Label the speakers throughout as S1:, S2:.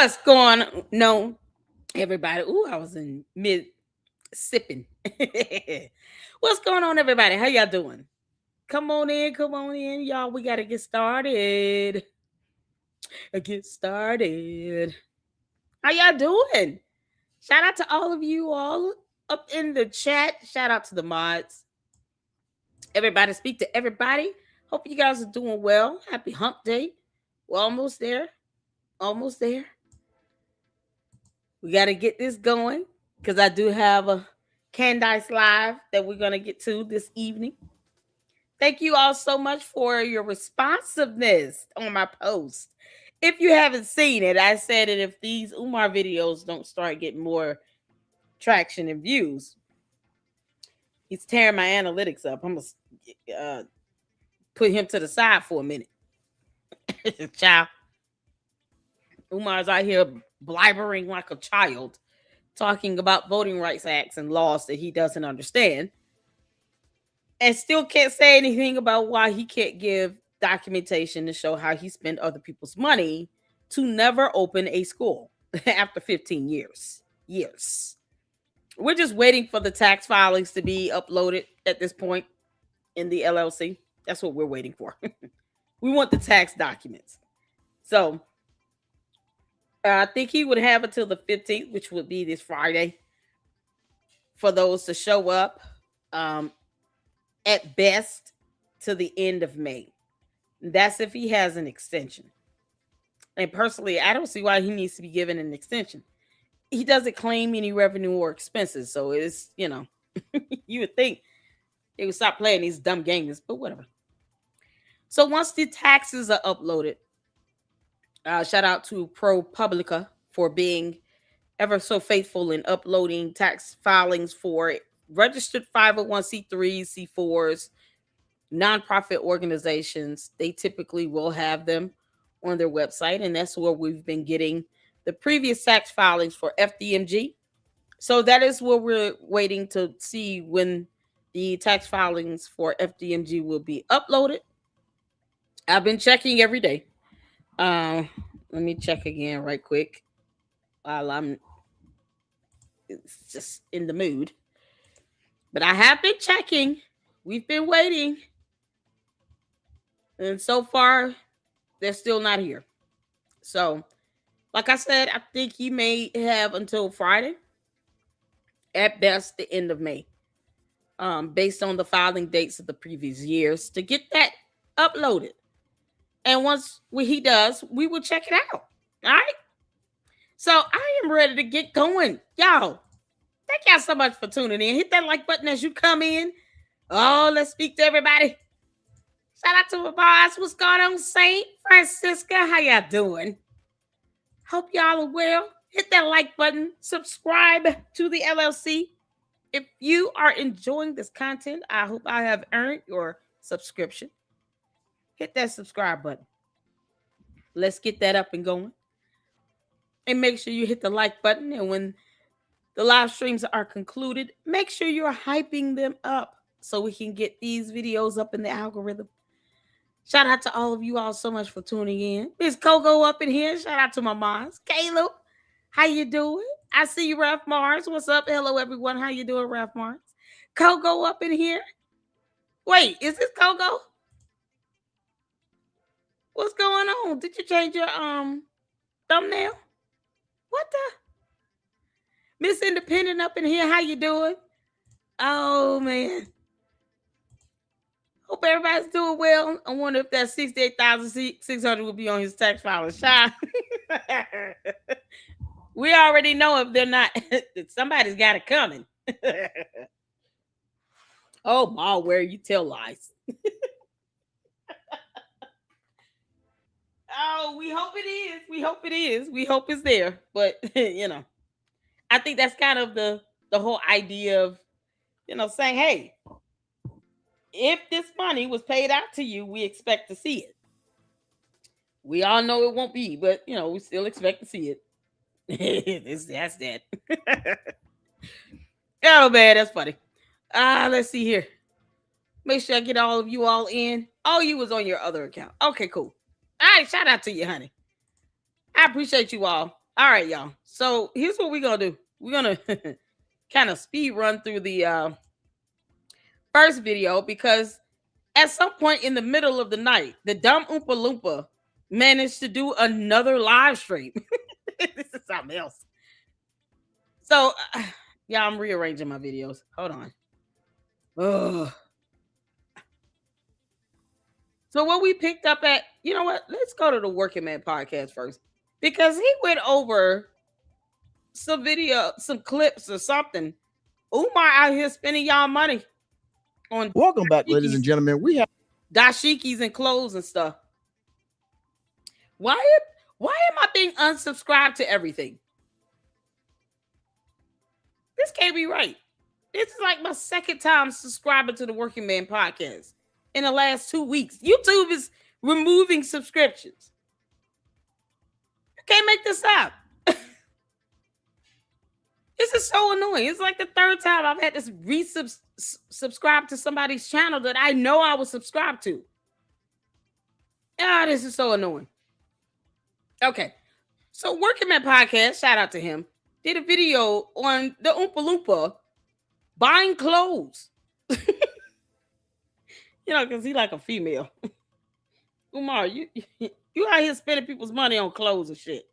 S1: What's going on? No, everybody. Ooh, I was in mid sipping. What's going on, everybody? How y'all doing? Come on in, y'all. We gotta get started. Get started. How y'all doing? Shout out to all of you all up in the chat. Shout out to the mods. Everybody, speak to everybody. Hope you guys are doing well. Happy hump day. We're almost there. Almost there. We got to get this going because I do have a Candice Live that we're going to get to this evening. Thank you all so much for your responsiveness on my post. If you haven't seen it, I said that if these Umar videos don't start getting more traction and views, he's tearing my analytics up. I'm going to put him to the side for a minute. Child. Umar's out here blabbering like a child, talking about voting rights acts and laws that he doesn't understand, and still can't say anything about why he can't give documentation to show how he spent other people's money to never open a school after 15 years. We're just waiting for the tax filings to be uploaded at this point in the LLC. That's what we're waiting for. We want the tax documents. So I think he would have until the 15th, which would be this Friday, for those to show up, at best to the end of May. That's if he has an extension. And personally, I don't see why he needs to be given an extension. He doesn't claim any revenue or expenses. So it's, you would think they would stop playing these dumb games, but whatever. So once the taxes are uploaded, shout out to ProPublica for being ever so faithful in uploading tax filings for registered 501c3s, C4s, nonprofit organizations. They typically will have them on their website, and that's where we've been getting the previous tax filings for FDMG. So that is where we're waiting to see when the tax filings for FDMG will be uploaded. I've been checking every day. Let me check again right quick while I'm just in the mood. But I have been checking. We've been waiting. And so far, they're still not here. So, like I said, I think he may have until Friday, at best the end of May, based on the filing dates of the previous years, to get that uploaded. And once he does, we will check it out. All right? So I am ready to get going. Y'all, thank y'all so much for tuning in. Hit that like button as you come in. Oh, let's speak to everybody. Shout out to my boss. What's going on, Saint Francisca? How y'all doing? Hope y'all are well. Hit that like button. Subscribe to the LLC. If you are enjoying this content, I hope I have earned your subscription. Hit that subscribe button. Let's get that up and going. And make sure you hit the like button. And when the live streams are concluded, make sure you're hyping them up so we can get these videos up in the algorithm. Shout out to all of you all so much for tuning in. Miss COGO up in here. Shout out to my moms. Caleb, how you doing? I see you, Ralph Mars. What's up? Hello, everyone. How you doing, Ralph Mars? COGO up in here. Wait, is this COGO? What's going on? Did you change your thumbnail? What the? Miss Independent up in here. How you doing? Oh, man. Hope everybody's doing well. I wonder if that 68,600 will be on his tax filing. Shy. We already know if they're not. Somebody's got it coming. Oh, malware, you tell lies. Oh, we hope it is. We hope it is. We hope it's there. But, I think that's kind of the whole idea of, saying, hey, if this money was paid out to you, we expect to see it. We all know it won't be, but, we still expect to see it. That's that. Oh, man, that's funny. Let's see here. Make sure I get all of you all in. Oh, you was on your other account. Okay, cool. All right, shout out to you, honey. I appreciate you all. All right, y'all. So here's what we're gonna do. We're gonna kind of speed run through the first video because at some point in the middle of the night, the dumb Oompa Loompa managed to do another live stream. This is something else. So, yeah, I'm rearranging my videos. Hold on. Ugh. So what we picked up at, you know what? Let's go to the Working Man podcast first because he went over some video, some clips or something. Umar out here spending y'all money on
S2: Welcome back, ladies and gentlemen. We have
S1: dashikis and clothes and stuff. Why am I being unsubscribed to everything? This can't be right. This is like my second time subscribing to the Working Man podcast in the last 2 weeks. YouTube is removing subscriptions. You can't make this up. This is so annoying. It's like the third time I've had to subscribe to somebody's channel that I know I was subscribed to. Ah, this is so annoying. Okay. So Working Man Podcast, shout out to him, did a video on the Oompa Loompa buying clothes. Because he like a female. Umar, you out here spending people's money on clothes and shit.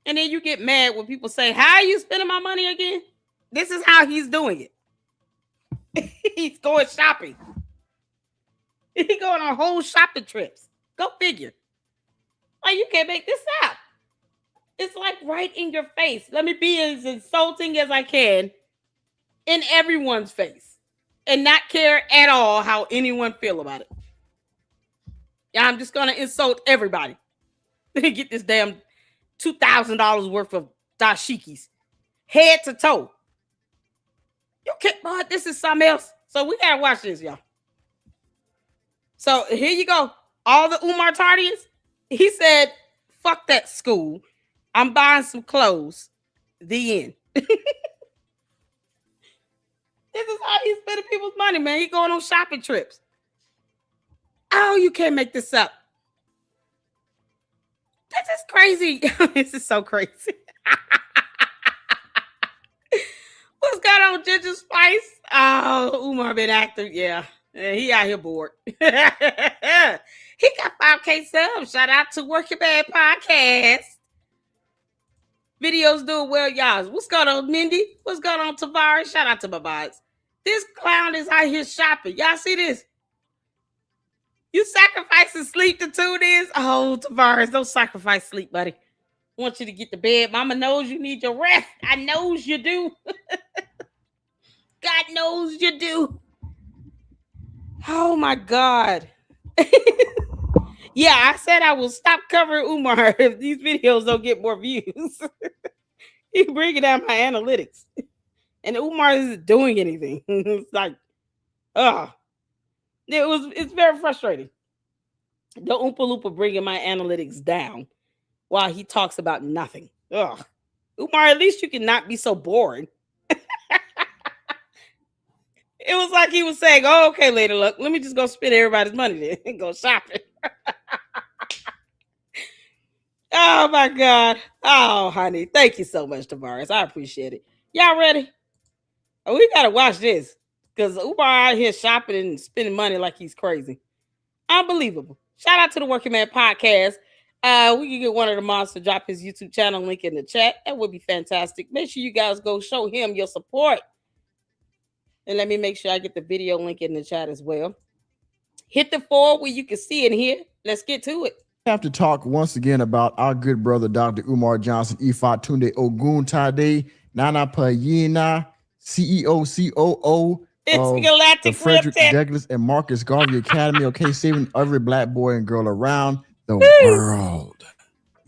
S1: And then you get mad when people say, how are you spending my money again? This is how he's doing it. He's going shopping. He's going on whole shopping trips. Go figure. Like, you can't make this up. It's like right in your face. Let me be as insulting as I can in everyone's face and not care at all how anyone feel about it. Yeah, I'm just going to insult everybody. Get this damn $2,000 worth of dashikis, head to toe. You can't, but this is something else. So we gotta watch this, y'all. So here you go. All the Umar Tardians. He said, "Fuck that school. I'm buying some clothes." The end. This is how he's spending people's money, man. He going on shopping trips. Oh, you can't make this up. This is crazy. This is so crazy. What's going on, Ginger Spice? Oh, Umar been active. Yeah, he out here bored. He got 5K subs. Shout out to Working Man Podcast. Videos doing well, y'all. What's going on, Mindy? What's going on, Tavares? Shout out to my bots. This clown is out here shopping. Y'all see this? You sacrificing sleep to tune in? Oh, Tavares, don't sacrifice sleep, buddy. I want you to get to bed. Mama knows you need your rest. I knows you do. God knows you do. Oh, my God. Yeah, I said I will stop covering Umar if these videos don't get more views. He's bringing down my analytics. And Umar isn't doing anything. It's like, it's very frustrating. The Oompa Loompa bringing my analytics down while he talks about nothing. Ugh. Umar, at least you can not be so boring. It was like he was saying, oh, okay, later, look, let me just go spend everybody's money then and go shopping. Oh, my God. Oh, honey. Thank you so much, Tavares. I appreciate it. Y'all ready? Oh, we got to watch this because Umar out here shopping and spending money like he's crazy. Unbelievable. Shout out to the Working Man Podcast. We can get one of the moms to drop his YouTube channel link in the chat. That would be fantastic. Make sure you guys go show him your support. And let me make sure I get the video link in the chat as well. Hit the 4 where you can see and hear. Let's get to it.
S2: We have to talk once again about our good brother, Dr. Umar Johnson, Ifa Tunde Ogun Tade, Nana Payina, CEO, COO, the Frederick Douglass and Marcus Garvey Academy, okay, saving every black boy and girl around the world.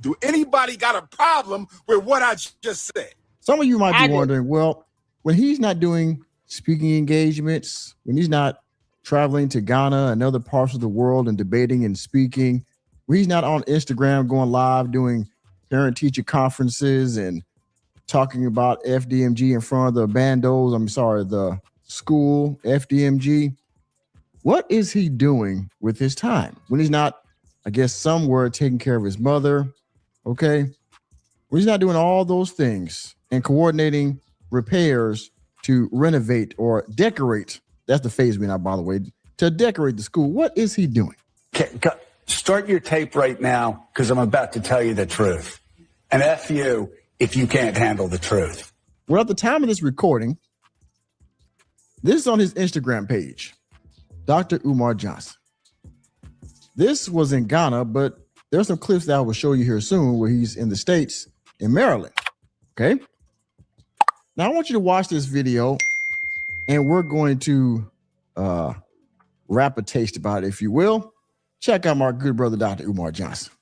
S3: Do anybody got a problem with what I just said?
S2: Some of you might be wondering, well, when he's not doing speaking engagements, when he's not traveling to Ghana and other parts of the world and debating and speaking, when he's not on Instagram going live doing parent-teacher conferences and talking about FDMG in front of the the school, FDMG, what is he doing with his time when he's not, I guess, somewhere taking care of his mother, okay? When he's not doing all those things and coordinating repairs to renovate or decorate, that's the phase we're not, by the way, to decorate the school, what is he doing?
S4: Start your tape right now, because I'm about to tell you the truth. And F you if you can't handle the truth.
S2: Well, at the time of this recording, this is on his Instagram page, Dr. Umar Johnson. This was in Ghana, but there's some clips that I will show you here soon where he's in the States, in Maryland. Okay. Now I want you to watch this video, and we're going to rap a taste about it, if you will. Check out my good brother, Dr. Umar Johnson.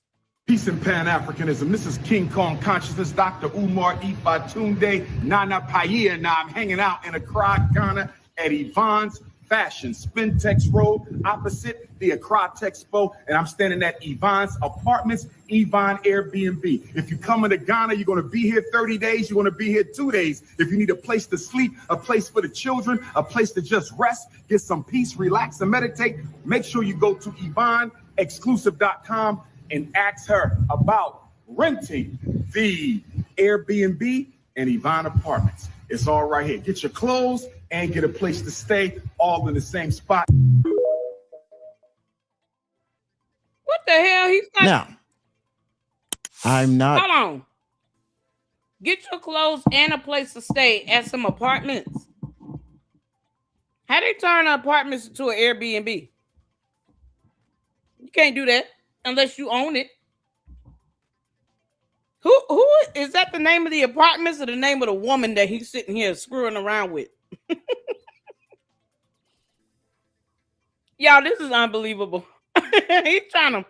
S3: Peace and Pan-Africanism. This is King Kong Consciousness, Dr. Umar Ifatunde Nana Paia. Now I'm hanging out in Accra, Ghana at Yvonne's Fashion Spintex Road, opposite the Accra Expo, and I'm standing at Yvonne's Apartments, Yvonne Airbnb. If you're coming to Ghana, you're going to be here 30 days, you're going to be here 2 days. If you need a place to sleep, a place for the children, a place to just rest, get some peace, relax, and meditate, make sure you go to YvonneExclusive.com and ask her about renting the Airbnb and Yvonne Apartments. It's all right here. Get your clothes and get a place to stay, all in the same spot.
S1: What the hell? He's not.
S2: Now, I'm not.
S1: Hold on. Get your clothes and a place to stay at some apartments. How they turn apartments into an Airbnb? You can't do that unless you own it. Who is that? The name of the apartments or the name of the woman that he's sitting here screwing around with? Y'all, this is unbelievable. He's trying to.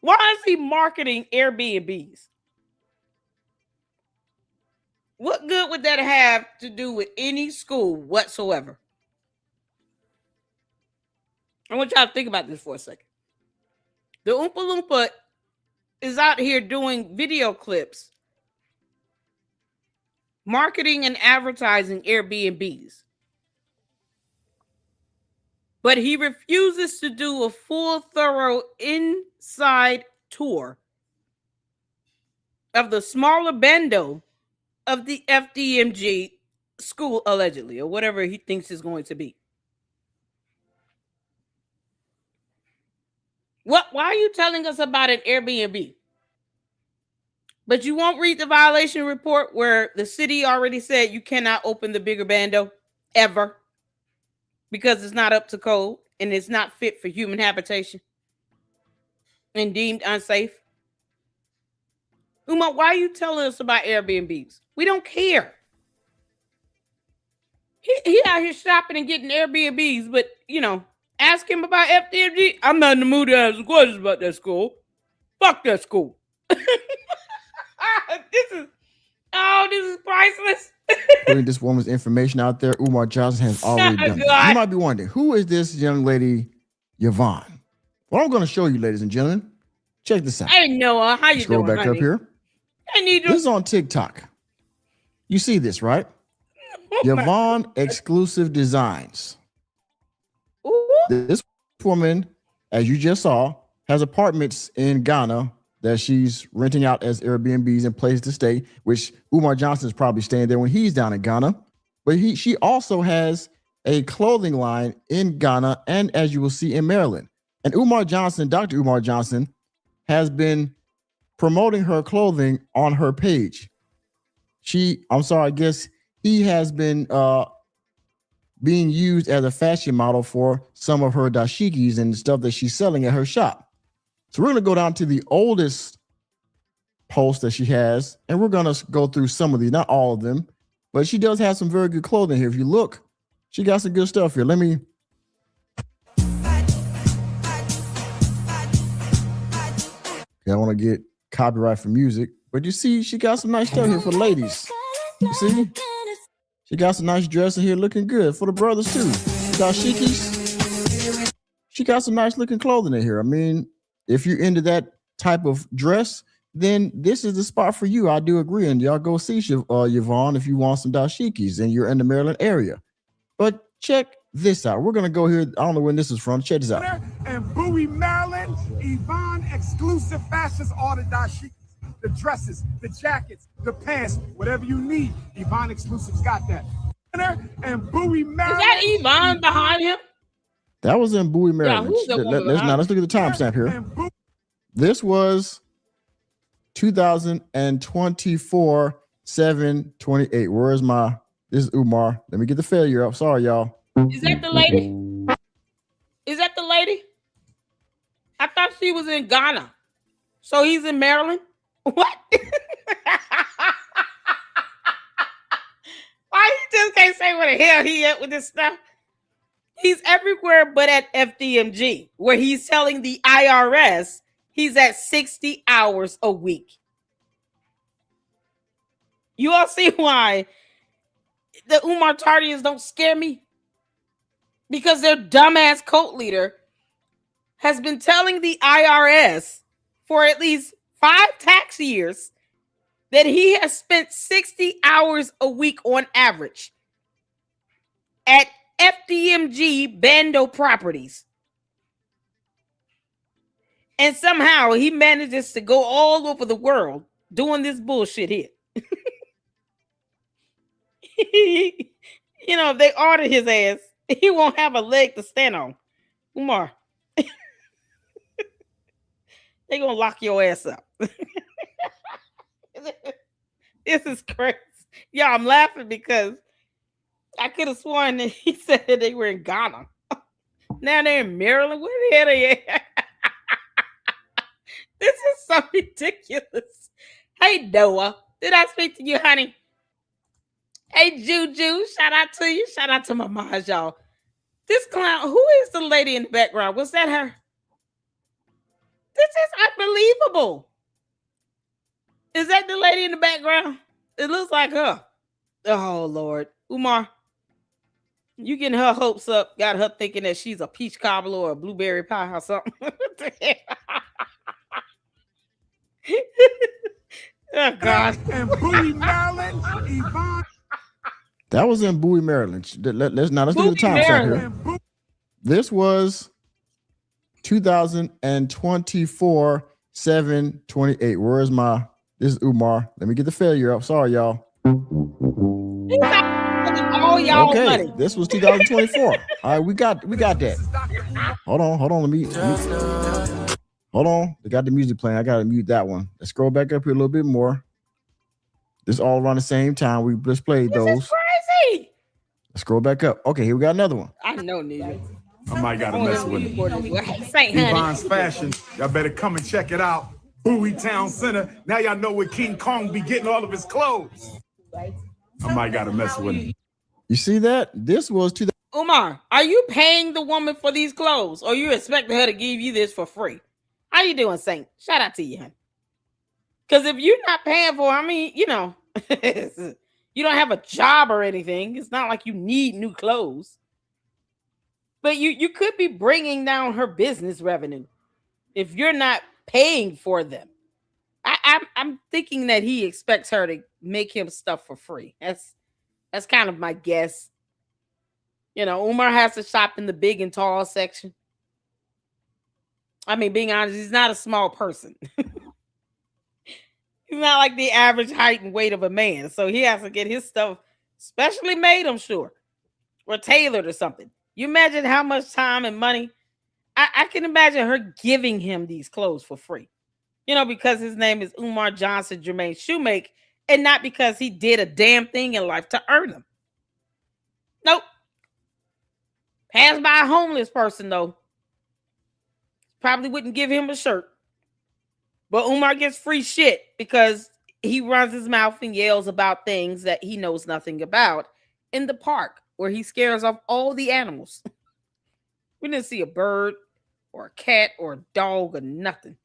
S1: Why is he marketing Airbnbs? What good would that have to do with any school whatsoever? I want y'all to think about this for a second. The Oompa Loompa is out here doing video clips, marketing and advertising Airbnbs. But he refuses to do a full, thorough inside tour of the smaller bando of the FDMG school, allegedly, or whatever he thinks is going to be. Why are you telling us about an Airbnb? But you won't read the violation report where the city already said you cannot open the bigger bando ever because it's not up to code and it's not fit for human habitation and deemed unsafe. Umar, why are you telling us about Airbnbs? We don't care. He out here shopping and getting Airbnbs, but, you know, ask him about FDMG. I'm not in the mood to ask questions about that school. Fuck that school. This is priceless.
S2: Putting this woman's information out there, Umar Johnson has already done it. You might be wondering, who is this young lady, Yvonne? Well, I'm going to show you, ladies and gentlemen. Check this out.
S1: Hey, Noah, how you
S2: Scroll
S1: doing,
S2: back
S1: honey?
S2: up here.
S1: I need
S2: This is on TikTok. You see this, right? Yvonne Exclusive Designs.
S1: Ooh.
S2: This woman, as you just saw, has apartments in Ghana that she's renting out as Airbnbs and places to stay, which Umar Johnson is probably staying there when he's down in Ghana. But she also has a clothing line in Ghana and, as you will see, in Maryland. And Umar Johnson, Dr. Umar Johnson, has been promoting her clothing on her page. I guess he has been being used as a fashion model for some of her dashikis and stuff that she's selling at her shop. So we're going to go down to the oldest post that she has, and we're going to go through some of these, not all of them, but she does have some very good clothing here. If you look, she got some good stuff here. I don't want to get copyright for music, but you see, she got some nice stuff here for the ladies. You see? She got some nice dress in here looking good for the brothers too. Dashikis. She got some nice looking clothing in here. I mean, if you're into that type of dress, then this is the spot for you. I do agree. And y'all go see Yvonne if you want some dashikis and you're in the Maryland area. But check this out. We're going to go here. I don't know when this is from. Check this out.
S3: And Bowie, Maryland, Yvonne Exclusive Fashions, all the dashikis. the dresses, the jackets, the pants, whatever you need. Yvonne Exclusives got that. And Bowie Maryland.
S1: Is that Yvonne behind him?
S2: That was in Bowie, Maryland.
S1: who's the woman
S2: Let's
S1: behind
S2: look at the timestamp here. This was 2024, 7/28. Where's my? This is Umar. Let me get the failure up. Sorry, y'all.
S1: Is that the lady? Is that the lady? I thought she was in Ghana. So he's in Maryland? What? Why you just can't say where the hell he at with this stuff? He's everywhere but at FDMG, where he's telling the IRS he's at 60 hours a week. You all see why the Umar Tardians don't scare me? Because their dumbass cult leader has been telling the IRS for at least 5 tax years that he has spent 60 hours a week on average at FDMG Bando properties. And somehow he manages to go all over the world doing this bullshit here. You know, if they order his ass, he won't have a leg to stand on. Umar. They're going to lock your ass up. This is crazy. Yeah, I'm laughing because I could have sworn that he said that they were in Ghana. Now they're in Maryland. Where the hell are they at? This is so ridiculous. Hey, Noah. Did I speak to you, honey? Hey, Juju. Shout out to you. Shout out to my mom, y'all. This clown, who is the lady in the background? Was that her? This is unbelievable. Is that the lady in the background? It looks like her. Oh, Lord. Umar, you getting her hopes up, got her thinking that she's a peach cobbler or a blueberry pie or something. Oh, God.
S3: And Bowie, Maryland, Yvonne.
S2: That was in Bowie, Maryland. Let's look at the timestamp here. This was 2024, 7/28. Where's my? This is Umar. Let me get the failure up. Sorry, y'all.
S1: All y'all
S2: okay,
S1: money.
S2: This was 2024. All right, we got that. Hold on. Hold on. They got the music playing. I gotta mute that one. Let's scroll back up here a little bit more. This all around the same time. We just played those.
S1: This is crazy.
S2: Let's scroll back up. Okay, here we got another one.
S1: I know, nigga.
S3: I might gotta mess with it.
S1: Saint honey.
S3: Yvonne's Fashion. Y'all better come and check it out. Bowie Town Center. Now y'all know where King Kong be getting all of his clothes. I might gotta mess with it.
S2: You see that? This was
S1: Umar, are you paying the woman for these clothes, or you expecting her to give you this for free? How you doing, Saint? Shout out to you, honey. Because if you're not paying for, I mean, you know, you don't have a job or anything. It's not like you need new clothes. But you could be bringing down her business revenue if you're not paying for them. I'm thinking that he expects her to make him stuff for free. That's kind of my guess. You know, Umar has to shop in the big and tall section. I mean, being honest, he's not a small person. He's not like the average height and weight of a man. So he has to get his stuff specially made, I'm sure, or tailored or something. You imagine how much time and money. I can imagine her giving him these clothes for free. You know, because his name is Umar Johnson Jermaine Shoemake, and not because he did a damn thing in life to earn them. Nope. Passed by a homeless person, though. Probably wouldn't give him a shirt. But Umar gets free shit because he runs his mouth and yells about things that he knows nothing about in the park, where he scares off all the animals. We didn't see a bird or a cat or a dog or nothing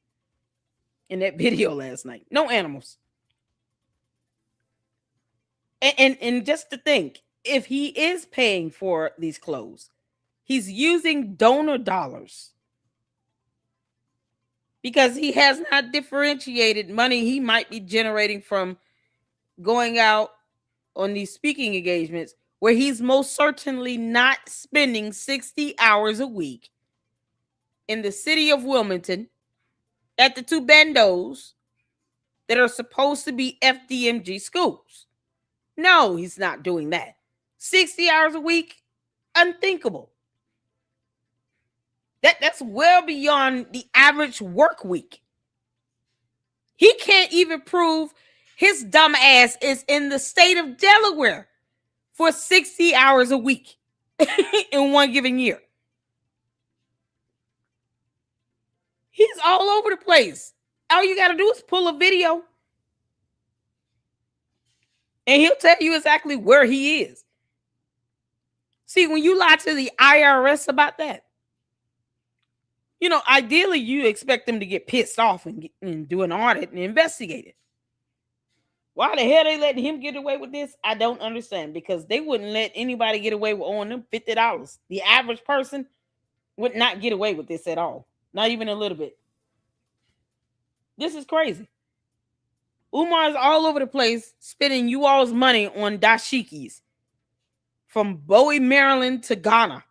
S1: in that video last night. No animals. And just to think, if he is paying for these clothes, he's using donor dollars because he has not differentiated money he might be generating from going out on these speaking engagements, where he's most certainly not spending 60 hours a week in the city of Wilmington at the two bandos that are supposed to be FDMG schools. No, he's not doing that. 60 hours a week, unthinkable. That's well beyond the average work week. He can't even prove his dumb ass is in the state of Delaware for 60 hours a week in one given year. He's all over the place. All you got to do is pull a video and he'll tell you exactly where he is. See, when you lie to the IRS about that, you know, ideally you expect them to get pissed off and do an audit and investigate it. Why the hell they letting him get away with this? I don't understand, because they wouldn't let anybody get away with owing them $50. The average person would not get away with this at all. Not even a little bit. This is crazy. Umar is all over the place spending you all's money on dashikis from Bowie, Maryland to Ghana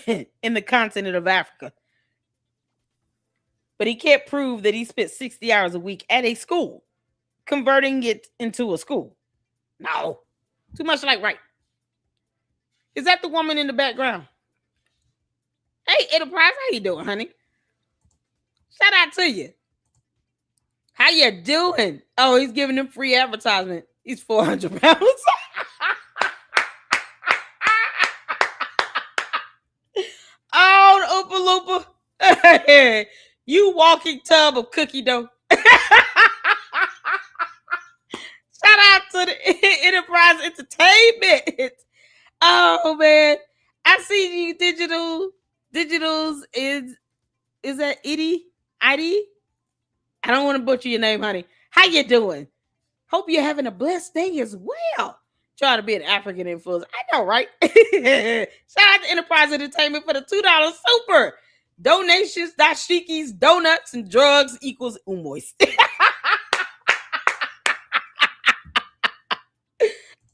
S1: in the continent of Africa. But he can't prove that he spent 60 hours a week at a school, converting it into a school. No. Too much like right. Is that the woman in the background? Hey, Enterprise, how you doing, honey? Shout out to you. How you doing? Oh, he's giving them free advertisement. He's 400 pounds. Oh, the Oompa Loompa. You walking tub of cookie dough. Shout out to the Enterprise Entertainment. Oh man, I see you. Digitals is that Edie? I don't want to butcher your name, honey. How you doing? Hope you're having a blessed day as well. Try to be an African influencer. I know, right? Shout out to Enterprise Entertainment for the $2 super. Donations, dashikis, donuts, and drugs equals umoist.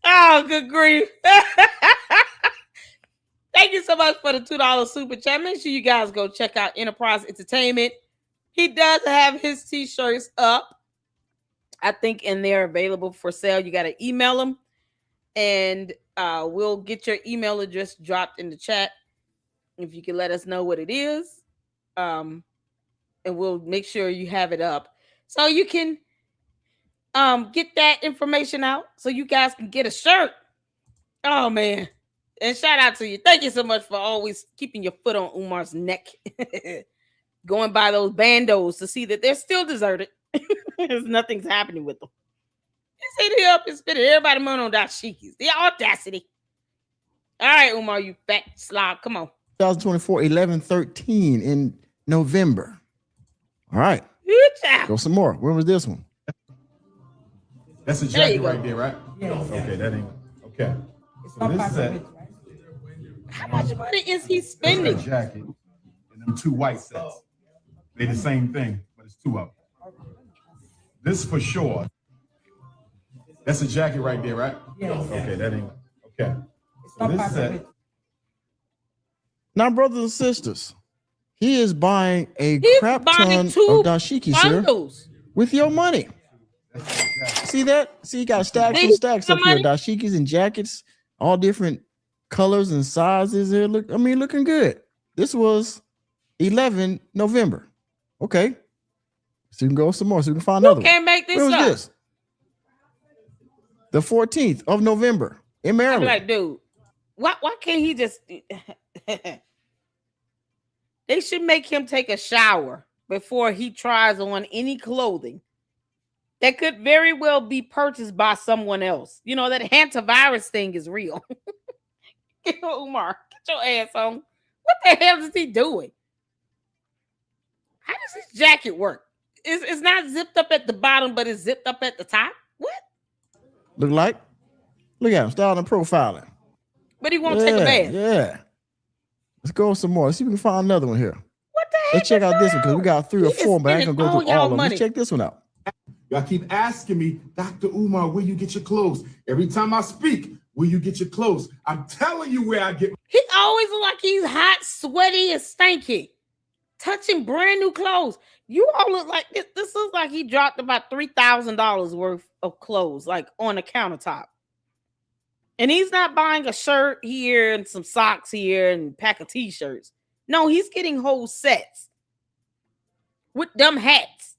S1: Oh, good grief. Thank you so much for the $2 super chat. Make sure you guys go check out Enterprise Entertainment. He does have his t-shirts up, I think, and they're available for sale. You got to email them, and we'll get your email address dropped in the chat if you can let us know what it is, and we'll make sure you have it up so you can get that information out so you guys can get a shirt. Oh man, and shout out to you. Thank you so much for always keeping your foot on Umar's neck. Going by those bandos to see that they're still deserted. Nothing's happening with them. He's hitting up and spending everybody money on dashikis. The audacity. All right, Umar, you fat slob. Come on.
S2: 2024, 11/13 in November. All right.
S1: Good job.
S2: Go some more. When was this one?
S3: That's a jacket right there, right? Yes. Okay, that ain't okay. So this is a,
S1: how much money is he spending?
S3: a jacket and them two white sets. They the same thing, but it's two of them. This for sure. That's a jacket right there, right? Yes. Okay, that ain't okay. So this set.
S2: Now, brothers and sisters, he is buying a crap ton of dashiki, sir, with your money. See that? See, you got stacks and stacks up here, dashikis and jackets, all different colors and sizes. Here, look, I mean, looking good. This was 11 November. Okay, so you can go some more. So you can find another.
S1: Can't make this
S2: up.
S1: When was
S2: this? The 14th of November in Maryland.
S1: I'm like, dude, why can't he just? They should make him take a shower before he tries on any clothing that could very well be purchased by someone else. You know, that hantavirus thing is real. Umar, get your ass on. What the hell is he doing? How does his jacket work? It's not zipped up at the bottom, but it's zipped up at the top? What?
S2: Look at him, styling and profiling.
S1: But he won't take a bath.
S2: Yeah. Let's go some more. Let's see if we can find another one here.
S1: What the heck?
S2: Let's check out this one because we got 3 or 4, but I ain't gonna go through all of them. Let's check this one out.
S3: Y'all keep asking me, Dr. Umar, where you get your clothes? Every time I speak, where you get your clothes? I'm telling you where I get.
S1: He always look like he's hot, sweaty, and stanky. touching brand new clothes. You all look like this. This looks like he dropped about $3,000 worth of clothes, like on the countertop. And he's not buying a shirt here and some socks here and a pack of t-shirts. No, he's getting whole sets with them hats.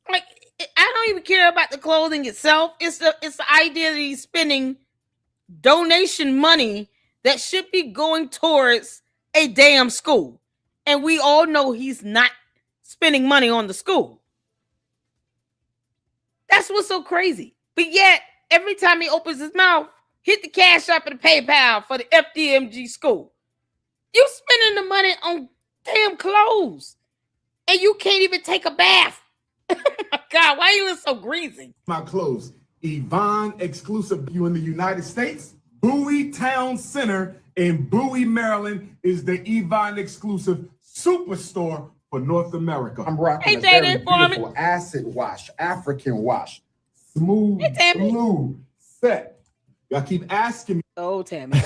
S1: Like, I don't even care about the clothing itself. It's the idea that he's spending donation money that should be going towards a damn school. And we all know he's not spending money on the school. That's what's so crazy. But yet, every time he opens his mouth, hit the Cash App and the PayPal for the FDMG school. You spending the money on damn clothes. And you can't even take a bath. Oh my God, why you look so greasy?
S3: My clothes. Yvonne exclusive. You in the United States? Bowie Town Center in Bowie, Maryland is the Yvonne exclusive superstore for North America. I'm rocking a very beautiful acid wash, African wash, smooth blue set. Y'all keep asking me.
S1: Oh, Tammy.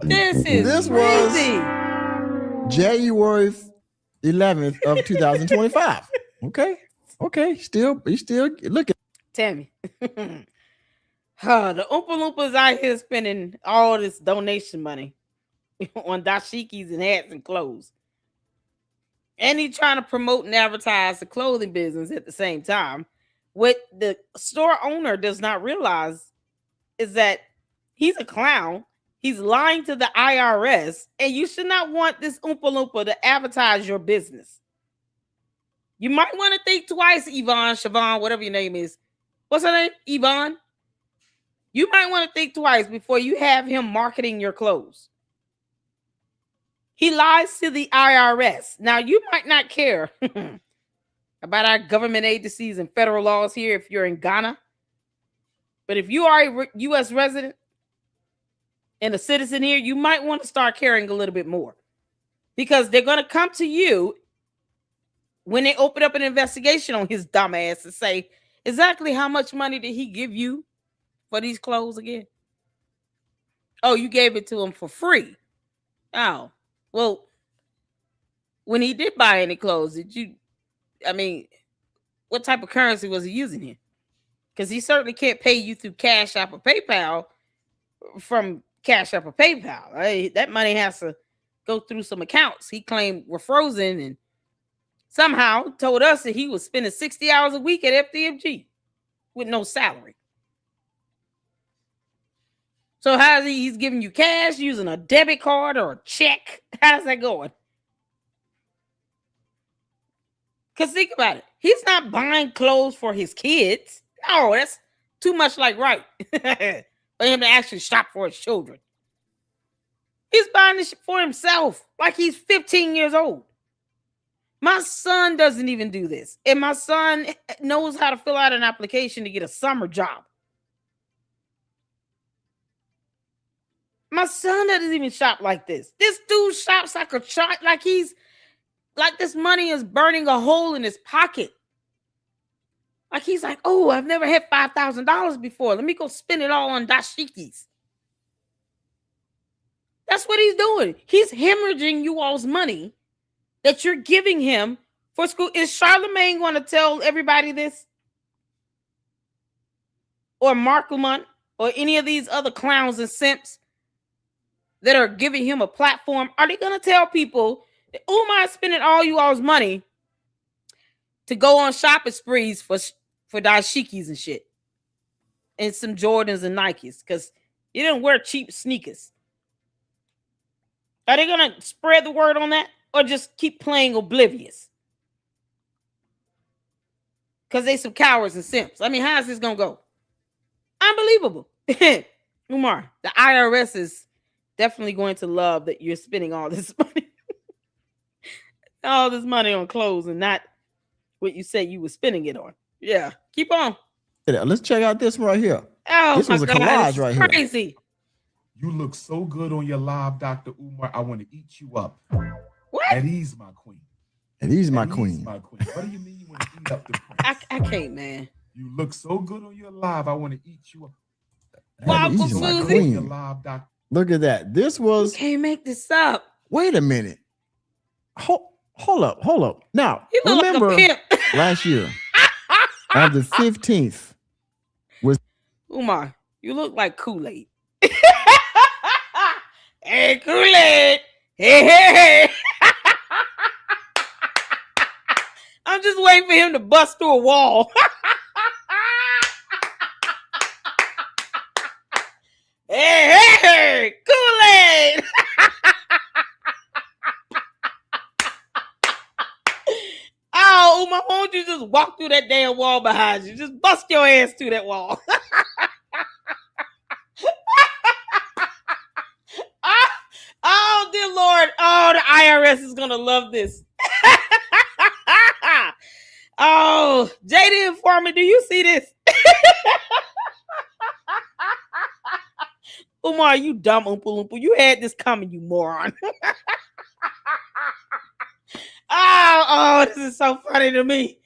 S1: This crazy.
S2: Was January 11th of 2025. Okay. Still look at
S1: Tammy. The Oompa Loompas out here spending all this donation money on dashikis and hats and clothes. And he's trying to promote and advertise the clothing business at the same time. What the store owner does not realize is that he's a clown. He's lying to the IRS, and you should not want this Oompa Loompa to advertise your business. You might want to think twice, Yvonne, Siobhan, whatever your name is. What's her name? Yvonne? You might want to think twice before you have him marketing your clothes. He lies to the IRS. Now, you might not care about our government agencies and federal laws here if you're in Ghana. But if you are a U.S. resident and a citizen here, you might want to start caring a little bit more. Because they're going to come to you when they open up an investigation on his dumb ass and say, exactly how much money did he give you for these clothes again? Oh, you gave it to him for free. Oh, well, when he did buy any clothes, what type of currency was he using here? Because he certainly can't pay you through Cash App or PayPal from Cash App or PayPal. That money has to go through some accounts he claimed were frozen, and somehow told us that he was spending 60 hours a week at FDMG with no salary. So how's he's giving you cash using a debit card or a check? How's that going? Because think about it. He's not buying clothes for his kids. No, that's too much like right for him to actually shop for his children. He's buying this shit for himself like he's 15 years old. My son doesn't even do this. And my son knows how to fill out an application to get a summer job. My son doesn't even shop like this. This dude shops like like this money is burning a hole in his pocket. Like he's like, oh, I've never had $5,000 before. Let me go spend it all on dashikis. That's what he's doing. He's hemorrhaging you all's money that you're giving him for school. Is Charlemagne going to tell everybody this? Or Mark Lamont? Or any of these other clowns and simps that are giving him a platform? Are they going to tell people that Umar spending all you all's money to go on shopping sprees for dashikis and shit? And some Jordans and Nikes. Because you didn't wear cheap sneakers. Are they going to spread the word on that? Or just keep playing oblivious? Because they some cowards and simps. I mean, how is this going to go? Unbelievable. Umar, the IRS is definitely going to love that you're spending all this money. All this money on clothes and not what you said you were spending it on. Yeah, keep on.
S2: Let's check out this one right here.
S1: Oh,
S2: this was a collage right here.
S1: Crazy.
S3: You look so good on your live, Dr. Umar. I want to eat you up.
S1: What?
S3: At ease, my queen.
S2: At ease, my queen.
S3: My queen. What do you mean you want to eat up the prince?
S1: I can't, man.
S3: You look so good on your live. I want to eat you up.
S1: Wow,
S2: ease, my queen. Look at that. This was.
S1: You can't make this up.
S2: Wait a minute. Hold up. Now,
S1: He look
S2: remember
S1: like a pimp.
S2: last year on the 15th was
S1: Umar, you look like Kool-Aid. Hey, Kool-Aid. Hey. I'm just waiting for him to bust through a wall. Hey, Kool-Aid. Oh, Umar, why don't you just walk through that damn wall behind you? Just bust your ass through that wall. Oh, dear Lord. Oh, the IRS is going to love this. Oh, JD Informer, do you see this? Umar, you dumb Oompa Loompa. You had this coming, you moron. Oh, this is so funny to me.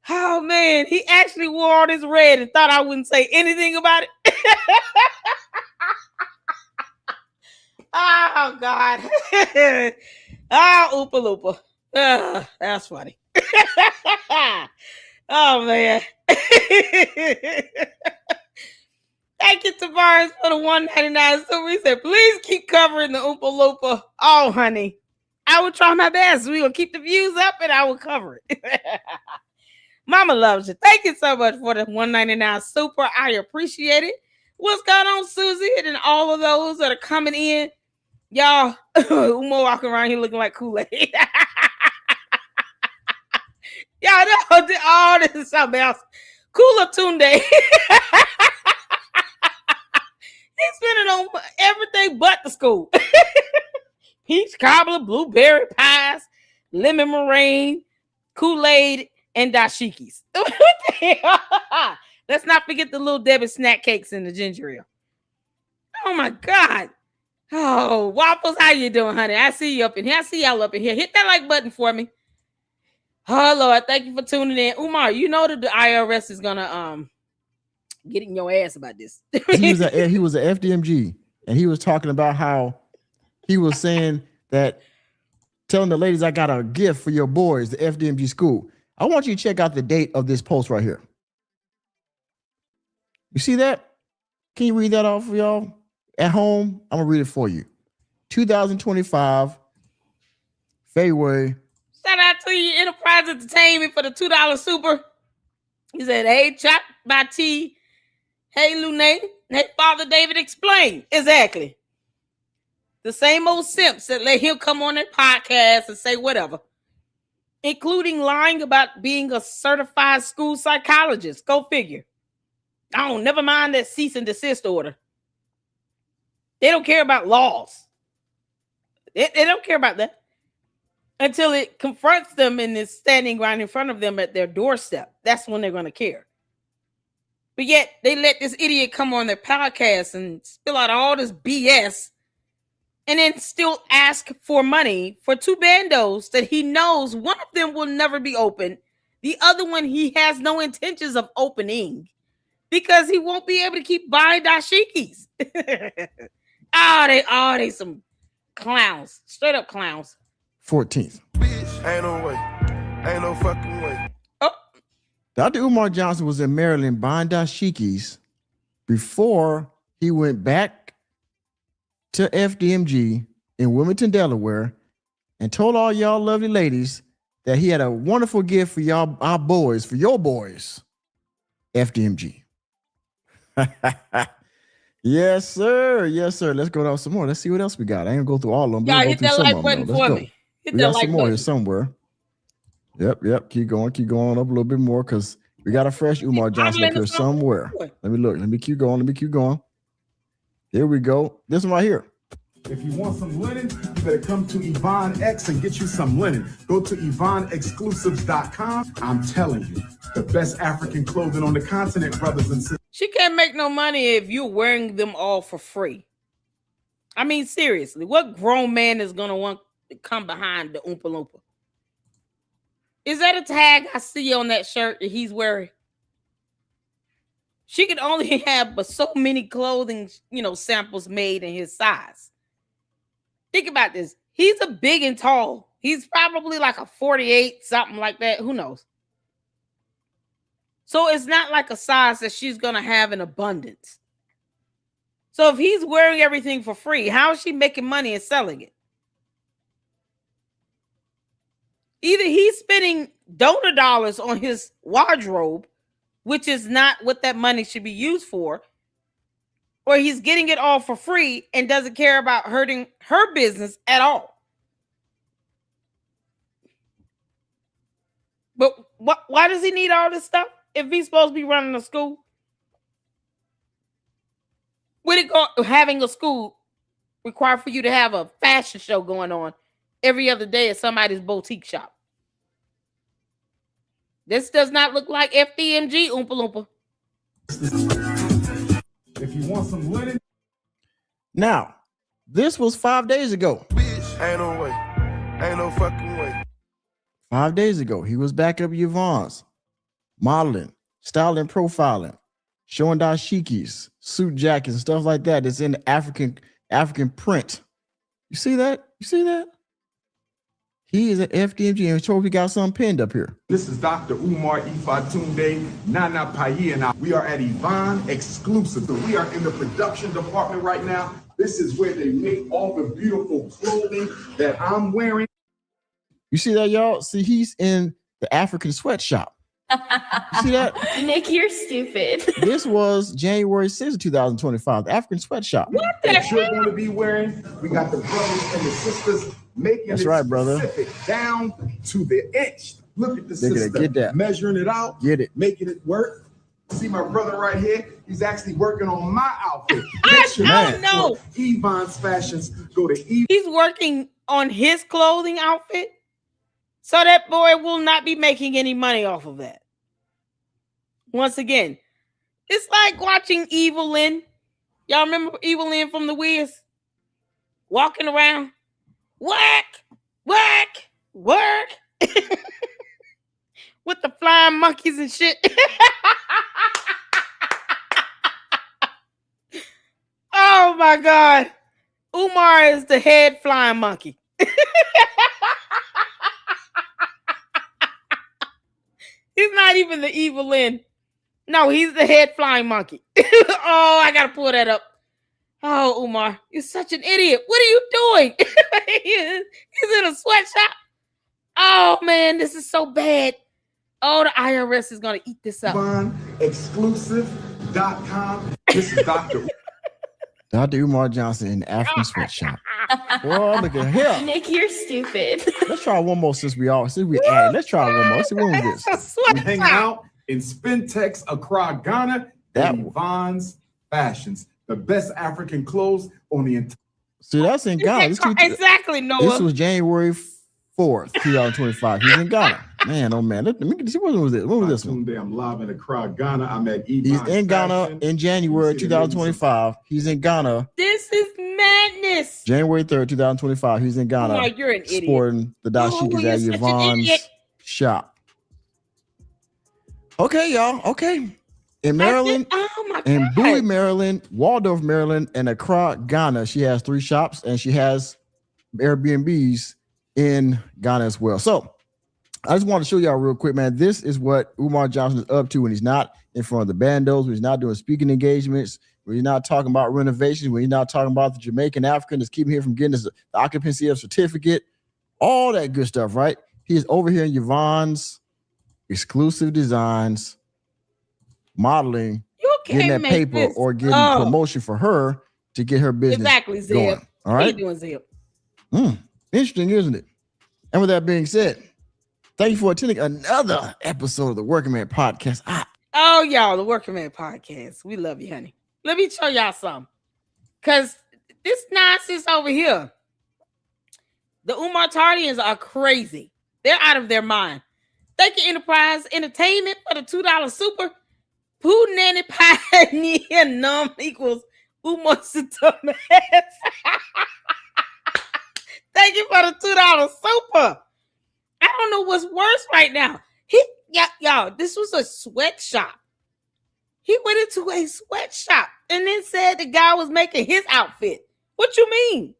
S1: Oh, man. He actually wore all this red and thought I wouldn't say anything about it. Oh, God. Oh, Oompa Loompa. That's funny. Oh, man. Thank you, Tavares, for the $1.99. So we said, please keep covering the Oompa Loompa. Oh, honey. I will try my best. We will keep the views up and I will cover it. Mama loves you. Thank you so much for the $1.99 super. I appreciate it. What's going on, Susie? And all of those that are coming in. Y'all, Umar walking around here looking like Kool-Aid. Y'all know, oh, this is something else. Cooler Tunde. He's spending on everything but the school. Peach cobbler, blueberry pies, lemon meringue, Kool-Aid, and dashikis. What the hell? Let's not forget the little Debbie snack cakes and the ginger ale. Oh my God. Oh, Waffles, how you doing, honey? I see you up in here. I see y'all up in here. Hit that like button for me. Oh Lord, thank you for tuning in. Umar, you know that the IRS is gonna get in your ass about this.
S2: he was a FDMG, and he was talking about how he was saying that, telling the ladies, I got a gift for your boys, the FDMG school. I want you to check out the date of this post right here. You see that? Can you read that off for y'all at home? I'm gonna read it for you. 2025, February.
S1: Shout out to you, Enterprise Entertainment, for the $2 super. He said, hey, Chop by T. Hey, Lune. Hey, Father David, explain. Exactly. The same old simps that let him come on their podcast and say whatever, including lying about being a certified school psychologist. Go figure. Oh, never mind that cease and desist order. They don't care about laws. They don't care about that until it confronts them and is standing right in front of them at their doorstep. That's when they're going to care. But yet they let this idiot come on their podcast and spill out all this BS and then still ask for money for two bandos that he knows one of them will never be open. The other one he has no intentions of opening because he won't be able to keep buying dashikis. They some clowns. Straight up clowns.
S2: 14th.
S5: Ain't no way. Ain't no fucking way.
S1: Oh.
S2: Dr. Umar Johnson was in Maryland buying dashikis before he went back to FDMG in Wilmington, Delaware, and told all y'all lovely ladies that he had a wonderful gift for y'all, our boys, for your boys, FDMG. Yes, sir. Yes, sir. Let's go down some more. Let's see what else we got. I ain't gonna go through all of them.
S1: Y'all hit that like button for me.
S2: We got some more here somewhere. Yep. Keep going up a little bit more because we got a fresh Umar Johnson up here somewhere. Let me look. Let me keep going. Here we go. This one right here.
S3: If you want some linen, you better come to Yvonne X and get you some linen. Go to YvonneExclusives.com. I'm telling you, the best African clothing on the continent, brothers and sisters.
S1: She can't make no money if you're wearing them all for free. I mean, seriously, what grown man is going to want to come behind the Oompa Loompa? Is that a tag I see on that shirt that he's wearing? She could only have but so many clothing, samples made in his size. Think about this. He's a big and tall. He's probably like a 48, something like that. Who knows? So it's not like a size that she's going to have in abundance. So if he's wearing everything for free, how is she making money and selling it? Either he's spending donor dollars on his wardrobe, which is not what that money should be used for, or he's getting it all for free and doesn't care about hurting her business at all. But why does he need all this stuff if he's supposed to be running a school? Would it go having a school require for you to have a fashion show going on every other day at somebody's boutique shop? This does not look like FDMG, Oompa
S3: Loompa. If you want some linen.
S2: Now, this was 5 days ago.
S5: Bitch, ain't no way. Ain't no fucking way.
S2: 5 days ago, he was back up Yvonne's, modeling, styling, profiling, showing dashikis, suit jackets, and stuff like that. It's in the African print. You see that? You see that? He is an FDMG, and told we got something pinned up here.
S3: This is Dr. Umar Ifatunde, Nana Paye, and we are at Yvonne Exclusive. So we are in the production department right now. This is where they make all the beautiful clothing that I'm wearing.
S2: You see that, y'all? See, he's in the African sweatshop. You see that?
S6: Nick, you're stupid.
S2: This was January 6th, 2025, the African sweatshop.
S1: What the
S3: that you're going to be wearing. We got the brothers and the sisters making
S2: That's
S3: it
S2: right, brother.
S3: specific down to the inch. Look at the
S2: Look at
S3: sister
S2: it, get that.
S3: measuring it out,
S2: Get it.
S3: making it work. See my brother right here? He's actually working on my outfit.
S1: I don't know.
S3: Yvonne's Fashions. Go to
S1: He's working on his clothing outfit. So that boy will not be making any money off of that. Once again, it's like watching Evelyn. Y'all remember Evelyn from The Wiz? Walking around. Work, work, work. With the flying monkeys and shit. Oh my God. Umar is the head flying monkey. He's not even the Evelyn. No, he's the head flying monkey. Oh, I gotta pull that up. Oh, Umar, you're such an idiot. What are you doing? He's in a sweatshop. Oh man, this is so bad. Oh, the IRS is gonna eat this up.
S3: YvonneExclusive.com. This is Dr.
S2: Dr. Umar Johnson in the African sweatshop. Well, look at him.
S6: Nick, you're stupid.
S2: Let's try one more since we added. Let's try one more. Let's see when was this.
S3: We're hanging out in Spintex, Accra, Ghana,
S2: That
S3: and Yvonne's Fashions. The best African clothes on the entire.
S2: See, that's in Ghana.
S1: Exactly, Noah.
S2: This was January 4th, 2025. He's in Ghana. Man, oh man. Let me see, when was this? When was this one?
S3: I'm live in Accra, Ghana. I'm at Yvonne's
S2: He's in Ghana
S3: Fashion.
S2: in January 2025. He's in Ghana.
S1: This is madness.
S2: January 3rd, 2025. He's in Ghana.
S1: Oh, you're an idiot.
S2: Sporting the dashikis
S1: you're
S2: at
S1: such an
S2: Yvonne's
S1: idiot.
S2: shop. Okay, y'all. Okay. In Maryland,
S1: Oh my God.
S2: in Bowie, Maryland, Waldorf, Maryland, and Accra, Ghana, she has 3 shops and she has Airbnbs in Ghana as well. So I just want to show y'all real quick, man. This is what Umar Johnson is up to when he's not in front of the bandos, when he's not doing speaking engagements, when he's not talking about renovations, when he's not talking about the Jamaican African that's keeping him from getting the occupancy of certificate, all that good stuff, right? He is over here in Yvonne's Exclusive Designs, modeling,
S1: You
S2: getting
S1: can't
S2: that
S1: make
S2: paper
S1: this.
S2: or getting
S1: Oh,
S2: promotion for her to get her business
S1: exactly, Zeb.
S2: going. All
S1: What are
S2: right.
S1: you doing, Zeb?
S2: Interesting, isn't it? And with that being said, thank you for attending another episode of the Working Man Podcast.
S1: Oh, y'all, the Working Man Podcast. We love you, honey. Let me show y'all something. Because this nonsense over here, the Umar Tardians are crazy. They're out of their mind. Thank you, Enterprise Entertainment, for the $2 super. Pooh Nanny Pioneer Num equals Umar Dumbass. Thank you for the $2 super. I don't know what's worse right now. Y'all, this was a sweatshop. He went into a sweatshop and then said the guy was making his outfit. What you mean?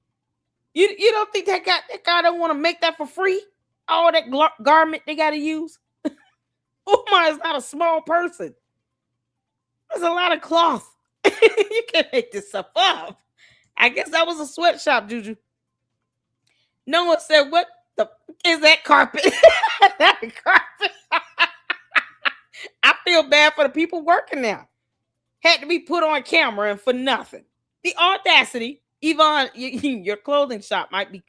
S1: You don't think that guy don't want to make that for free? All that garment they got to use. Umar is not a small person. There's a lot of cloth. You can't make this stuff up. I guess that was a sweatshop, Juju. No one said, what the is that carpet? That carpet. I feel bad for the people working there. Had to be put on camera and for nothing. The audacity. Yvonne, your clothing shop might be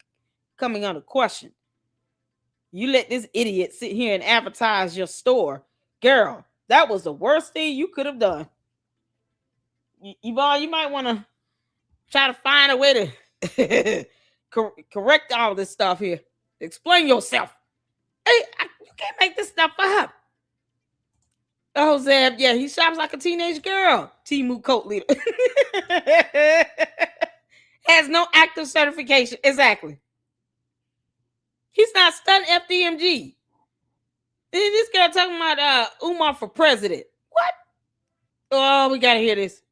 S1: coming under question. You let this idiot sit here and advertise your store. Girl, that was the worst thing you could have done. Yvonne, you might want to try to find a way to correct all this stuff here. Explain yourself. Hey, you can't make this stuff up. Oh, Zeb, yeah, he shops like a teenage girl. Timu coat leader. Has no active certification. Exactly. He's not studying FDMG. This girl talking about Umar for president. What? Oh, we gotta hear this.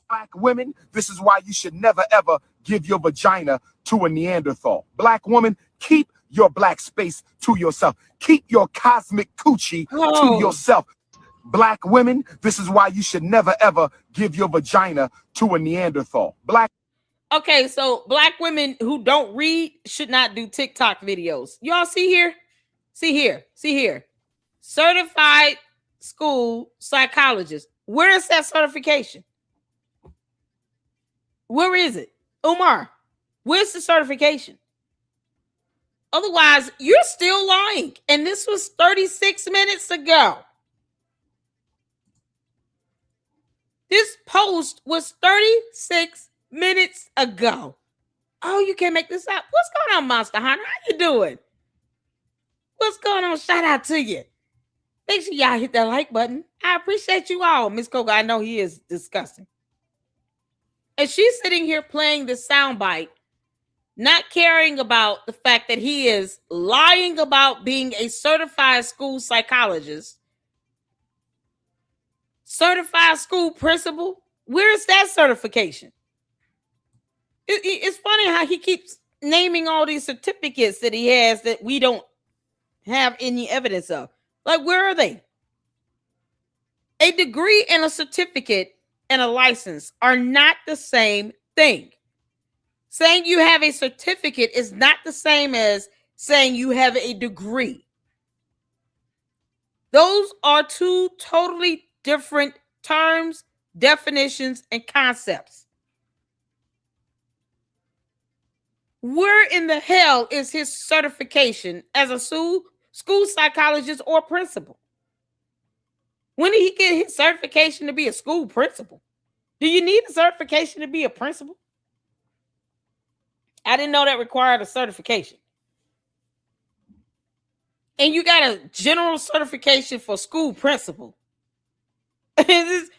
S3: Black women, this is why you should never ever give your vagina to a Neanderthal. Black woman, keep your black space to yourself. Keep your cosmic coochie to yourself. Black women, this is why you should never ever give your vagina to a Neanderthal.
S1: Okay, so black women who don't read should not do TikTok videos. Y'all see here? See here. Certified school psychologist. Where is that certification? Where is it? Umar, where's the certification? Otherwise, you're still lying. And this was 36 minutes ago. This post was 36 minutes ago. Oh, you can't make this up. What's going on, Monster Hunter? How you doing? What's going on? Shout out to you. Make sure y'all hit that like button. I appreciate you all. Miss COGO, I know he is disgusting. And she's sitting here playing this soundbite, not caring about the fact that he is lying about being a certified school psychologist, certified school principal. Where is that certification? It's funny how he keeps naming all these certificates that he has that we don't have any evidence of. Like, where are they? A degree and a certificate and a license are not the same thing. Saying you have a certificate is not the same as saying you have a degree. Those are two totally different terms, definitions, and concepts. Where in the hell is his certification as a school psychologist or principal? When did he get his certification to be a school principal? Do you need a certification to be a principal? I didn't know that required a certification. And you got a general certification for school principal. Is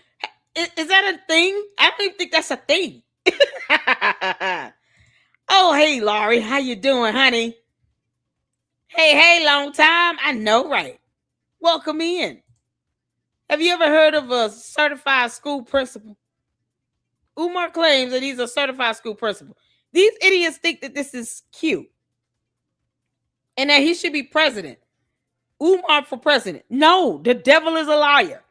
S1: that a thing? I don't even think that's a thing. Oh, hey, Laurie. How you doing, honey? Hey, long time. I know, right? Welcome in. Have you ever heard of a certified school principal? Umar claims that he's a certified school principal. These idiots think that this is cute and that he should be president. Umar for president. No, the devil is a liar.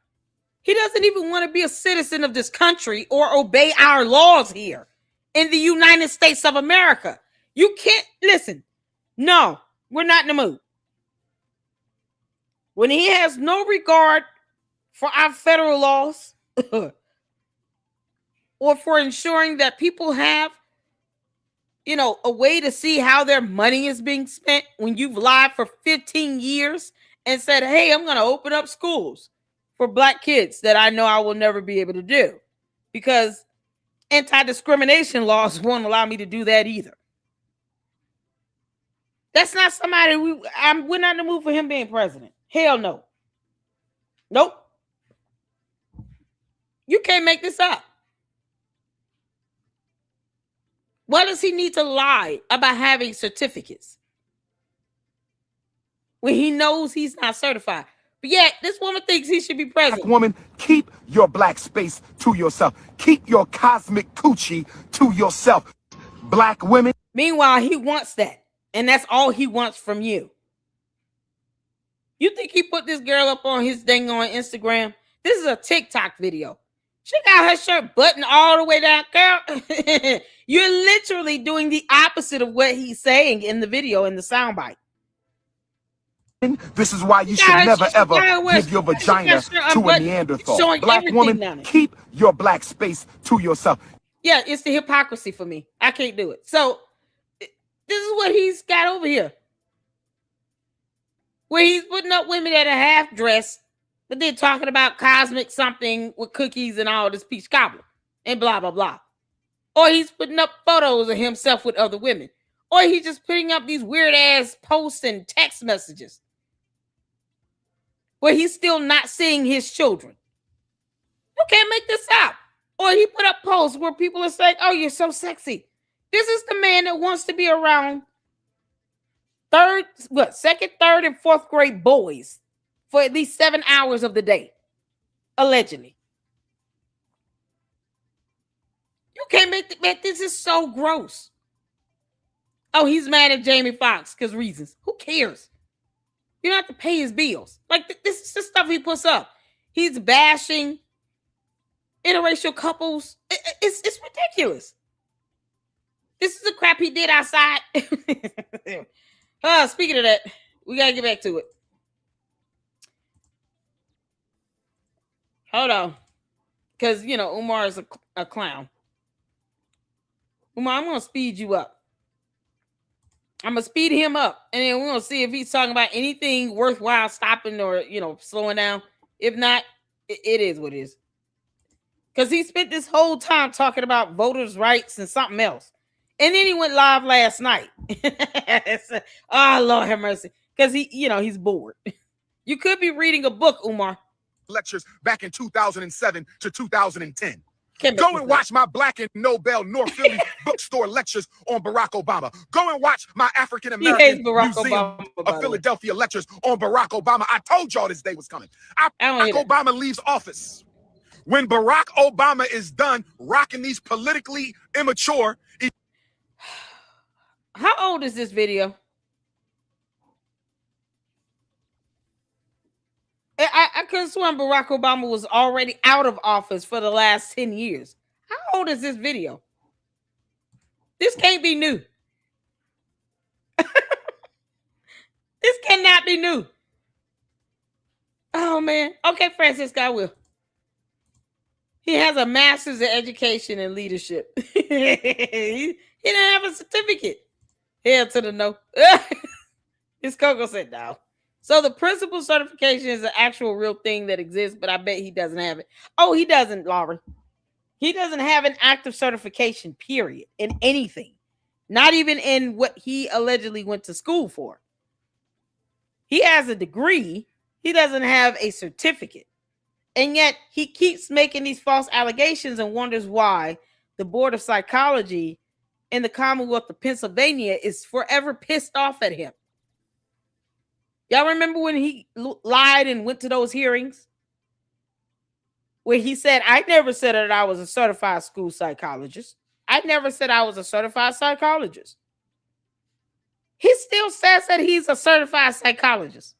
S1: He doesn't even want to be a citizen of this country or obey our laws here in the United States of America. You can't listen. No, we're not in the mood. When he has no regard for our federal laws or for ensuring that people have, a way to see how their money is being spent when you've lied for 15 years and said, hey, I'm going to open up schools for black kids that I know I will never be able to do because anti-discrimination laws won't allow me to do that either. That's not somebody we're not in the mood for him being president. Hell no. Nope. You can't make this up. Why does he need to lie about having certificates when he knows he's not certified? But yet, this woman thinks he should be president.
S3: Black woman, keep your black space to yourself. Keep your cosmic coochie to yourself. black women.
S1: Meanwhile, he wants that. And that's all he wants from you. You think he put this girl up on his thing on Instagram? This is a TikTok video. She got her shirt buttoned all the way down. Girl, you're literally doing the opposite of what he's saying in the video, in the soundbite.
S3: This is why you should never ever give your vagina to a Neanderthal. Black woman, keep your black space to yourself.
S1: Yeah, it's the hypocrisy for me. I can't do it. So this is what he's got over here. Where he's putting up women that are half dressed, but then talking about cosmic something with cookies and all this peach cobbler and blah, blah, blah. Or he's putting up photos of himself with other women. Or he's just putting up these weird ass posts and text messages where he's still not seeing his children. You can't make this up. Or he put up posts where people are saying, oh, you're so sexy. This is the man that wants to be around second, third, and fourth grade boys for at least 7 hours of the day. Allegedly. You can't make the man. This is so gross. Oh, he's mad at Jamie Foxx because reasons. Who cares? You don't have to pay his bills. Like, this is the stuff he puts up. He's bashing interracial couples. It's ridiculous. This is the crap he did outside. Speaking of that, we got to get back to it. Hold on. Because, Umar is a clown. Umar, I'm going to speed you up. I'm going to speed him up. And then we're going to see if he's talking about anything worthwhile stopping or, slowing down. If not, it is what it is. Because he spent this whole time talking about voters' rights and something else. And then he went live last night. Oh, Lord have mercy. Because he's bored. You could be reading a book, Umar.
S3: Lectures back in 2007 to 2010. Go and watch my Black and Nobel North Philly bookstore lectures on Barack Obama. Go and watch my African American Museum of Philadelphia lectures on Barack Obama. I told y'all this day was coming. Barack Obama leaves office. When Barack Obama is done rocking these politically immature.
S1: How old is this video? I could have sworn Barack Obama was already out of office for the last 10 years. How old is this video? This can't be new. This cannot be new. Oh, man. Okay, Francisco, I will. He has a master's in education and leadership. He didn't have a certificate. Hell to the no. His COGO said no. So the principal certification is an actual real thing that exists, but I bet he doesn't have it. Oh, he doesn't, Laurie. He doesn't have an active certification, period, in anything. Not even in what he allegedly went to school for. He has a degree. He doesn't have a certificate. And yet he keeps making these false allegations and wonders why the Board of Psychology in the Commonwealth of Pennsylvania is forever pissed off at him. Y'all remember when he lied and went to those hearings? Where he said, I never said that I was a certified school psychologist. I never said I was a certified psychologist. He still says that he's a certified psychologist.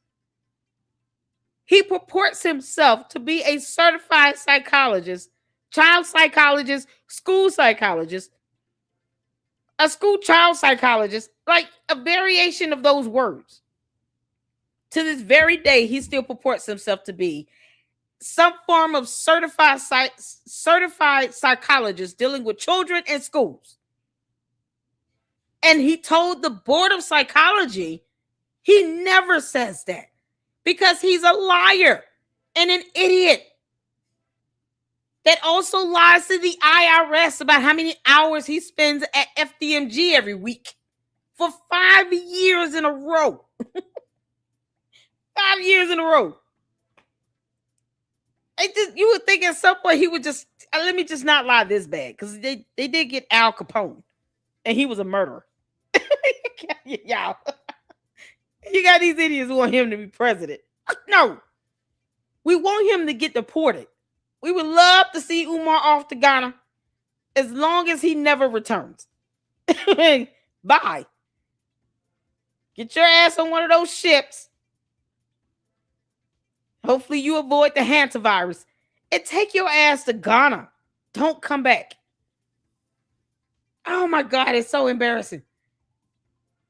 S1: He purports himself to be a certified psychologist, child psychologist, school psychologist, a school child psychologist, like a variation of those words. To this very day, he still purports himself to be some form of certified psychologist dealing with children in schools. And he told the Board of Psychology he never says that because he's a liar and an idiot that also lies to the IRS about how many hours he spends at FDMG every week for 5 years in a row. 5 years in a row. You would think at some point he would just, let me just not lie this bad, because they did get Al Capone, and he was a murderer. Y'all, you got these idiots who want him to be president. No, we want him to get deported. We would love to see Umar off to Ghana as long as he never returns. Bye. Get your ass on one of those ships. Hopefully you avoid the hantavirus. And take your ass to Ghana. Don't come back. Oh my God, it's so embarrassing.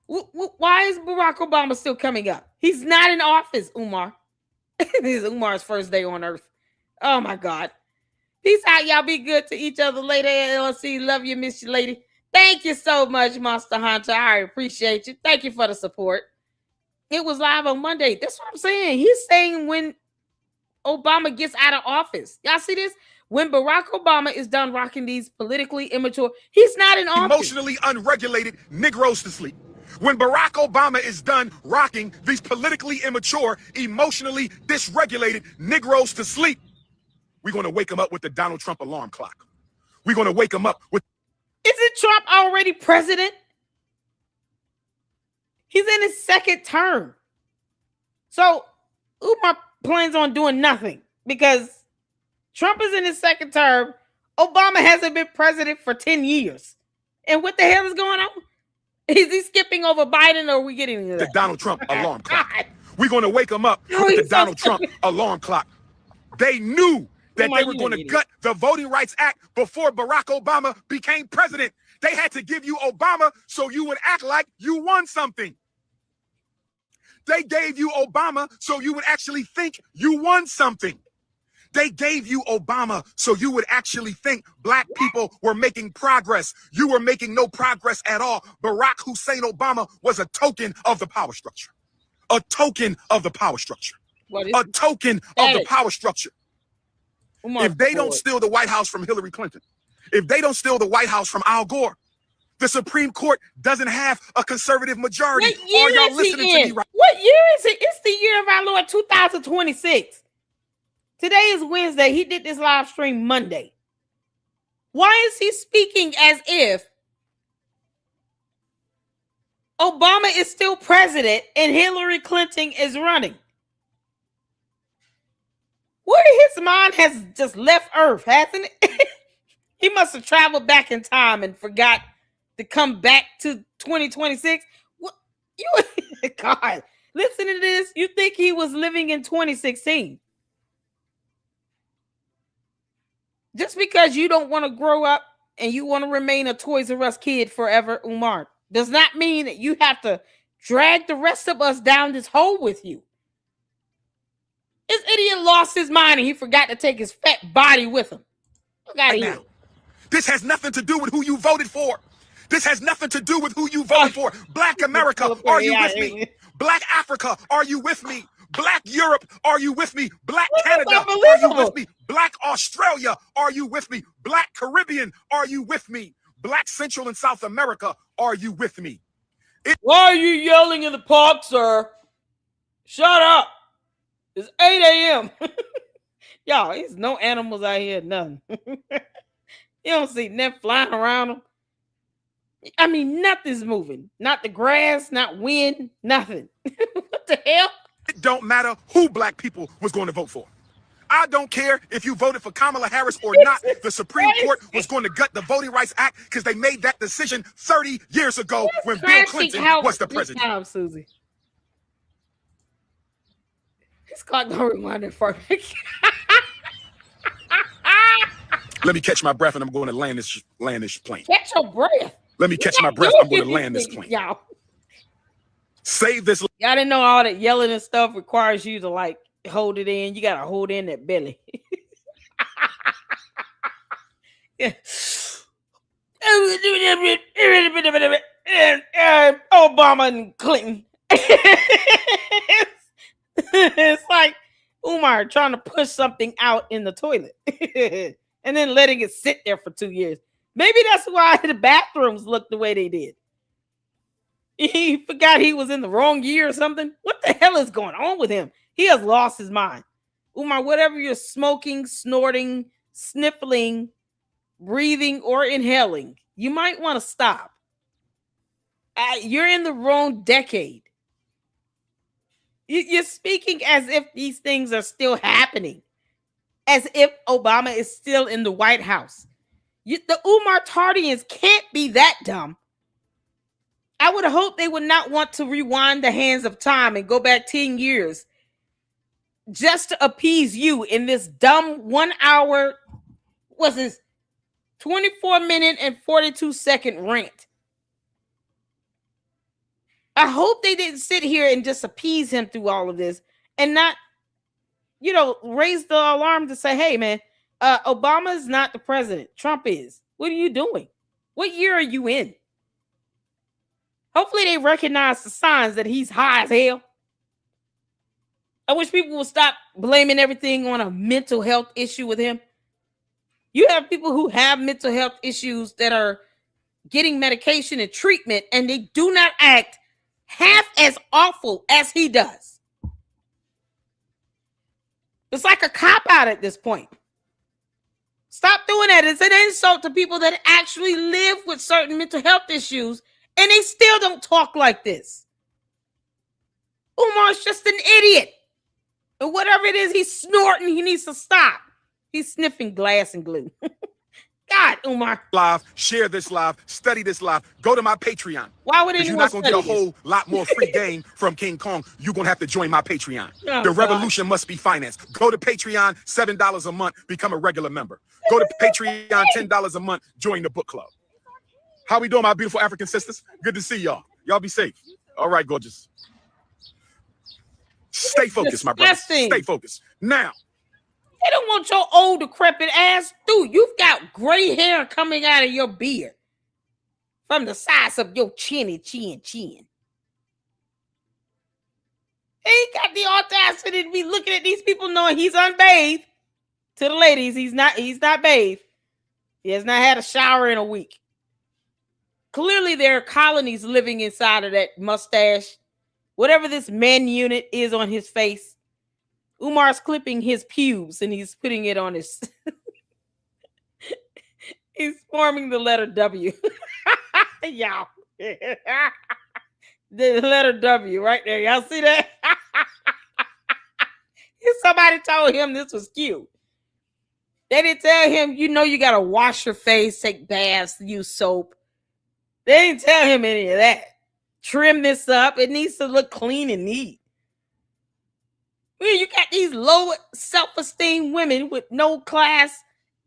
S1: Why is Barack Obama still coming up? He's not in office, Umar. This is Umar's first day on earth. Oh my God. Peace out, y'all. Be good to each other later. LLC, love you, miss you, lady. Thank you so much, Monster Hunter. I appreciate you. Thank you for the support. It was live on Monday. That's what I'm saying. He's saying when Obama gets out of office. Y'all see this? When Barack Obama is done rocking these politically immature, he's not in office.
S3: Emotionally unregulated Negroes to sleep. When Barack Obama is done rocking these politically immature, emotionally dysregulated Negroes to sleep, we're going to wake them up with the Donald Trump alarm clock. We're going to wake them up with...
S1: Isn't Trump already president? He's in his second term. So Umar plans on doing nothing because Trump is in his second term. Obama hasn't been president for 10 years. And what the hell is going on? Is he skipping over Biden or are we getting into that?
S3: The Donald Trump alarm clock. We're going to wake them up with the Donald Trump alarm clock. They knew that they were going to gut the Voting Rights Act before Barack Obama became president. They had to give you Obama so you would act like you won something. They gave you Obama so you would actually think you won something. They gave you Obama so you would actually think black people were making progress. You were making no progress at all. Barack Hussein Obama was a token of the power structure. A token of the power structure. A token of the power structure. If they don't steal the White House from Hillary Clinton, if they don't steal the White House from Al Gore, the Supreme Court doesn't have a conservative majority. Are y'all listening to me right?
S1: What year is it? It's the year of our Lord 2026. Today is Wednesday. He did this live stream Monday. Why is he speaking as if Obama is still president and Hillary Clinton is running? Where his mind has just left Earth, hasn't it? He must have traveled back in time and forgot to come back to 2026. What you God, listen to this. You think he was living in 2016? Just because you don't want to grow up and you want to remain a Toys R Us kid forever, Umar, does not mean that you have to drag the rest of us down this hole with you. This idiot lost his mind and he forgot to take his fat body with him. Look out of here.
S3: This has nothing to do with who you voted for. This has nothing to do with who you voted for. Black America, are you with me? Black Africa, are you with me? Black Europe, are you with me? Black Canada, are you with me? Black Australia, are you with me? Black Caribbean, are you with me? Black Central and South America, are you with me?
S1: Why are you yelling in the park, sir? Shut up. It's 8 a.m. Y'all, there's no animals out here, nothing. You don't see nothing flying around them. I mean, nothing's moving. Not the grass, not wind, nothing. What the hell?
S3: It don't matter who black people was going to vote for. I don't care if you voted for Kamala Harris or not. The Supreme Court was going to gut the Voting Rights Act because they made that decision 30 years ago when Bill Clinton was the president.
S1: Time, Susie. This clock don't remind me for me.
S3: Let me catch my breath and I'm going to land this plane.
S1: Catch your breath.
S3: Let me catch my breath. I'm going to land this plane.
S1: Y'all.
S3: Save this.
S1: Y'all didn't know all that yelling and stuff requires you to like hold it in. You got to hold in that belly. Obama and Clinton. It's like Umar trying to push something out in the toilet and then letting it sit there for 2 years. Maybe that's why the bathrooms look the way they did. He forgot he was in the wrong year or something. What the hell is going on with him? He has lost his mind. Umar, whatever you're smoking, snorting, sniffling, breathing, or inhaling, you might want to stop. You're in the wrong decade. You're speaking as if these things are still happening, as if Obama is still in the White House. The Umar Tardians can't be that dumb. I would hope they would not want to rewind the hands of time and go back 10 years just to appease you in this dumb 1 hour, was this 24-minute and 42-second rant. I hope they didn't sit here and just appease him through all of this and not, raise the alarm to say, hey, man, Obama is not the president. Trump is. What are you doing? What year are you in? Hopefully they recognize the signs that he's high as hell. I wish people would stop blaming everything on a mental health issue with him. You have people who have mental health issues that are getting medication and treatment, and they do not act half as awful as he does. It's like a cop-out at this point. Stop doing that. It's an insult to people that actually live with certain mental health issues, and they still don't talk like this. Umar's just an idiot. And whatever it is he's snorting, he needs to stop. He's sniffing glass and glue. God, Umar.
S3: Live, share this live, study this live. Go to my Patreon.
S1: Why would anyone
S3: You're not going to get a
S1: study this?
S3: whole lot more free game from King Kong. You're going to have to join my Patreon.
S1: Oh,
S3: the
S1: God.
S3: revolution must be financed. Go to Patreon, $7 a month, become a regular member. Go to Patreon, $10 a month, join the book club. How we doing, my beautiful African sisters? Good to see y'all. Y'all be safe. All right, gorgeous. Stay focused, my brother.
S1: Disgusting.
S3: Stay focused. Now,
S1: They don't want your old decrepit ass, dude. You've got gray hair coming out of your beard from the size of your chin. He got the audacity to be looking at these people knowing he's unbathed. To the ladies, he's not bathed. He has not had a shower in a week. Clearly, there are colonies living inside of that mustache. Whatever this man unit is on his face. Umar's clipping his pubes and he's putting it on his. He's forming the letter W. Y'all. The letter W right there. Y'all see that? Somebody told him this was cute. They didn't tell him, you got to wash your face, take baths, use soap. They didn't tell him any of that. Trim this up. It needs to look clean and neat. You got these low self-esteem women with no class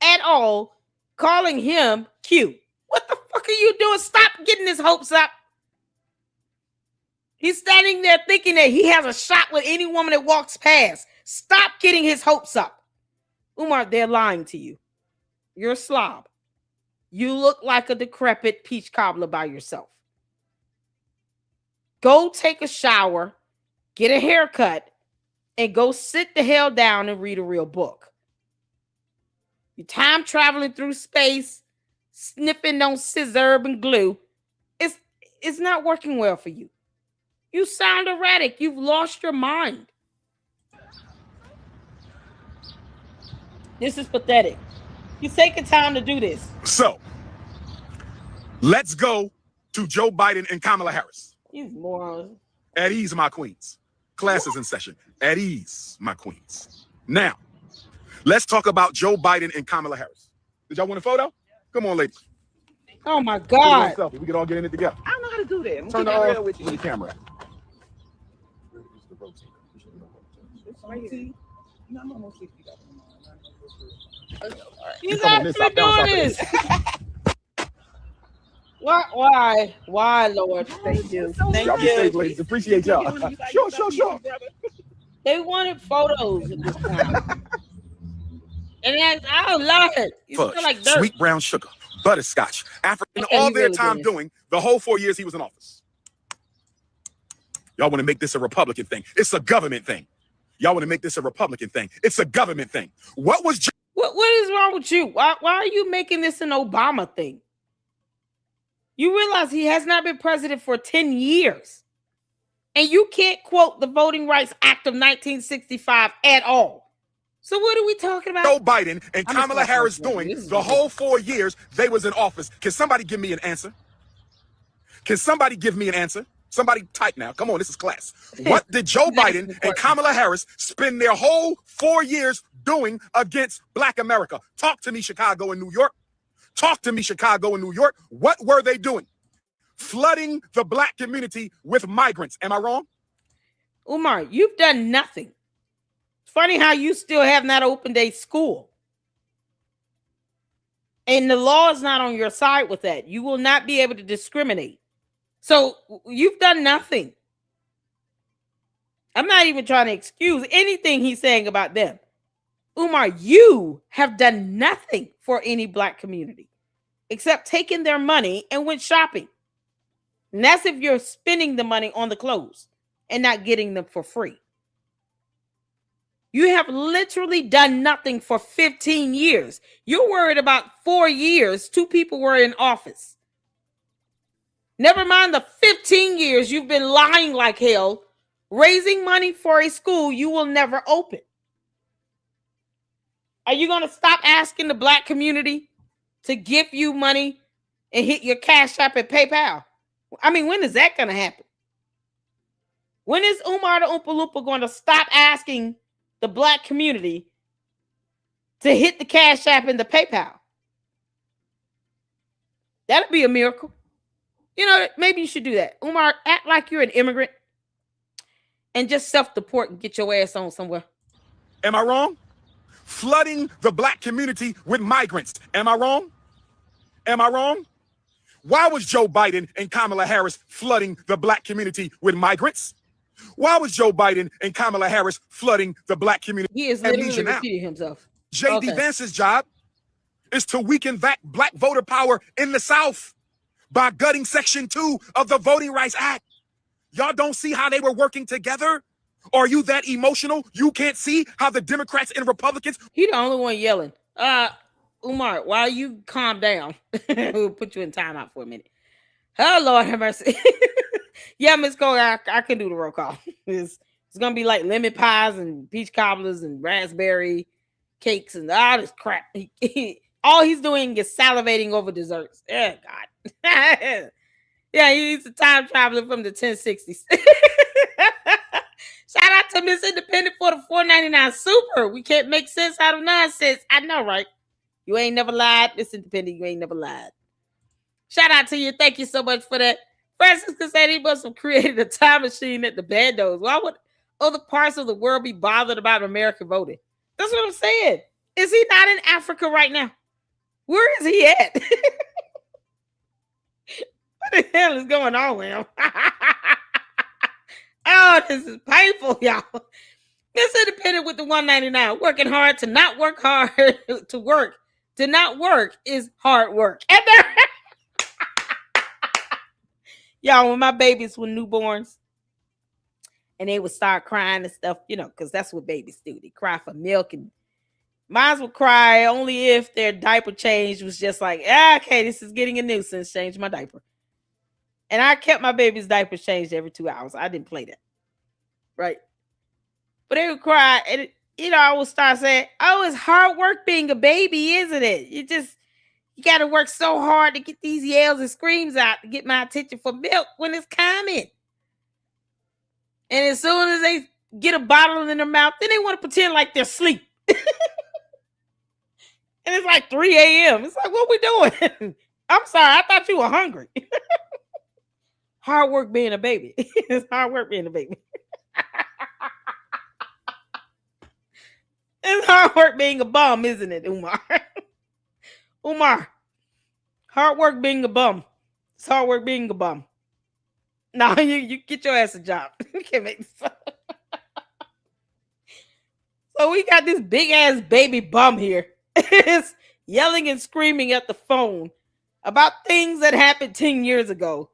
S1: at all calling him cute. What the fuck are you doing? Stop getting his hopes up. He's standing there thinking that he has a shot with any woman that walks past. Stop getting his hopes up. Umar, they're lying to you. You're a slob. You look like a decrepit peach cobbler by yourself. Go take a shower, get a haircut, and go sit the hell down and read a real book. You're time traveling through space, sniffing on scissor and glue. It's not working well for you. You sound erratic. You've lost your mind. This is pathetic. You're taking time to do this.
S3: so let's go to Joe Biden and Kamala Harris.
S1: These morons.
S3: At ease, my queens. Classes in session. At ease, my queens. Now, let's talk about Joe Biden and Kamala Harris. Did y'all want a photo? Come on, ladies.
S1: Oh my
S3: Put it on
S1: God.
S3: selfie. We can all get in it together.
S7: I don't know how to do that. I'm
S3: Turn the
S7: keeping it
S3: off.
S7: real with
S3: Where
S7: you.
S3: the camera at?
S7: No, I'm almost 60.
S1: He's
S3: come on this
S1: actually
S3: side, bounce
S1: doing
S3: off of
S1: this. Why, Lord? Thank you. Thank
S3: Y'all be
S1: you.
S3: safe, ladies. Appreciate y'all. Sure.
S1: They wanted photos at this time. And I love it. You
S3: Fudge,
S1: feel like dirt.
S3: sweet brown sugar, butterscotch, African,
S1: Okay,
S3: all
S1: he
S3: their
S1: really
S3: time
S1: did.
S3: doing the whole 4 years he was in office. Y'all want to make this a Republican thing. It's a government thing. Y'all want to make this a Republican thing. It's a government thing. What was
S1: What is wrong with you? Why are you making this an Obama thing? You realize he has not been president for 10 years. And you can't quote the Voting Rights Act of 1965 at all. So what are we talking about?
S3: Joe Biden and
S1: I'm
S3: Kamala
S1: just
S3: Harris
S1: talking about
S3: doing
S1: this is
S3: the whole 4 years they was in office? Can somebody give me an answer? Can somebody give me an answer? Somebody type now. Come on, this is class. What did Joe Biden and Kamala Harris spend their whole 4 years doing against Black America? Talk to me, Chicago and New York. Talk to me, Chicago and New York. What were they doing? flooding the black community with migrants. Am I wrong?
S1: Umar, you've done nothing. It's funny how you still have not opened a school. And the law is not on your side with that. You will not be able to discriminate. So you've done nothing. I'm not even trying to excuse anything he's saying about them. Umar, you have done nothing for any black community except taking their money and went shopping. And that's if you're spending the money on the clothes and not getting them for free. You have literally done nothing for 15 years. You're worried about 4 years 2 people were in office. Never mind the 15 years you've been lying like hell, raising money for a school you will never open. Are you going to stop asking the black community to give you money and hit your Cash App and PayPal? I mean, when is that going to happen? When is Umar the Oompa Loompa going to stop asking the black community to hit the Cash App and the PayPal? That'd be a miracle. You know, maybe you should do that. Umar, act like you're an immigrant and just self-deport and get your ass on somewhere.
S3: Am I wrong? Flooding the black community with migrants. Am I wrong? Am I wrong? Why was Joe Biden and Kamala Harris flooding the black community with migrants? Why was Joe Biden and Kamala Harris flooding the black community?
S1: He is literally repeating himself.
S3: J.D. Vance's job is to weaken black voter power in the South by gutting Section 2 of the Voting Rights Act. Y'all don't see how they were working together? Or are you that emotional? You can't see how the Democrats and Republicans...
S1: He the only one yelling. Umar, while you calm down, we'll put you in timeout for a minute. Oh, Lord have mercy. Yeah, Miss Cole, I can do the roll call. It's going to be like lemon pies and peach cobblers and raspberry cakes and all this crap. All he's doing is salivating over desserts. Oh, God. Yeah, he's a time traveler from the 1060s. Shout out to Miss Independent for the $4.99 super. We can't make sense out of nonsense. I know, right? You ain't never lied. Miss Independent, you ain't never lied. Shout out to you. Thank you so much for that. Francisco said he must have created a time machine at the bandos. Why would other parts of the world be bothered about American voting? That's what I'm saying. Is he not in Africa right now? Where is he at? What the hell is going on with him? Oh, this is painful, y'all. Miss Independent with the $1.99. Working hard to not work hard to work. To not work is hard work. And y'all, when my babies were newborns and they would start crying and stuff, you know, because that's what babies do. They cry for milk, and mine would cry only if their diaper change was just like, okay, this is getting a nuisance. Change my diaper. And I kept my baby's diapers changed every 2 hours. I didn't play that. Right. But they would cry. And, you know, I would start saying, oh, it's hard work being a baby, isn't it? You got to work so hard to get these yells and screams out to get my attention for milk when it's coming. And as soon as they get a bottle in their mouth, then they want to pretend like they're asleep. And it's like 3 a.m. It's like, what we doing? I'm sorry. I thought you were hungry. Hard work being a baby. It's hard work being a baby. It's hard work being a bum, isn't it, Umar? Umar, hard work being a bum. It's hard work being a bum. No, you get your ass a job. You can't make this up. So we got this big ass baby bum here. It's yelling and screaming at the phone about things that happened 10 years ago.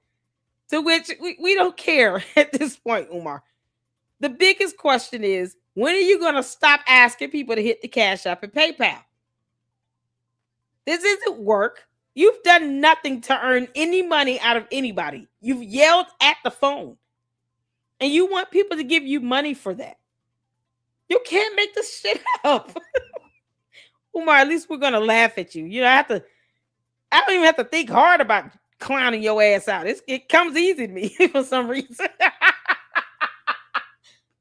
S1: To which we don't care at this point, Umar. The biggest question is, when are you going to stop asking people to hit the Cash App and PayPal? This isn't work. You've done nothing to earn any money out of anybody. You've yelled at the phone. And you want people to give you money for that. You can't make this shit up. Umar, at least we're going to laugh at you. You know, I don't even have to think hard about clowning your ass out. It comes easy to me for some reason.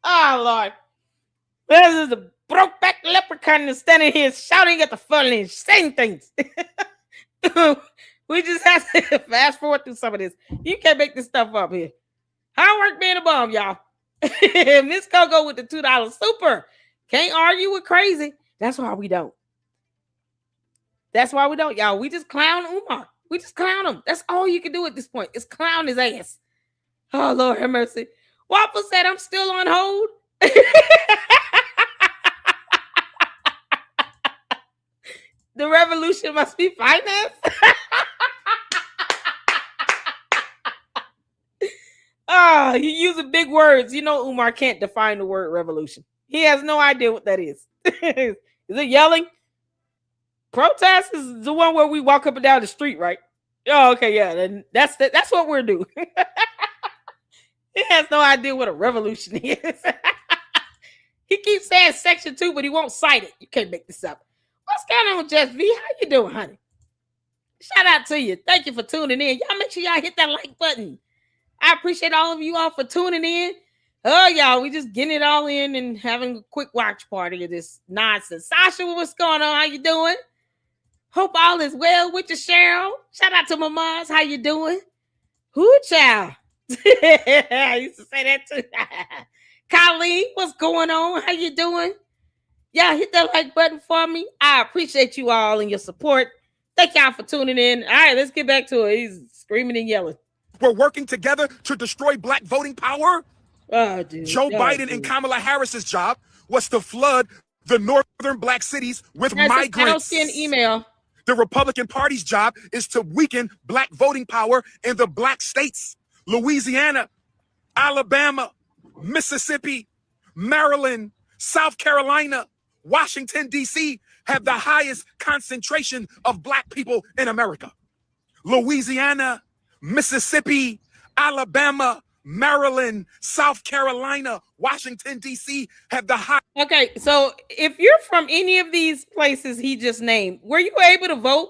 S1: Oh, Lord. This is a broke back leprechaun standing here shouting at the phone and saying things. We just have to fast forward through some of this. You can't make this stuff up here. Hard work being a bum, y'all. Miss COGO with the $2 super. Can't argue with crazy. That's why we don't. That's why we don't, y'all. We just clown Umar. We just clown him. That's all you can do at this point. Is clown his ass. Oh, Lord have mercy. Waffle said I'm still on hold. The revolution must be financed. Oh, you using big words. You know Umar can't define the word revolution. He has no idea what that is. Is it yelling? Protest is the one where we walk up and down the street, right? Oh, okay, yeah. Then that's what we're doing. He has no idea what a revolution is. He keeps saying section 2, but he won't cite it. You can't make this up. What's going on, Jess V? How you doing, honey? Shout out to you. Thank you for tuning in. Y'all make sure y'all hit that like button. I appreciate all of you all for tuning in. Oh, y'all, we just getting it all in and having a quick watch party of this nonsense. Sasha, what's going on? How you doing? Hope all is well with you, Cheryl. Shout out to my moms. How you doing? Who, child? I used to say that too. Colleen, what's going on? How you doing? Y'all hit that like button for me. I appreciate you all and your support. Thank y'all for tuning in. All right, let's get back to it. He's screaming and yelling.
S3: We're working together to destroy black voting power.
S1: Oh, dude.
S3: Joe Biden and Kamala Harris's job was to flood the northern black cities with migrants.
S1: An email.
S3: The Republican Party's job is to weaken black voting power in the black states. Louisiana, Alabama, Mississippi, Maryland, South Carolina, Washington, D.C. have the highest concentration of black people in America. Louisiana, Mississippi, Alabama, Maryland, South Carolina, Washington, D.C. have the high.
S1: Okay, so if you're from any of these places he just named, were you able to vote?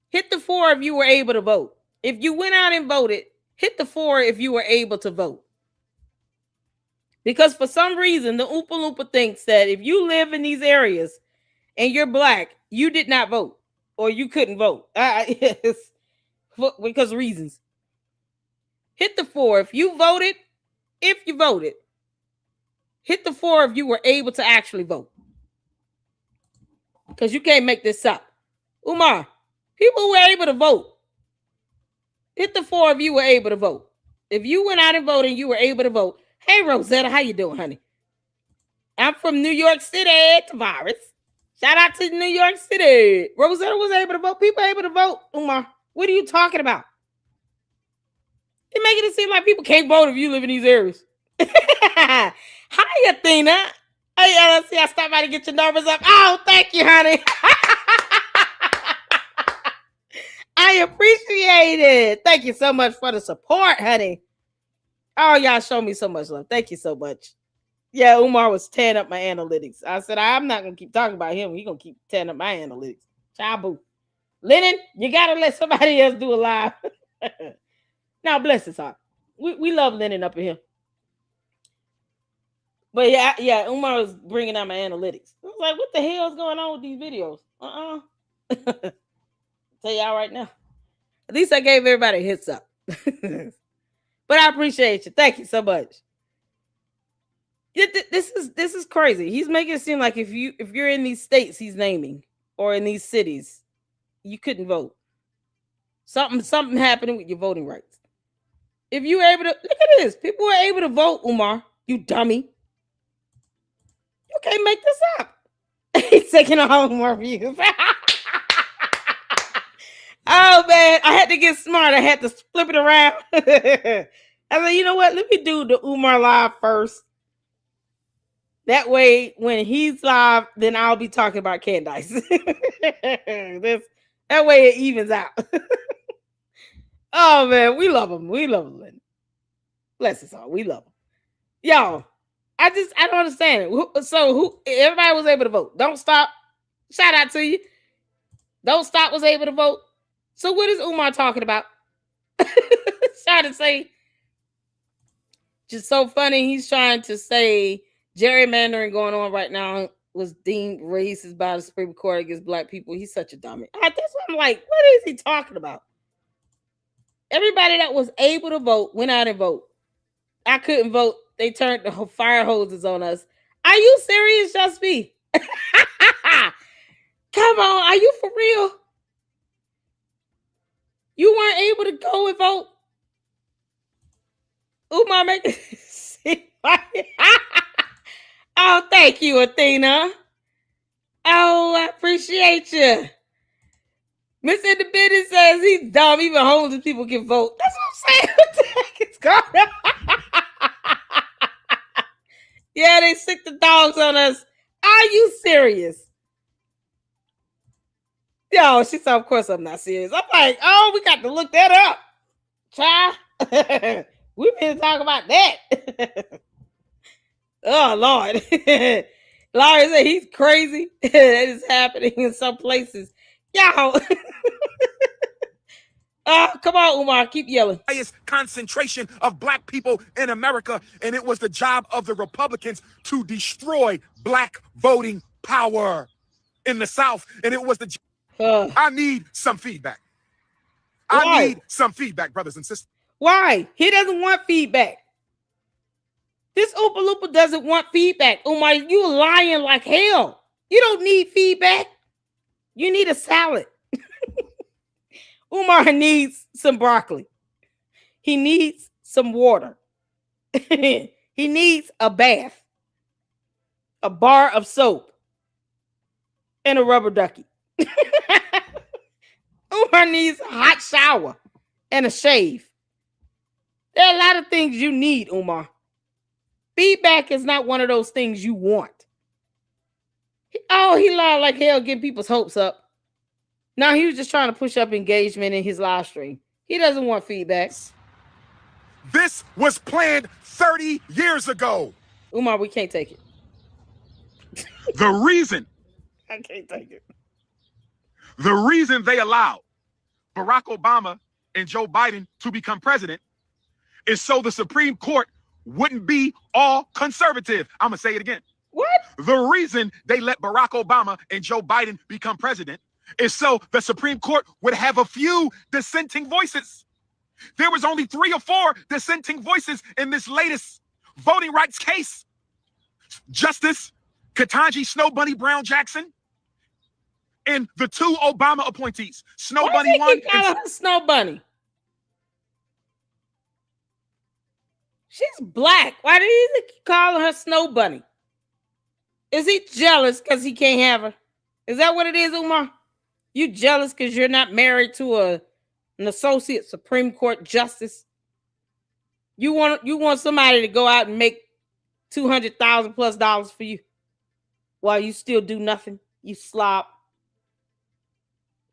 S1: Hit the 4 if you were able to vote. If you went out and voted, hit the 4 if you were able to vote. Because for some reason, the Oompa Loompa thinks that if you live in these areas and you're black, you did not vote or you couldn't vote. Yes, because of reasons. Hit the 4 if you voted. If you voted, hit the 4 if you were able to actually vote. Because you can't make this up. Umar, people who were able to vote. Hit the 4 if you were able to vote. If you went out and voted and you were able to vote. Hey, Rosetta, how you doing, honey? I'm from New York City, Tavares. Shout out to New York City. Rosetta was able to vote. People able to vote, Umar. What are you talking about? You're making it seem like people can't vote if you live in these areas. Hi, Athena. Hey, let's see. I stopped by to get your numbers up. Oh, thank you, honey. I appreciate it. Thank you so much for the support, honey. Oh, y'all show me so much love. Thank you so much. Yeah, Umar was tearing up my analytics. I said, I'm not going to keep talking about him. He's going to keep tearing up my analytics. Chabu. Lennon, you got to let somebody else do a live. Now, bless his heart. We love Lennon up in here. But yeah, Umar was bringing out my analytics. I was like, what the hell is going on with these videos? Tell y'all right now. At least I gave everybody a heads up. But I appreciate you. Thank you so much. This is crazy. He's making it seem like if you're in these states he's naming or in these cities, you couldn't vote. Something happening with your voting rights. If you were able to look at this, people were able to vote, Umar. You dummy. You can't make this up. He's taking all more views. Oh man, I had to get smart. I had to flip it around. I said, you know what? Let me do the Umar live first. That way, when he's live, then I'll be talking about Candice. That way it evens out. Oh man, we love him. We love him. Bless his heart. We love him. Y'all, I don't understand it. So everybody was able to vote. Don't stop. Shout out to you. Don't stop was able to vote. So what is Umar talking about? Trying to say, just so funny. He's trying to say gerrymandering going on right now was deemed racist by the Supreme Court against black people. He's such a dummy. That's what I'm like, what is he talking about? Everybody that was able to vote went out and vote. I couldn't vote. They turned the fire hoses on us. Are you serious, Just Be? Come on, are you for real? You weren't able to go and vote? Umar, make it. Oh, thank you, Athena. Oh, I appreciate you. Miss Independent says he's dumb. Even homeless people can vote. That's what I'm saying. What the heck is going on? Yeah, they sick the dogs on us. Are you serious? Yo, she said, of course I'm not serious. I'm like, oh, we got to look that up. Child. We've been talking about that. Oh, Lord. Larry said he's crazy. That is happening in some places. Yo. Come on, Umar. Keep yelling.
S3: Highest concentration of black people in America, and it was the job of the Republicans to destroy black voting power in the South, and it was the... I need some feedback. I need some feedback, brothers and sisters.
S1: Why? He doesn't want feedback. This Oompa Loompa doesn't want feedback. Umar, you lying like hell. You don't need feedback. You need a salad. Umar needs some broccoli. He needs some water. He needs a bath, a bar of soap, and a rubber ducky. Umar needs a hot shower and a shave. There are a lot of things you need, Umar. Feedback is not one of those things you want. Oh, he lied like hell, getting people's hopes up. No, he was just trying to push up engagement in his live stream. He doesn't want feedback.
S3: This was planned 30 years ago.
S1: Umar, we can't take it.
S3: The reason
S1: I can't take it.
S3: The reason they allowed Barack Obama and Joe Biden to become president is so the Supreme Court wouldn't be all conservative. I'm going to say it again.
S1: What?
S3: The reason they let Barack Obama and Joe Biden become president is so the Supreme Court would have a few dissenting voices. There was only 3 or 4 dissenting voices in this latest voting rights case. Justice Ketanji Snow Bunny Brown Jackson and the 2 Obama appointees. Snow
S1: Why
S3: Bunny 1
S1: and her Snow Bunny. She's black. Why did he keep calling her Snow Bunny? Is he jealous because he can't have her? Is that what it is, Umar? You jealous because you're not married to an associate Supreme Court justice? You want somebody to go out and make $200,000+ for you while you still do nothing? You slob.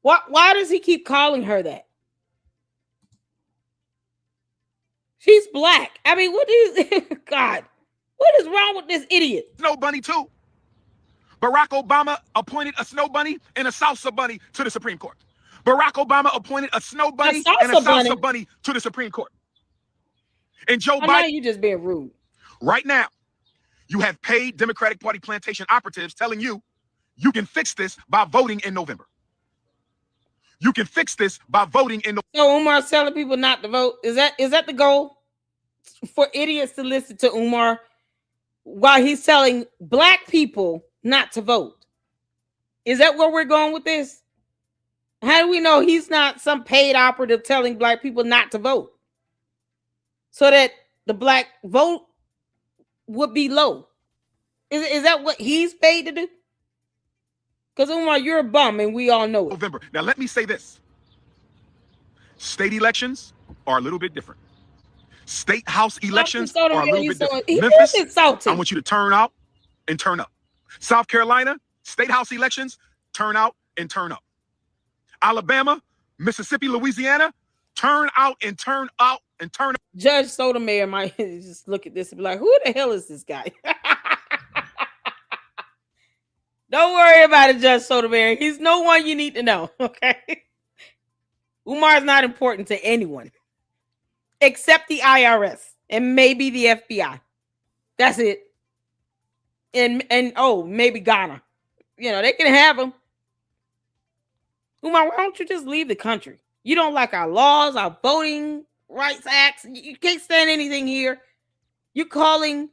S1: Why does he keep calling her that? She's black. I mean, what is God? What is wrong with this idiot?
S3: Snow Bunny too. Barack Obama appointed a Snow Bunny and a Salsa Bunny to the Supreme Court. Barack Obama appointed a Snow Bunny and a Salsa Bunny to the Supreme Court. And Joe Biden,
S1: know you just being rude.
S3: Right now, you have paid Democratic Party plantation operatives telling you you can fix this by voting in November. You can fix this by voting in November.
S1: So Umar's telling people not to vote. Is that the goal? For idiots to listen to Umar while he's telling black people not to vote. Is that where we're going with this? How do we know he's not some paid operative telling black people not to vote? So that the black vote would be low. Is that what he's paid to do? Because Umar, you're a bum and we all know it.
S3: November. Now let me say this. State elections are a little bit different. State house elections are a little bit different. Memphis, I want you to turn out and turn up. South Carolina, state house elections, turn out and turn up. Alabama, Mississippi, Louisiana, turn out and turn out and turn up.
S1: Judge Sotomayor might just look at this and be like, who the hell is this guy? Don't worry about it, Judge Sotomayor. He's no one you need to know, okay? Umar is not important to anyone except the IRS and maybe the FBI. That's it. and oh, maybe Ghana. You know, they can have him. Umar, why don't you just leave the country? You don't like our laws, our voting rights acts. You can't stand anything here. You're calling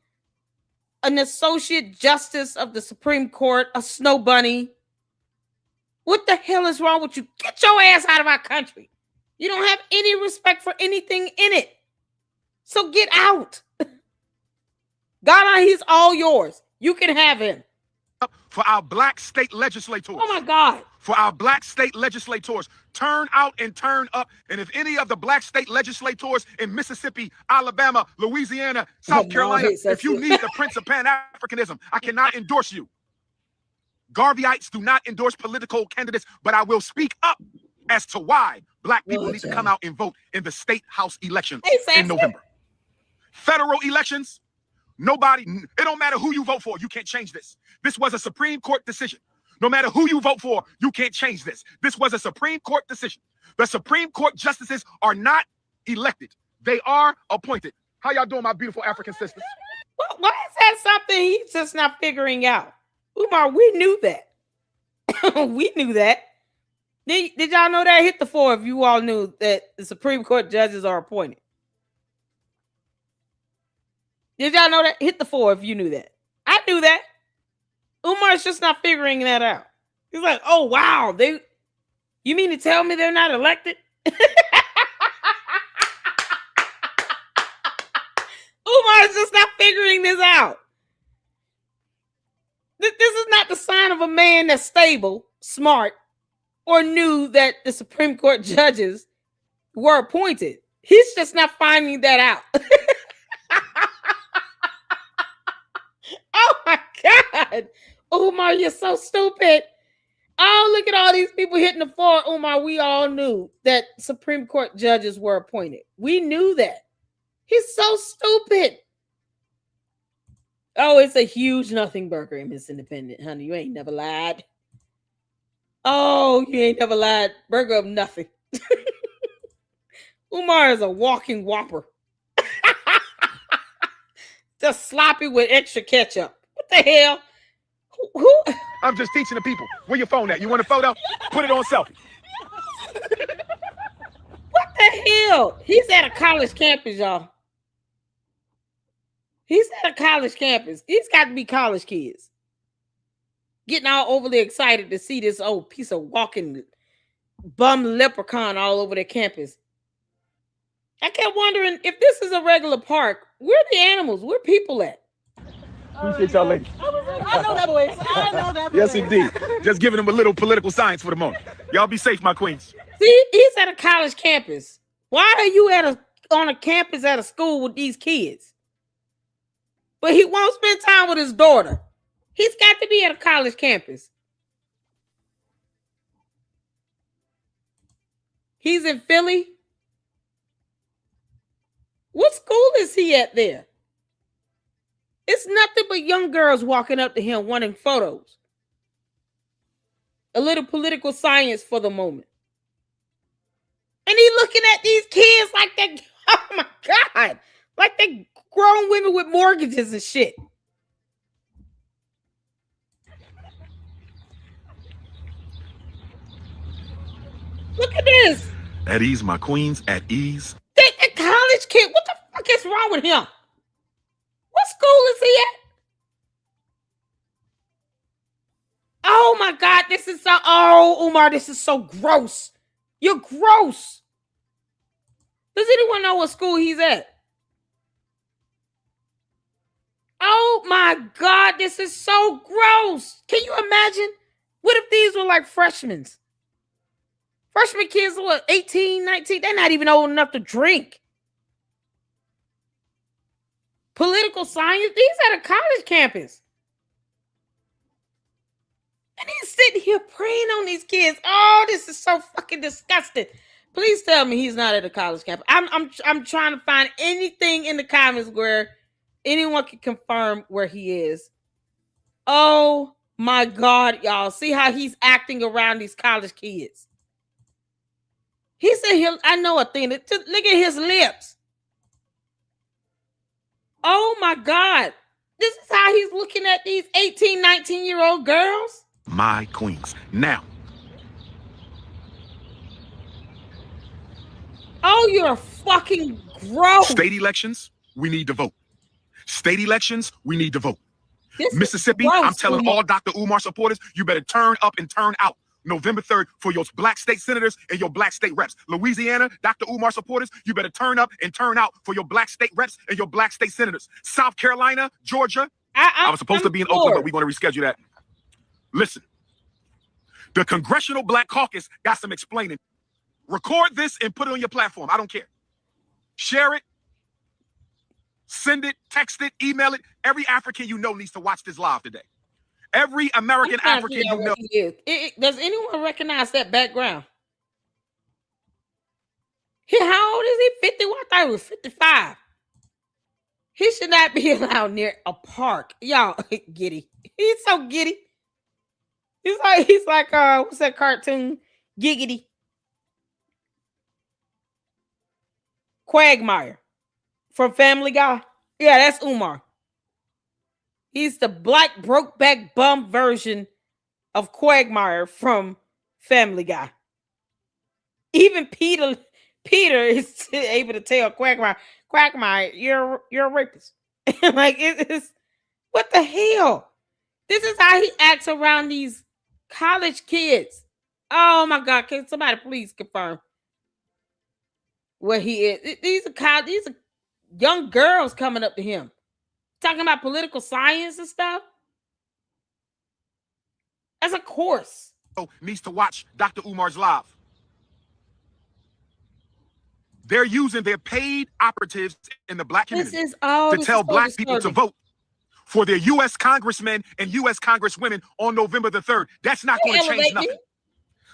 S1: an associate justice of the Supreme Court a snow bunny. What the hell is wrong with you? Get your ass out of our country. You don't have any respect for anything in it. So get out. Ghana, he's all yours. You can have him.
S3: For our black state legislators.
S1: Oh my God.
S3: For our black state legislators, turn out and turn up. And if any of the black state legislators in Mississippi, Alabama, Louisiana, South Carolina, if you need the Prince of Pan-Africanism, I cannot endorse you. Garveyites do not endorse political candidates, but I will speak up as to why black people need to come out and vote in the state house elections in November. Federal elections, nobody, it don't matter who you vote for, you can't change this. This was a Supreme Court decision. No matter who you vote for, you can't change this. This was a Supreme Court decision. The Supreme Court justices are not elected. They are appointed. How y'all doing, my beautiful African sisters?
S1: Well, why is that something he's just not figuring out? Umar, we knew that. We knew that. Did y'all know that? Hit the 4 if you all knew that the Supreme Court judges are appointed. Did y'all know that? Hit the 4 if you knew that. I knew that. Umar's just not figuring that out. He's like, oh, wow. You mean to tell me they're not elected? Umar's just not figuring this out. This is not the sign of a man that's stable, smart, or knew that the Supreme Court judges were appointed. He's just not finding that out. Oh my God. Umar, you're so stupid. Oh, look at all these people hitting the floor. Umar, we all knew that Supreme Court judges were appointed. We knew that. He's so stupid. Oh, it's a huge nothing burger in Miss Independent, honey. You ain't never lied. Oh, you ain't never lied. Burger of nothing. Umar is a walking whopper. Just sloppy with extra ketchup. What the hell? Who?
S3: I'm just teaching the people. Where your phone at? You want a photo? Put it on selfie.
S1: What the hell? He's at a college campus, y'all. He's at a college campus. These got to be college kids. Getting all overly excited to see this old piece of walking bum leprechaun all over their campus. I kept wondering if this is a regular park, where are the animals? Where are people at?
S3: Appreciate y'all ladies.
S7: I know that voice. I know that voice.
S3: Yes, indeed. Just giving them a little political science for the moment. Y'all be safe, my queens.
S1: See, he's at a college campus. Why are you on a campus at a school with these kids? But he won't spend time with his daughter. He's got to be at a college campus. He's in Philly. What school is he at there? It's nothing but young girls walking up to him wanting photos. A little political science for the moment. And he looking at these kids like they, oh my God, like they grown women with mortgages and shit. Look at this.
S3: At ease, my queens, at ease.
S1: The college kid, what the fuck is wrong with him? What school is he at? Oh my God, this is so, oh, Umar, this is so gross. You're gross. Does anyone know what school he's at? Oh my God, this is so gross. Can you imagine? What if these were like freshmen? Freshman kids are what, 18, 19? They're not even old enough to drink. Political science? These at a college campus. And he's sitting here preying on these kids. Oh, this is so fucking disgusting. Please tell me he's not at a college campus. I'm trying to find anything in the comments where anyone can confirm where he is. Oh my God, y'all. See how he's acting around these college kids. He said, I know a thing. Look at his lips. Oh my God. This is how he's looking at these 18, 19-year-old girls.
S3: My queens. Now,
S1: Oh, you're fucking gross.
S3: state elections, we need to vote. State elections, we need to vote.
S1: This is
S3: Mississippi,
S1: gross,
S3: I'm telling
S1: Umar.
S3: all Dr. Umar supporters, you better turn up and turn out. November 3rd for your black state senators and your black state reps. Louisiana, Dr. Umar supporters, you better turn up and turn out for your black state reps and your black state senators. South Carolina, Georgia, I was supposed to be in Oakland, but we're going to reschedule that. Listen, the Congressional Black Caucus got some explaining. Record this and put it on your platform. I don't care. Share it. Send it, text it, email it. Every African you know needs to watch this live today. Every American African you know.
S1: Does anyone recognize that background? How old is he? 51? I thought he was 55. He should not be allowed near a park. Y'all, giddy. He's so giddy. He's like what's that cartoon? Giggity. Quagmire from Family Guy. Yeah, that's Umar. He's the black brokeback bum version of Quagmire from Family Guy. Even Peter is able to tell Quagmire, you're a rapist. Like it's what the hell? This is how he acts around these college kids. Oh my God! Can somebody please confirm where he is? These are young girls coming up to him, talking about political science and stuff. As a course.
S3: Needs to watch Dr. Umar's live. They're using their paid operatives in the black community to tell black people to vote for their U.S. congressmen and U.S. congresswomen on November the 3rd. That's not going to change nothing.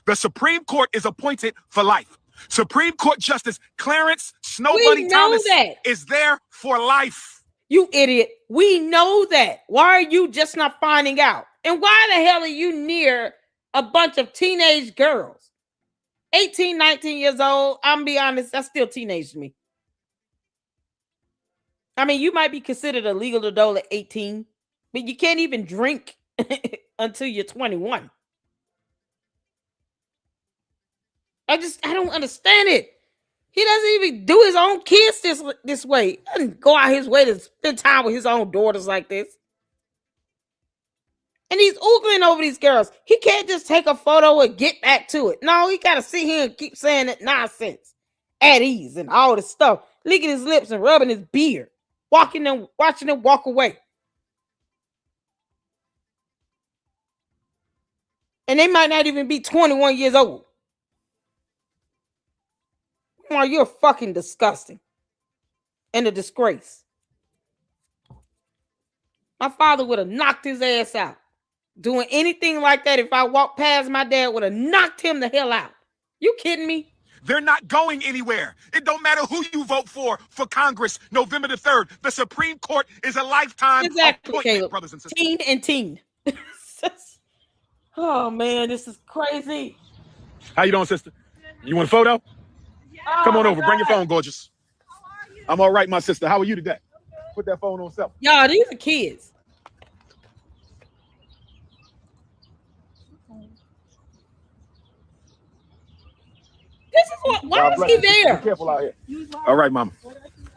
S3: The Supreme Court is appointed for life. Supreme Court Justice Clarence Snow Bunny Thomas is there for life.
S1: You idiot. We know that. Why are you just not finding out? And why the hell are you near a bunch of teenage girls? 18, 19 years old. I'm be honest, that's still teenage to me. I mean, you might be considered a legal adult at 18, but you can't even drink until you're 21. I don't understand it. He doesn't even do his own kids this way. He doesn't go out his way to spend time with his own daughters like this. And he's oogling over these girls. He can't just take a photo and get back to it. No, he got to sit here and keep saying that nonsense. At ease and all this stuff. Licking his lips and rubbing his beard. Watching them walk away. And they might not even be 21 years old. Oh, you're fucking disgusting. And a disgrace. My father would have knocked his ass out. Doing anything like that, if I walked past my dad, would have knocked him the hell out. You kidding me?
S3: They're not going anywhere. It don't matter who you vote for Congress, November the 3rd. The Supreme Court is a lifetime appointment,
S1: Caleb.
S3: brothers and sisters.
S1: Teen and teen. Oh, man, this is crazy.
S3: How you doing, sister? You want a photo?
S1: Oh,
S3: come on over. Bring your phone, gorgeous. I'm all right, my sister. How are you today? Put that phone on self.
S1: Y'all, these are kids. This is what. Why is he there?
S3: Be careful out here. All right, mama.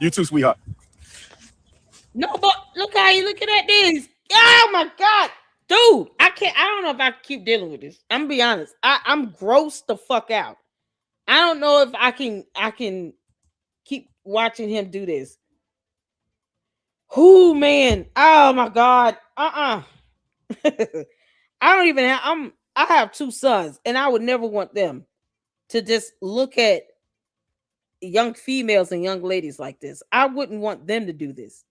S3: You too, sweetheart.
S1: No, but look how you looking at this. Oh my God, dude! I don't know if I can keep dealing with this. I'm gonna be honest. I'm grossed the fuck out. I don't know if I can keep watching him do this. Who, man? Oh my God. I don't even have. I have two sons, and I would never want them to just look at young females and young ladies like this. I wouldn't want them to do this.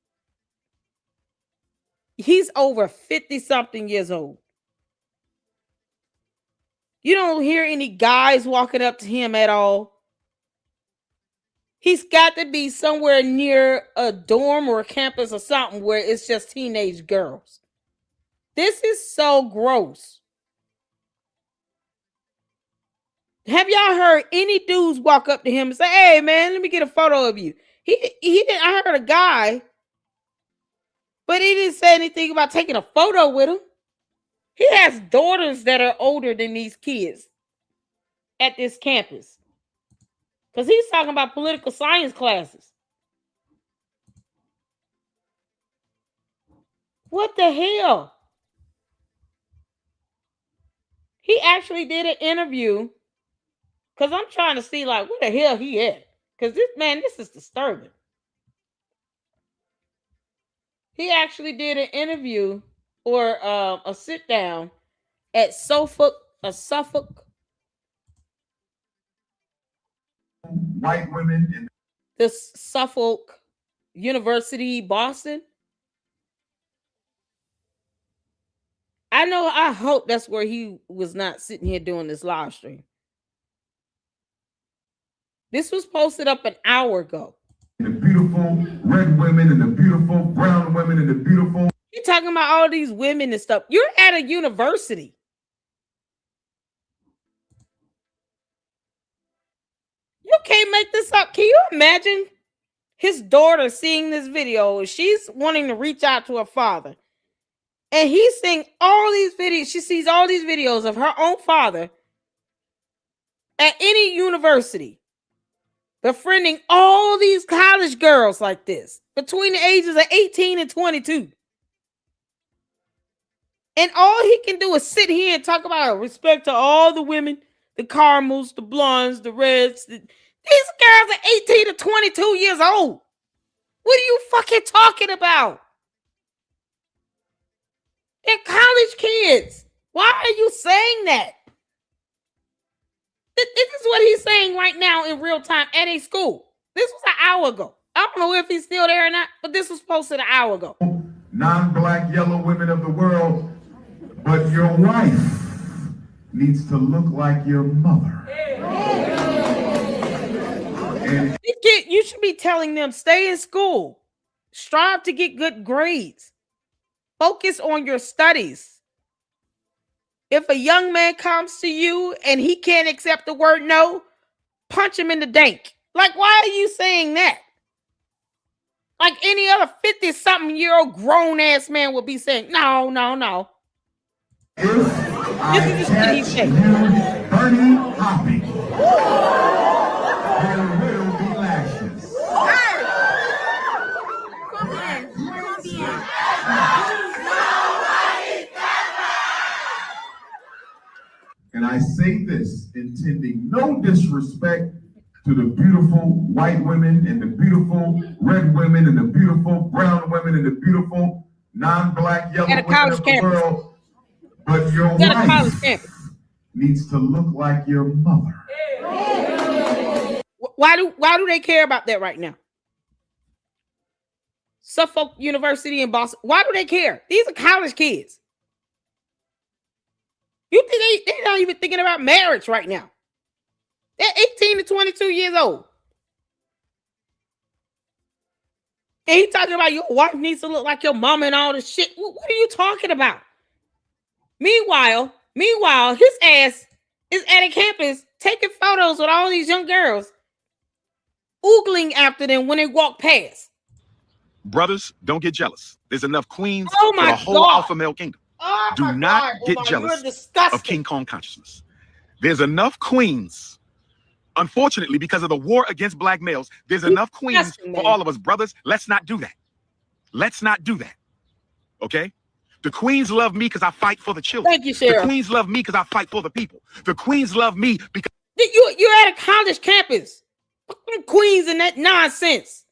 S1: He's over 50-something years old. You don't hear any guys walking up to him at all. He's got to be somewhere near a dorm or a campus or something where it's just teenage girls. This is so gross. Have y'all heard any dudes walk up to him and say, "Hey, man, let me get a photo of you"? He didn't. I heard a guy, But he didn't say anything about taking a photo with him. He has daughters that are older than these kids at this campus. Because he's talking about political science classes. What the hell? He actually did an interview. Because I'm trying to see, like, where the hell he at? Because this is disturbing. He actually did an interview or a sit down at Suffolk
S3: White women in
S1: the Suffolk University, Boston. I hope that's where he was not sitting here doing this live stream. This was posted up an hour ago.
S3: the beautiful red women and the beautiful brown women and the beautiful.
S1: You're talking about all these women and stuff. You're at a university. You can't make this up. Can you imagine his daughter seeing this video? She's wanting to reach out to her father. And he's seeing all these videos. She sees all these videos of her own father at any university befriending all these college girls like this between the ages of 18 and 22. And all he can do is sit here and talk about respect to all the women, the caramels, the blondes, the reds. These girls are 18 to 22 years old. What are you fucking talking about? They're college kids. Why are you saying that? This is what he's saying right now in real time at a school. This was an hour ago. I don't know if he's still there or not, but this was posted an hour ago.
S3: Non-black, yellow women of the world, but your wife needs to look like your mother. And
S1: you should be telling them, stay in school. Strive to get good grades. Focus on your studies. If a young man comes to you and he can't accept the word no, punch him in the dank. Like, why are you saying that? Like any other 50-something-year-old grown-ass man would be saying, no, no, no.
S3: if I catch you Bernie hopping, there will be lashes. And I say this intending no disrespect to the beautiful white women and the beautiful red women and the beautiful brown women and the beautiful non-black yellow women of the world, but your wife needs to look like your mother.
S1: Why do they care about that right now? Suffolk University in Boston. Why do they care? These are college kids. You think they're not even thinking about marriage right now? They're 18 to 22 years old. And he talking about your wife needs to look like your mama and all this shit. What are you talking about? Meanwhile, his ass is at a campus taking photos with all these young girls, oogling after them when they walk past.
S3: Brothers, don't get jealous. There's enough queens
S1: for
S3: the whole alpha male kingdom.
S1: Oh
S3: Do not get
S1: Umar,
S3: jealous of King Kong consciousness. There's enough queens. Unfortunately, because of the war against black males, there's enough queens for all of us. Brothers, let's not do that. Let's not do that. Okay? The queens love me because I fight for the children.
S1: Thank you, Cheryl.
S3: The queens love me because I fight for the people. The queens love me because
S1: you're at a college campus. Queens and that nonsense.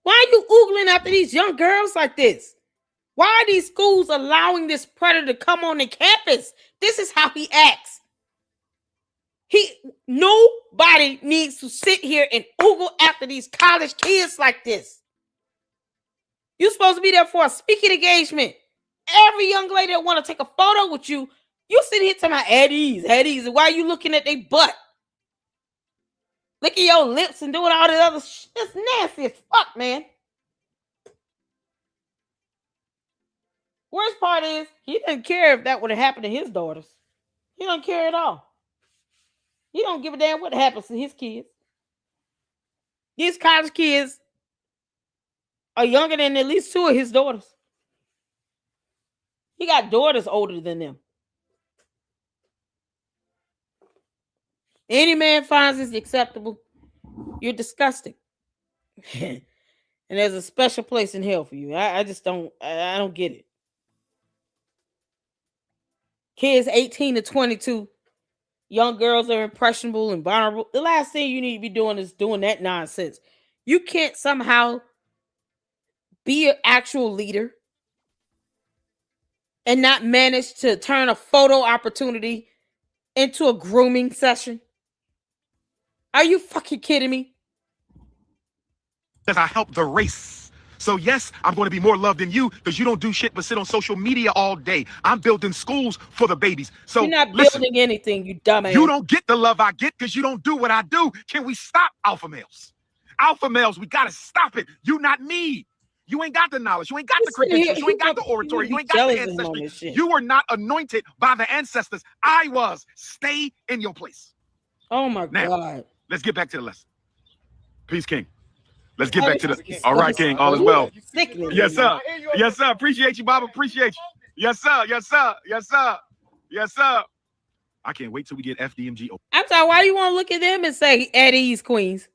S1: Why are you oogling after these young girls like this? Why are these schools allowing this predator to come on the campus? This is how he acts. Nobody needs to sit here and oogle after these college kids like this. You're supposed to be there for a speaking engagement. Every young lady that want to take a photo with you, you sit here talking about at ease. Why are you looking at their butt? Licking your lips and doing all this other shit. It's nasty as fuck, man. Worst part is, he doesn't care if that would have happened to his daughters. He don't care at all. He don't give a damn what happens to his kids. These college kids are younger than at least two of his daughters. He got daughters older than them. Any man finds this acceptable, you're disgusting. And there's a special place in hell for you. I just don't I don't get it. Kids 18 to 22, young girls are impressionable and vulnerable. The last thing you need to be doing is doing that nonsense. You can't somehow be an actual leader and not manage to turn a photo opportunity into a grooming session. Are you fucking kidding me?
S3: Because I help the race. So yes, I'm going to be more loved than you because you don't do shit but sit on social media all day. I'm building schools for the babies. So
S1: you're not
S3: listen,
S1: building anything, you dumbass.
S3: you don't get the love I get because you don't do what I do. Can we stop alpha males? Alpha males, we got to stop it. You not me. You ain't got the knowledge. You ain't got the credentials. You ain't got the oratory. You ain't got the ancestry. You were not anointed by the ancestors. I was. Stay in your place.
S1: Oh my God.
S3: Let's get back to the lesson. Peace, King. Let's get back to the. All right, King. All is well. Yes, sir. Yes, sir. Appreciate you, Baba. Appreciate you. Yes, sir. Yes, sir. Yes, sir. Yes, sir. I can't wait till we get FDMG.
S1: I'm sorry. Why you want to look at them and say at ease, queens?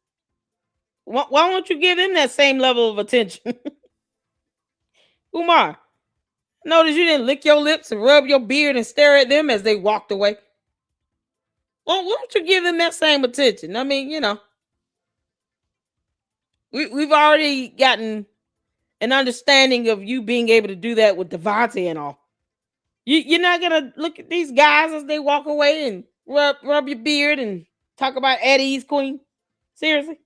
S1: Why won't you give them that same level of attention? Umar, notice you didn't lick your lips and rub your beard and stare at them as they walked away. Well, why don't you give them that same attention? I mean, you know, we've already gotten an understanding of you being able to do that with Devontae and all. You're not gonna look at these guys as they walk away and rub your beard and talk about Eddie's queen. Seriously,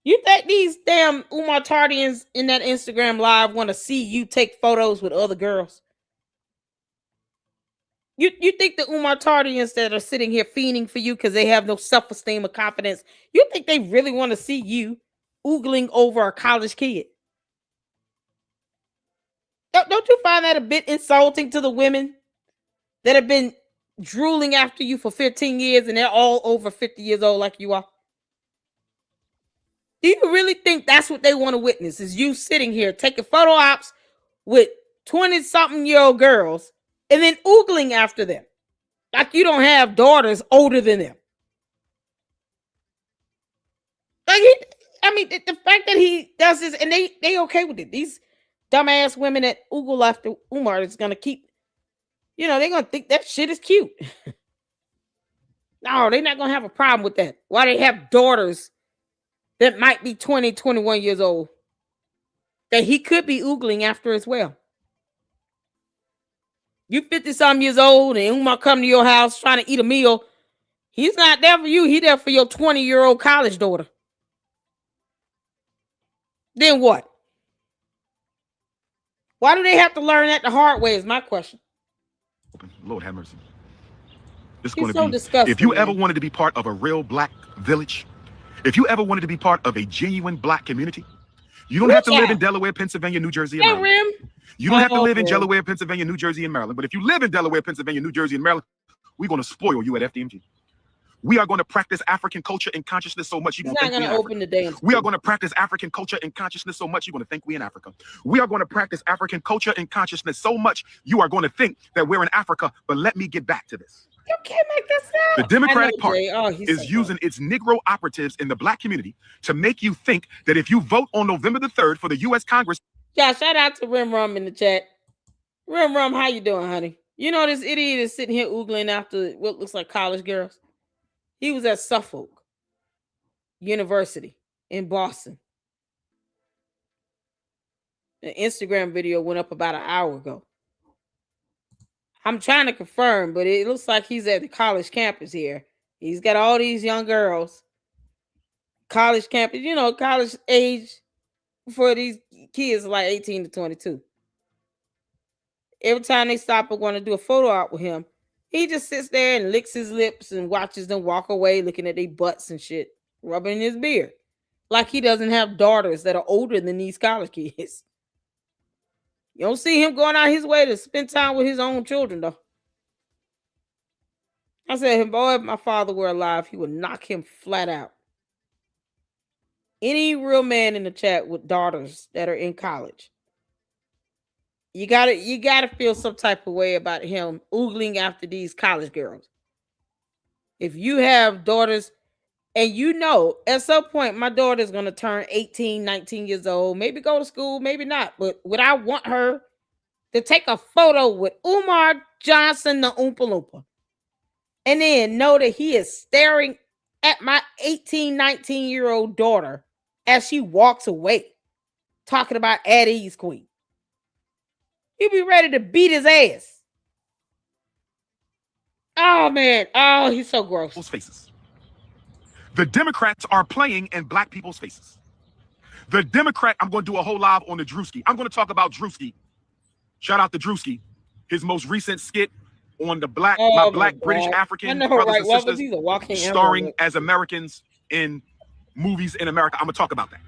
S1: you think these damn Umar Tardians in that Instagram live want to see you take photos with other girls? You think the Umar Tardians that are sitting here fiending for you because they have no self-esteem or confidence, you think they really want to see you oogling over a college kid? Don't you find that a bit insulting to the women that have been drooling after you for 15 years and they're all over 50 years old like you are? Do you really think that's what they want to witness? Is you sitting here taking photo ops with 20-something-year-old girls and then oogling after them like you don't have daughters older than them? Like the fact that he does this and they okay with it. These dumbass women that oogle after Umar is gonna keep, you know, they're gonna think that shit is cute. No, they're not gonna have a problem with that. Why they have daughters that might be 20, 21 years old that he could be oogling after as well. You 50-some years old and Umar come to your house trying to eat a meal. He's not there for you. He's there for your 20-year-old college daughter. Then what? Why do they have to learn that the hard way is my question.
S3: Lord have mercy. This is
S1: He's
S3: going to
S1: so
S3: be
S1: disgusting,
S3: if you
S1: man.
S3: ever wanted to be part of a real black village, if you ever wanted to be part of a genuine black community, you don't have to live in Delaware, Pennsylvania, New Jersey, and Maryland. You don't have to live in Delaware, Pennsylvania, New Jersey, and Maryland. But if you live in Delaware, Pennsylvania, New Jersey, and Maryland, we're going to spoil you at FDMG. We are going to practice African culture and consciousness so much you're going to think we're in Africa. We are going to practice African culture and consciousness so much you're going to think we're in Africa. We are going to practice African culture and consciousness so much you are going to think that we're in Africa. But let me get back to this.
S1: You can't make this up.
S3: The Democratic Party is using its Negro operatives in the black community to make you think that if you vote on November the 3rd for the U.S. Congress.
S1: Yeah, shout out to Rim Rum in the chat. Rim Rum, how you doing, honey? You know this idiot is sitting here oogling after what looks like college girls. He was at Suffolk University in Boston. The Instagram video went up about an hour ago. I'm trying to confirm, but it looks like he's at the college campus here. He's got all these young girls. College campus, you know, college age for these kids like 18 to 22. Every time they stop and want to do a photo op with him, he just sits there and licks his lips and watches them walk away looking at their butts and shit, rubbing his beard. Like he doesn't have daughters that are older than these college kids. You don't see him going out his way to spend time with his own children, though. I said, boy, if my father were alive, he would knock him flat out. Any real man in the chat with daughters that are in college, you gotta feel some type of way about him oogling after these college girls. If you have daughters, and you know, at some point, my daughter's going to turn 18, 19 years old, maybe go to school, maybe not. But would I want her to take a photo with Umar Johnson, the Oompa Loompa, and then know that he is staring at my 18, 19-year-old daughter as she walks away, talking about at ease queen? He'd be ready to beat his ass. Oh, man. Oh, he's so gross.
S3: Faces. The Democrats are playing in black people's faces. The Democrat, I'm going to do a whole live on the Drewski. I'm going to talk about Drewski. Shout out to Drewski. His most recent skit on the black British African brothers and sisters starring as Americans in movies in America. I'm going to talk about that.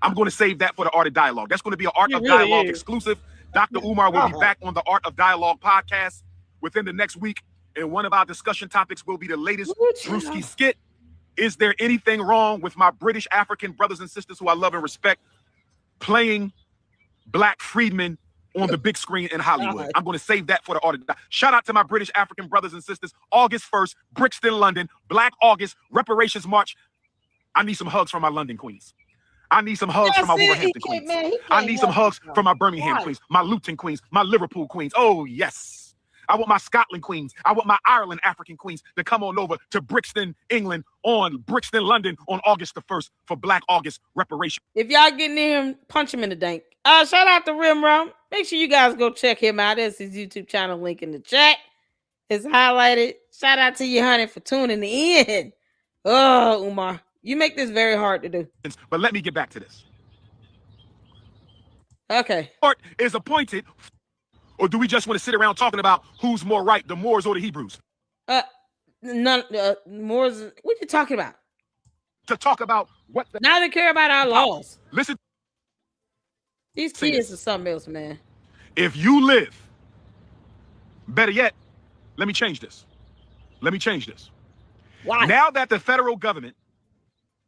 S3: I'm going to save that for the Art of Dialogue. That's going to be an Art of Dialogue exclusive. Dr. Umar will be back on the Art of Dialogue podcast within the next week. And one of our discussion topics will be the latest Drewski skit. Is there anything wrong with my British African brothers and sisters who I love and respect playing black freedmen on the big screen in Hollywood? I'm going to save that for the audit. Shout out to my British African brothers and sisters. August 1st, Brixton, London, Black August, Reparations March. I need some hugs from my London queens. I need some hugs from my Wolverhampton queens. I need some hugs from my Birmingham queens, my Luton queens, my Liverpool queens. Oh, yes. I want my Scotland queens. I want my Ireland African queens to come on over to Brixton, England, on Brixton, London on August the 1st for Black August Reparation.
S1: If y'all get near him, punch him in the dank. Shout out to Rimrum. Make sure you guys go check him out. There's his YouTube channel link in the chat. It's highlighted. Shout out to you, honey, for tuning in. Oh, Umar, you make this very hard to do.
S3: But let me get back to this.
S1: Okay.
S3: Court is appointed. Or do we just want to sit around talking about who's more right, the Moors or the Hebrews?
S1: Moors. What you talking about?
S3: To talk about what the
S1: now they care about our laws.
S3: Listen,
S1: these kids are something else, man.
S3: If you live, better yet, let me change this. Let me change this.
S1: Why?
S3: Now that the federal government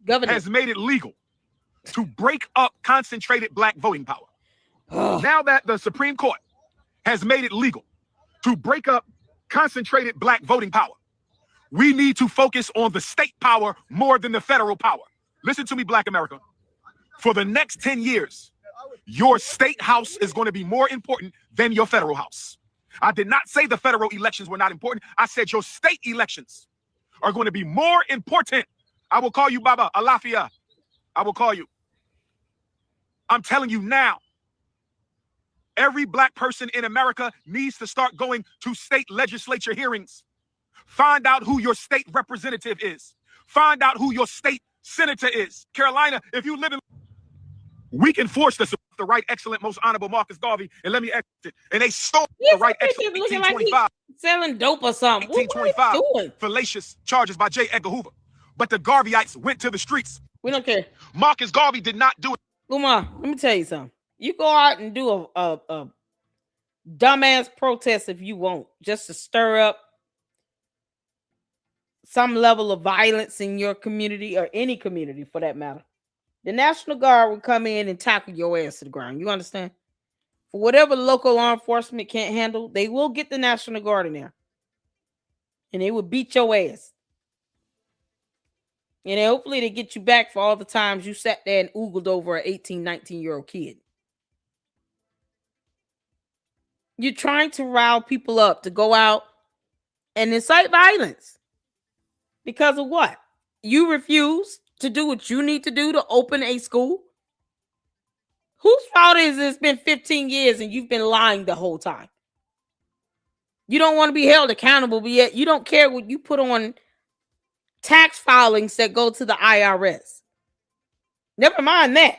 S3: has made it legal to break up concentrated black voting power. Now that the Supreme Court has made it legal to break up concentrated black voting power, we need to focus on the state power more than the federal power. Listen to me, Black America. For the next 10 years, your state house is going to be more important than your federal house. I did not say the federal elections were not important. I said your state elections are going to be more important. I will call you Baba Alafia. I will call you. I'm telling you now. Every black person in America needs to start going to state legislature hearings. Find out who your state representative is. Find out who your state senator is. Carolina, if you live in... We can force the right excellent, most honorable Marcus Garvey, and let me exit. And they stole the right excellent 1825.
S1: Like selling dope or something.
S3: 1825 fallacious charges by J. Edgar Hoover. But the Garveyites went to the streets.
S1: We don't care.
S3: Marcus Garvey did not do it.
S1: Umar, let me tell you something. You go out and do a dumbass protest if you want, just to stir up some level of violence in your community or any community for that matter. The National Guard will come in and tackle your ass to the ground. You understand? For whatever local law enforcement can't handle, they will get the National Guard in there. And they will beat your ass. And then hopefully they get you back for all the times you sat there and oogled over an 18, 19-year-old kid. You're trying to rile people up to go out and incite violence. Because of what? You refuse to do what you need to do to open a school? Whose fault is it? It's been 15 years and you've been lying the whole time. You don't want to be held accountable, but yet you don't care what you put on tax filings that go to the IRS. Never mind that.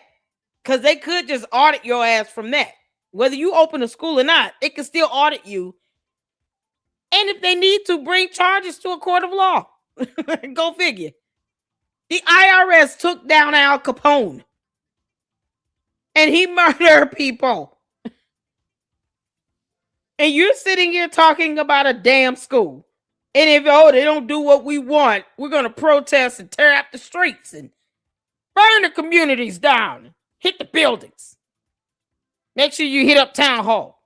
S1: Because they could just audit your ass from that. Whether you open a school or not, they can still audit you. And if they need to, bring charges to a court of law. Go figure. The IRS took down Al Capone. And he murdered people. And you're sitting here talking about a damn school. And if, they don't do what we want, we're going to protest and tear up the streets. And, bro, Burn the communities down. Hit the buildings. Make sure you hit up town hall.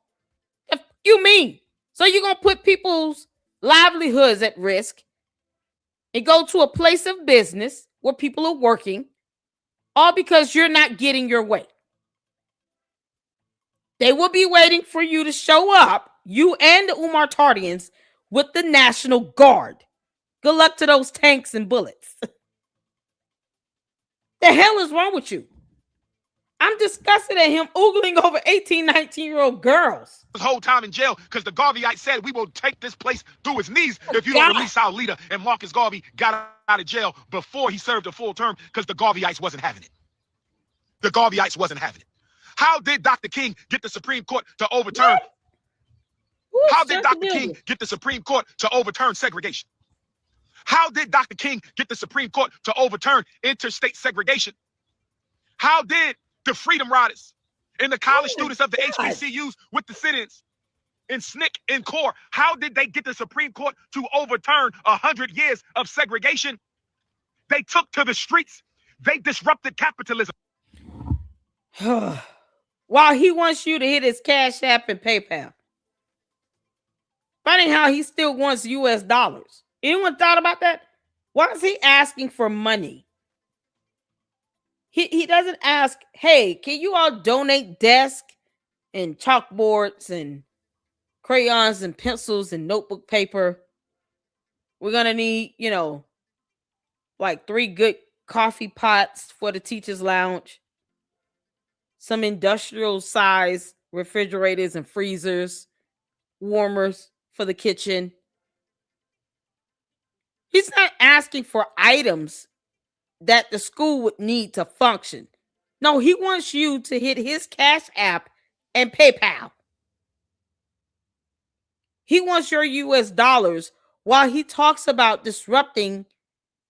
S1: If you mean. So you're going to put people's livelihoods at risk and go to a place of business where people are working, all because you're not getting your way. They will be waiting for you to show up, you and the Umar Tardians, with the National Guard. Good luck to those tanks and bullets. The hell is wrong with you? I'm disgusted at him oogling over 18, 19-year-old girls.
S3: This whole time in jail because the Garveyite said we will take this place through his knees if you don't release our leader. And Marcus Garvey got out of jail before he served a full term because the Garveyites wasn't having it. The Garveyites wasn't having it. How did Dr. King get the Supreme Court to overturn? How did Dr. King get the Supreme Court to overturn segregation? How did Dr. King get the Supreme Court to overturn interstate segregation? How did the Freedom Riders and the college students of the HBCUs with the sit-ins and SNCC and CORE, how did they get the Supreme Court to overturn 100 years of segregation? They took to the streets. They disrupted capitalism.
S1: While he wants you to hit his Cash App and PayPal. Funny how he still wants US dollars. Anyone thought about that? Why is he asking for money? He doesn't ask, hey, can you all donate desk and chalkboards and crayons and pencils and notebook paper? We're going to need, like 3 good coffee pots for the teacher's lounge. Some industrial size refrigerators and freezers, warmers for the kitchen. He's not asking for items that the school would need to function. No, he wants you to hit his Cash App and PayPal. He wants your US dollars while he talks about disrupting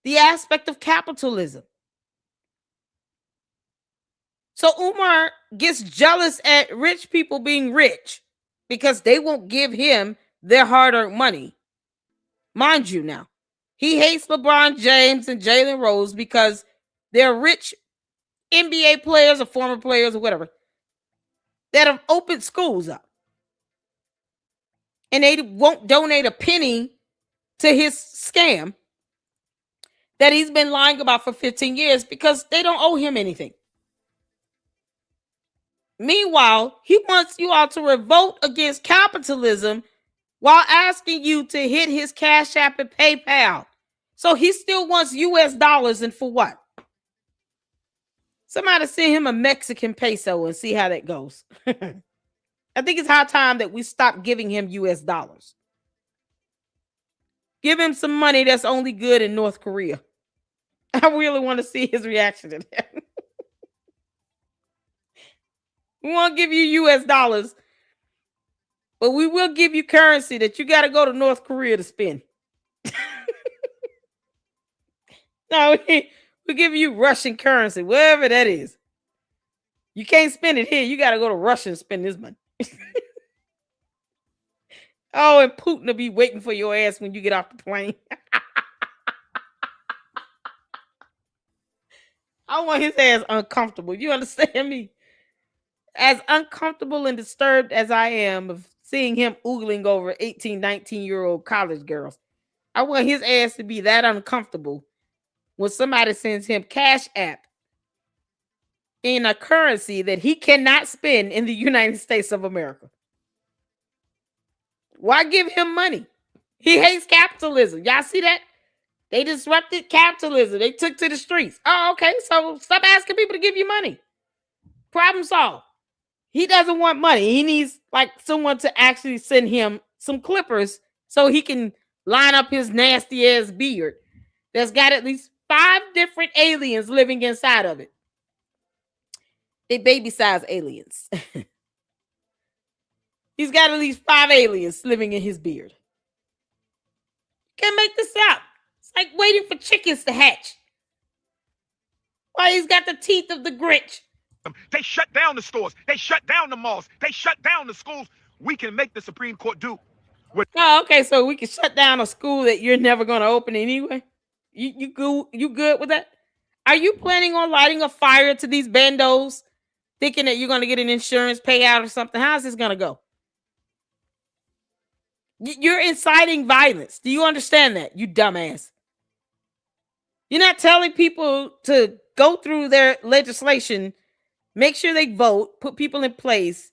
S1: the aspect of capitalism. So Umar gets jealous at rich people being rich because they won't give him their hard-earned money. Mind you now, he hates LeBron James and Jalen Rose because they're rich NBA players or former players or whatever that have opened schools up. And they won't donate a penny to his scam that he's been lying about for 15 years because they don't owe him anything. Meanwhile, he wants you all to revolt against capitalism while asking you to hit his Cash App and PayPal. So he still wants US dollars, and for what? Somebody send him a Mexican peso and see how that goes. I think it's high time that we stop giving him US dollars. Give him some money that's only good in North Korea. I really want to see his reaction to that. We won't give you US dollars, but we will give you currency that you got to go to North Korea to spend. No, we give you Russian currency, wherever that is. You can't spend it here. You got to go to Russia and spend this money. Oh, and Putin will be waiting for your ass when you get off the plane. I want his ass uncomfortable. You understand me? As uncomfortable and disturbed as I am of seeing him oogling over 18, 19-year-old college girls, I want his ass to be that uncomfortable when somebody sends him Cash App in a currency that he cannot spend in the United States of America. Why give him money? He hates capitalism. Y'all see that? They disrupted capitalism. They took to the streets. Oh, okay. So stop asking people to give you money. Problem solved. He doesn't want money. He needs like someone to actually send him some clippers so he can line up his nasty ass beard that's got at least 5 different aliens living inside of it. They baby size aliens. He's got at least 5 aliens living in his beard. Can't make this up. It's like waiting for chickens to hatch. Why, he's got the teeth of the Grinch.
S3: They shut down the stores. They shut down the malls. They shut down the schools. We can make the Supreme Court do what.
S1: Oh, okay. So we can shut down a school that you're never going to open anyway. You good with that? Are you planning on lighting a fire to these bandos, thinking that you're going to get an insurance payout or something? How's this going to go? You're inciting violence. Do you understand that, you dumbass? You're not telling people to go through their legislation, make sure they vote, put people in place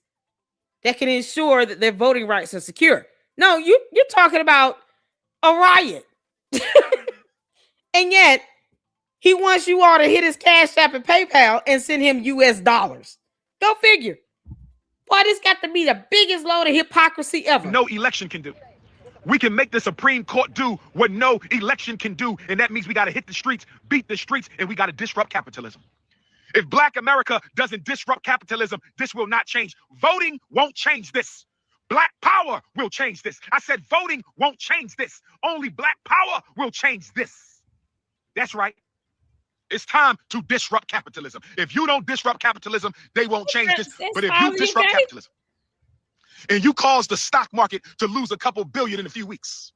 S1: that can ensure that their voting rights are secure. No, you're talking about a riot. And yet, he wants you all to hit his Cash App and PayPal and send him US dollars. Go figure. Boy, this got to be the biggest load of hypocrisy ever.
S3: No election can do. We can make the Supreme Court do what no election can do, and that means we got to hit the streets, beat the streets, and we got to disrupt capitalism. If Black America doesn't disrupt capitalism, this will not change. Voting won't change this. Black power will change this. I said voting won't change this. Only Black power will change this. That's right. It's time to disrupt capitalism. If you don't disrupt capitalism, they won't change this. But if you disrupt capitalism and you cause the stock market to lose a couple billion in a few weeks,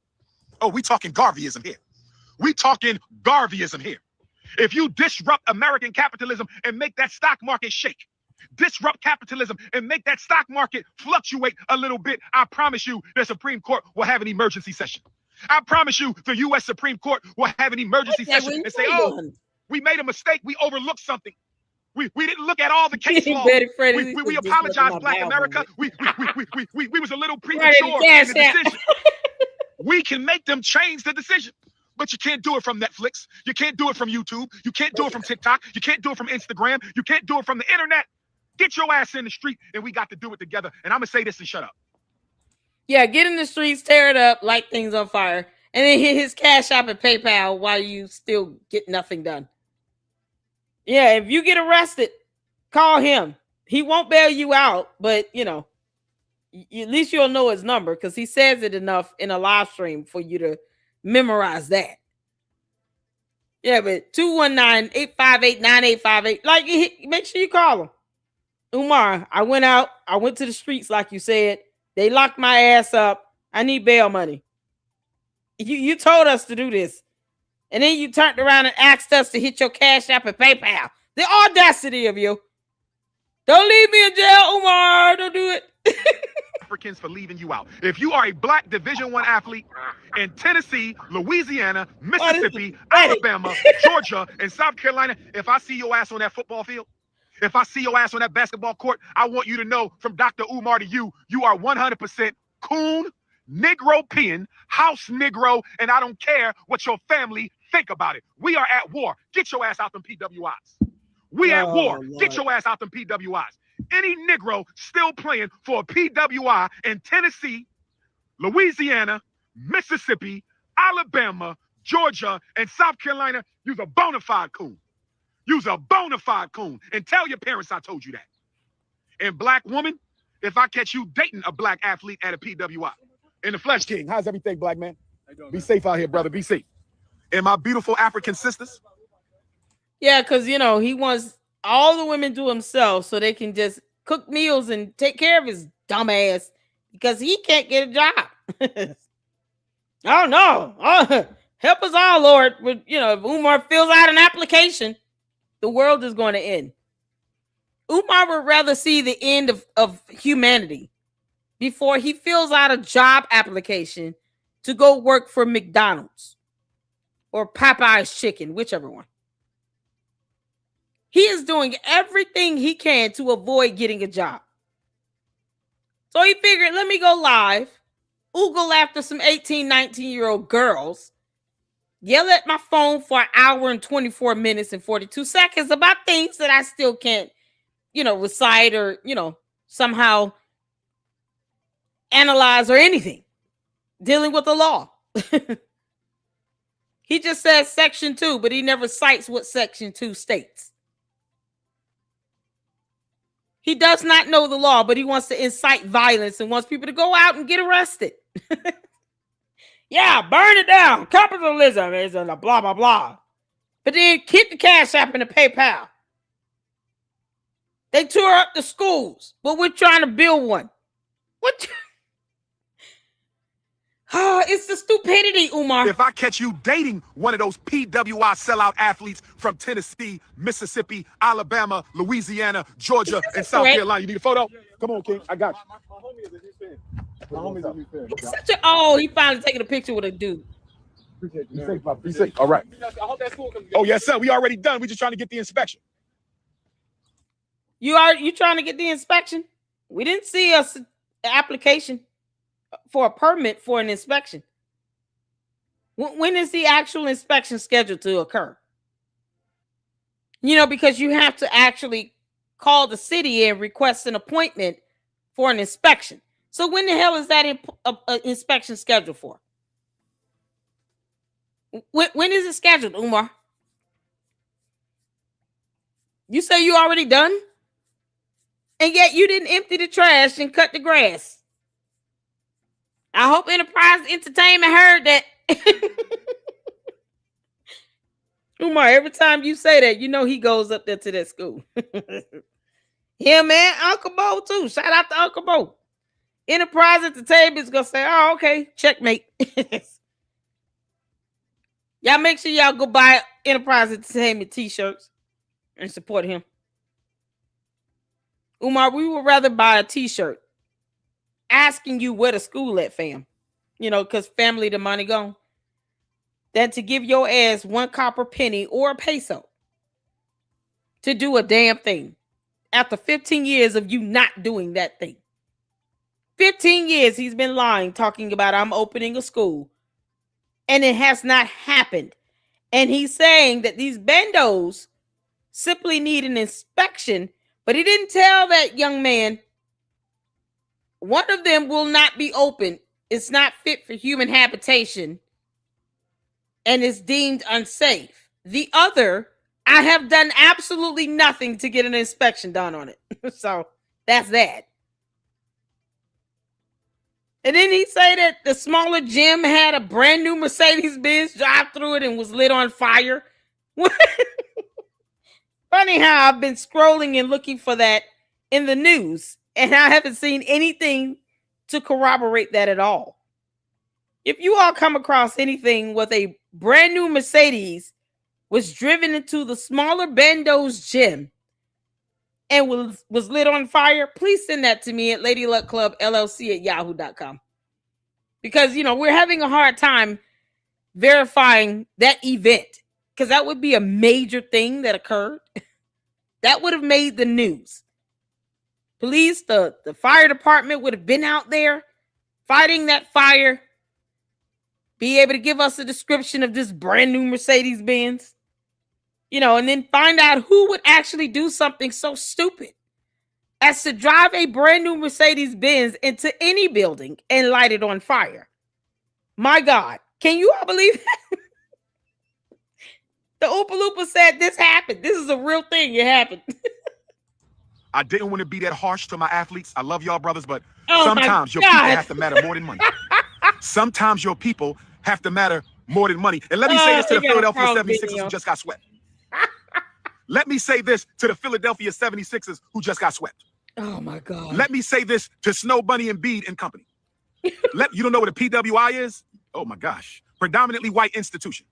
S3: oh, we talking Garveyism here. We talking Garveyism here. If you disrupt American capitalism and make that stock market shake, disrupt capitalism and make that stock market fluctuate a little bit, I promise you the Supreme Court will have an emergency session. I promise you the U.S. Supreme Court will have an emergency session and say, oh, we made a mistake. We overlooked something. We didn't look at all the case law. We apologize, Black America. We was a little premature in the decision. We can make them change the decision. But you can't do it from Netflix. You can't do it from YouTube. You can't do it from TikTok. You can't do it from Instagram. You can't do it from the internet. Get your ass in the street, and we got to do it together. And I'm going to say this and shut up.
S1: Yeah, get in the streets, tear it up, light things on fire, and then hit his Cash App and PayPal while you still get nothing done. Yeah, if you get arrested, call him. He won't bail you out, but, you know, at least you'll know his number because he says it enough in a live stream for you to memorize that. Yeah, but 219-858-9858. Like, make sure you call him. Umar, I went to the streets like you said. They locked my ass up. I need bail money. You told us to do this. And then you turned around and asked us to hit your Cash App and PayPal. The audacity of you. Don't leave me in jail, Umar. Don't do it.
S3: Africans for leaving you out. If you are a Black Division I athlete in Tennessee, Louisiana, Mississippi, Alabama, Georgia, and South Carolina, if I see your ass on that football field, if I see your ass on that basketball court, I want you to know from Dr. Umar to you, you are 100% coon, Negro-pean, house Negro, and I don't care what your family think about it. We are at war. Get your ass out them PWIs. We at war. Lord. Get your ass out them PWIs. Any Negro still playing for a PWI in Tennessee, Louisiana, Mississippi, Alabama, Georgia, and South Carolina, you's a bona fide coon. You's a bona fide coon. And tell your parents I told you that. And Black woman, if I catch you dating a Black athlete at a PWI. In the flesh, King, how's everything, Black man? Be safe out here, brother. Be safe. And my beautiful African sisters.
S1: Yeah, because, you know, he wants all the women to himself so they can just cook meals and take care of his dumb ass because he can't get a job. Oh, no. Oh, help us all, Lord. But, you know, if Umar fills out an application, the world is going to end. Umar would rather see the end of humanity before he fills out a job application to go work for McDonald's or Popeye's Chicken, whichever one. He is doing everything he can to avoid getting a job. So he figured, let me go live, oogle after some 18, 19-year-old girls, yell at my phone for an hour and 24 minutes and 42 seconds about things that I still can't, you know, recite or, you know, somehow analyze or anything dealing with the law. He just says Section 2, but he never cites what Section 2 states. He does not know the law, but he wants to incite violence and wants people to go out and get arrested. Yeah, burn it down. Capitalism is a blah, blah, blah. But then keep the Cash App and the PayPal. They tore up the schools, but we're trying to build one. What? It's the stupidity, Umar.
S3: If I catch you dating one of those PWI sellout athletes from Tennessee, Mississippi, Alabama, Louisiana, Georgia, and South
S1: correct?
S3: Carolina, you need a photo? Come on, King. I got you. My homie is a huge fan. My homie is a huge fan.
S1: He's such a oh, he finally taking a picture with a dude.
S3: Appreciate you. Be safe, Pop. Be safe. All right. I hope that school comes together. Oh, yes, sir. We already done. We just trying to get the inspection.
S1: You trying to get the inspection? We didn't see an application for a permit for an inspection. When is the actual inspection scheduled to occur? You know, because you have to actually call the city and request an appointment for an inspection. So when the hell is that inspection scheduled for? When is it scheduled, Umar? You say you already done? And yet you didn't empty the trash and cut the grass. I hope Enterprise Entertainment heard that. Umar, every time you say that, you know he goes up there to that school. Yeah, man, Uncle Bo too. Shout out to Uncle Bo. Enterprise Entertainment is gonna say, "Oh, okay, checkmate." Y'all make sure y'all go buy Enterprise Entertainment t-shirts and support him. Umar, we would rather buy a t-shirt asking you where to school at, fam. You know, because family the money gone. Than to give your ass one copper penny or a peso to do a damn thing. After 15 years of you not doing that thing. 15 years he's been lying, talking about I'm opening a school. And it has not happened. And he's saying that these bendos simply need an inspection. But he didn't tell that young man one of them will not be open. It's not fit for human habitation. And is deemed unsafe. The other, I have done absolutely nothing to get an inspection done on it. So that's that. And then he say that the smaller gym had a brand new Mercedes-Benz drive through it and was lit on fire. Funny how I've been scrolling and looking for that in the news, and I haven't seen anything to corroborate that at all. If you all come across anything with a brand new Mercedes was driven into the smaller Bendo's gym and was lit on fire, please send that to me at ladyluckclubllc@yahoo.com. Because, you know, we're having a hard time verifying that event because that would be a major thing that occurred. That would have made the news. Police, the fire department would have been out there fighting that fire. Be able to give us a description of this brand new Mercedes-Benz. You know, and then find out who would actually do something so stupid as to drive a brand new Mercedes-Benz into any building and light it on fire. My God. Can you all believe that? The Oopa Loompa said this happened. This is a real thing. It happened.
S3: I didn't want to be that harsh to my athletes. I love y'all, brothers, but sometimes your people have to matter more than money. Sometimes your people have to matter more than money. And let me say this to the Philadelphia 76ers who just got swept. Let me say this to the Philadelphia 76ers who just got swept.
S1: Oh, my God.
S3: Let me say this to Snow Bunny and Bede and company. You don't know what a PWI is? Oh, my gosh. Predominantly white institution.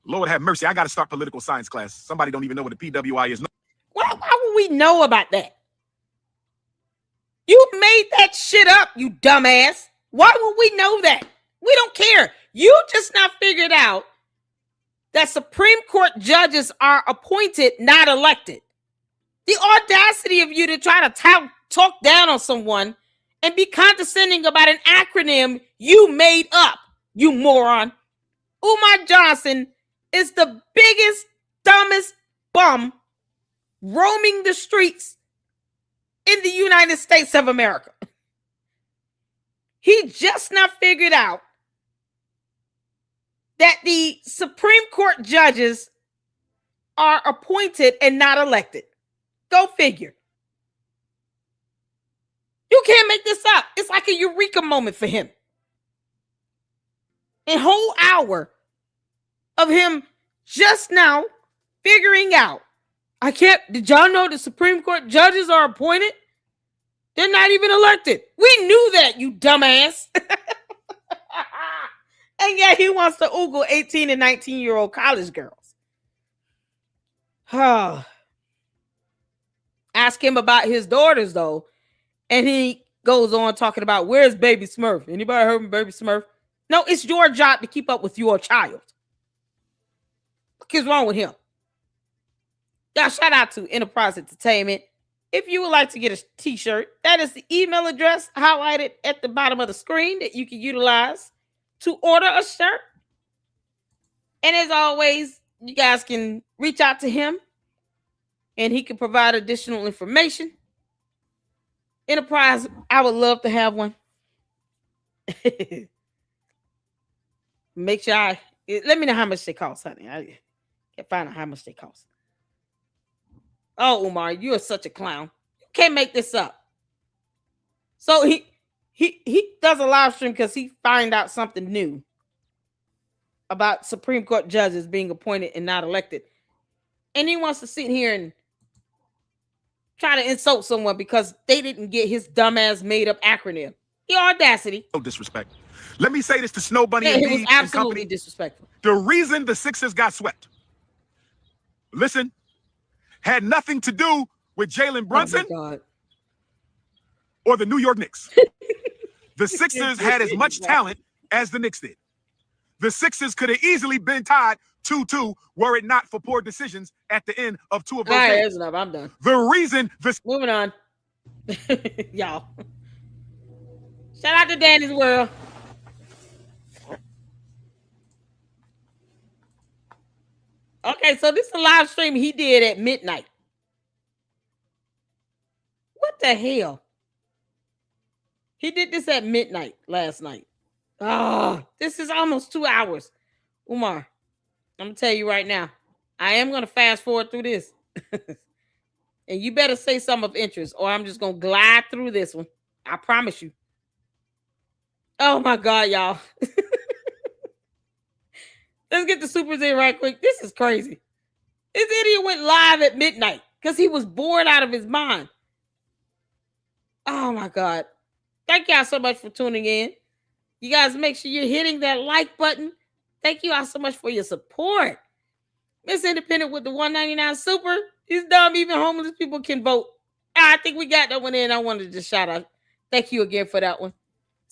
S3: Lord have mercy. I got to start political science class. Somebody don't even know what a PWI is.
S1: Why would we know about that? You made that shit up, you dumbass. Why would we know that? We don't care. You just not figured out that Supreme Court judges are appointed, not elected. The audacity of you to try to talk down on someone and be condescending about an acronym you made up, you moron. Umar Johnson is the biggest, dumbest bum roaming the streets in the United States of America. He just not figured out that the Supreme Court judges are appointed and not elected. Go figure. You can't make this up. It's like a eureka moment for him. A whole hour of him just now figuring out. Did y'all know the Supreme Court judges are appointed? They're not even elected. We knew that, you dumbass. And yet he wants to oogle 18 and 19-year-old college girls. Ask him about his daughters, though. And he goes on talking about, where's Baby Smurf? Anybody heard of Baby Smurf? No, it's your job to keep up with your child. What's wrong with him? Y'all, shout out to Enterprise Entertainment. If you would like to get a t-shirt, that is the email address highlighted at the bottom of the screen that you can utilize to order a shirt. And as always, you guys can reach out to him and he can provide additional information. Enterprise, I would love to have one. Make sure let me know how much they cost, honey. I can't find out how much they cost. Oh, Umar, you are such a clown. You can't make this up. So he does a live stream because he find out something new about Supreme Court judges being appointed and not elected. And he wants to sit here and try to insult someone because they didn't get his dumbass made up acronym. The audacity.
S3: No disrespect. Let me say this to Snow Bunny
S1: Yeah,
S3: and
S1: it was
S3: Dee
S1: absolutely
S3: and company.
S1: disrespectful.
S3: The reason the Sixers got swept, listen, had nothing to do with Jalen Brunson or the New York Knicks. The Sixers had as much talent as the Knicks did. The Sixers could have easily been tied 2-2 were it not for poor decisions at the end of two of those games.
S1: That's enough. I'm done.
S3: The reason
S1: moving on. Y'all. Shout out to Danny's World. Okay, so this is a live stream he did at midnight. What the hell? He did this at midnight last night. Oh, this is almost 2 hours. Umar, I'm going to tell you right now, I am going to fast forward through this. And you better say something of interest or I'm just going to glide through this one. I promise you. Oh my God, y'all. Let's get the supers in right quick. This is crazy. This idiot went live at midnight because he was bored out of his mind. Oh my God. Thank y'all so much for tuning in. You guys make sure you're hitting that like button. Thank you all so much for your support. Miss Independent with the $1.99 super. He's dumb. Even homeless people can vote. I think we got that one in. I wanted to just shout out. Thank you again for that one.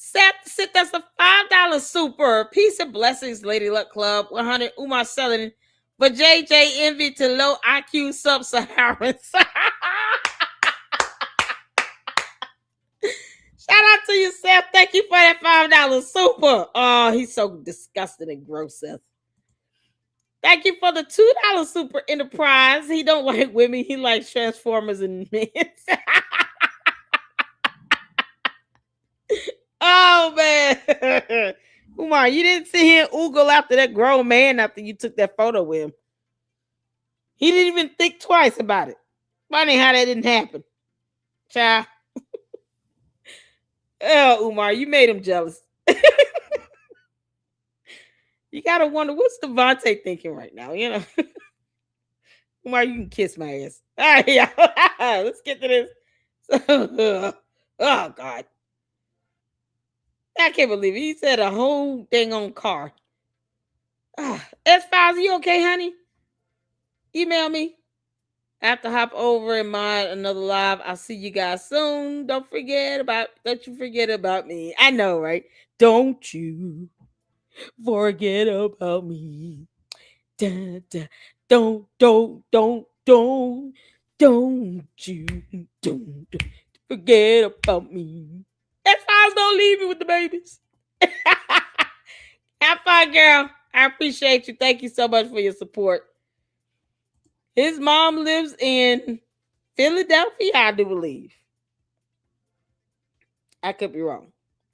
S1: Seth, that's a $5 super. Peace and blessings, Lady Luck Club. 100 Umar selling. But JJ envy to low IQ sub-Saharans. Shout out to you, Seth. Thank you for that $5 super. Oh, he's so disgusting and gross, Seth. Thank you for the $2 super Enterprise. He don't like women. He likes Transformers and men. Oh, man. Umar, you didn't sit here and oogle after that grown man after you took that photo with him. He didn't even think twice about it. Funny how that didn't happen. Child. Oh, Umar, you made him jealous. You got to wonder, what's Devontae thinking right now? You know, Umar, you can kiss my ass. All right, yeah. Let's get to this. Oh, God. I can't believe it. He said a whole dang on car. S-Files, you okay, honey? Email me. I have to hop over and mod another live. I'll see you guys soon. Don't you forget about me. I know, right? Don't you forget about me. Da, da. Don't you forget about me. X-Files, don't leave me with the babies. Have fun, girl. I appreciate you. Thank you so much for your support. His mom lives in Philadelphia, I do believe. I could be wrong.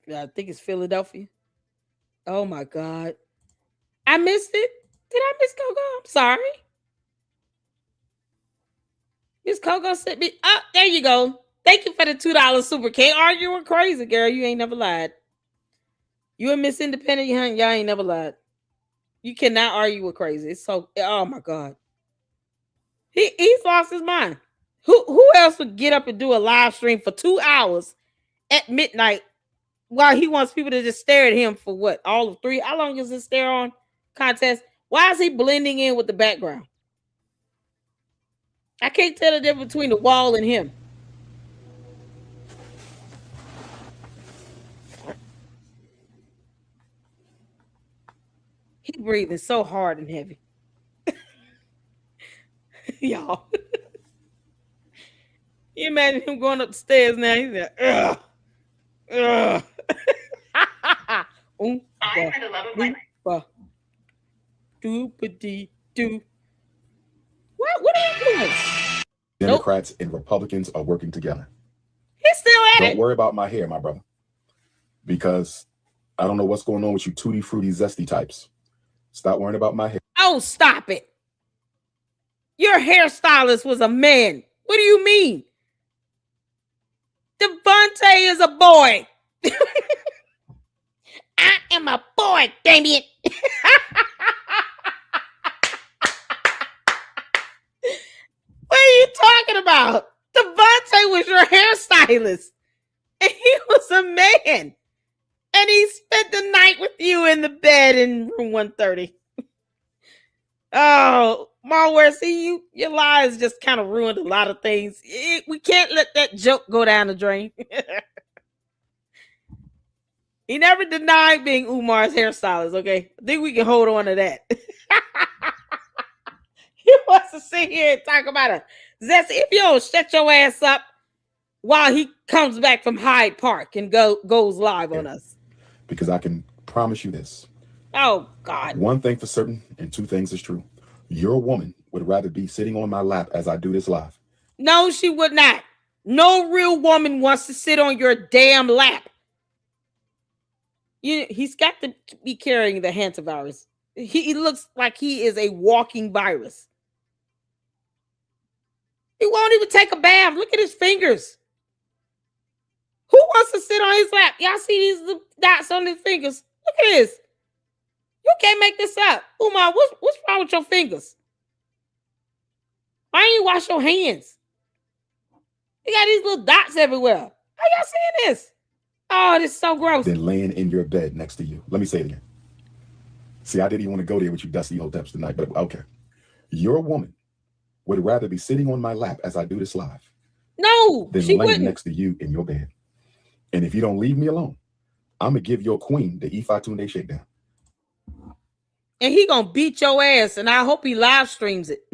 S1: I think it's Philadelphia. Oh, my God. I missed it. Did I miss COGO? I'm sorry. Miss COGO sent me. Oh, there you go. Thank you for the $2 super. Can't argue with crazy, girl. You ain't never lied. You and Miss Independent, y'all ain't never lied. You cannot argue with crazy. It's so, oh my God. He's lost his mind. Who else would get up and do a live stream for 2 hours at midnight While he wants people to just stare at him for what? All of 3? How long is this stare on contest? Why is he blending in with the background? I can't tell the difference between the wall and him. He breathing so hard and heavy. Y'all. You imagine him going upstairs now. He's like, ugh. Ugh. Oompa. Doopity-doo. What are you doing?
S8: Democrats and Republicans are working together.
S1: He's still at it.
S8: Don't worry about my hair, my brother. Because I don't know what's going on with you tutti fruity zesty types. Stop worrying about my hair.
S1: Oh, stop it. Your hairstylist was a man. What do you mean? Devontae is a boy. I am a boy, Damien. What are you talking about? Devontae was your hairstylist. And he was a man. And he spent the night with you in the bed in room 130. Oh, Malware, see, your lies just kind of ruined a lot of things. We can't let that joke go down the drain. He never denied being Umar's hairstylist, okay? I think we can hold on to that. He wants to sit here and talk about a zesty. If you don't shut your ass up while he comes back from Hyde Park and goes live on us.
S8: Because I can promise you this.
S1: Oh, God.
S8: One thing for certain and 2 things is true. Your woman would rather be sitting on my lap as I do this live.
S1: No, she would not. No real woman wants to sit on your damn lap. He's got to be carrying the hantavirus. He looks like he is a walking virus. He won't even take a bath. Look at his fingers. Who wants to sit on his lap? Y'all see these dots on his fingers? Look at this. You can't make this up. Umar, what's wrong with your fingers? Why ain't you wash your hands? You got these little dots everywhere. How y'all seeing this? Oh, this is so gross.
S8: Then laying in your bed next to you. Let me say it again. See, I didn't even want to go there with you dusty old depths tonight, but okay. Your woman would rather be sitting on my lap as I do this live.
S1: No,
S8: than
S1: she
S8: laying
S1: wouldn't.
S8: next to you in your bed. And if you don't leave me alone, I'm going to give your queen the Ifa Tunde shakedown.
S1: And he going to beat your ass, and I hope he live streams it.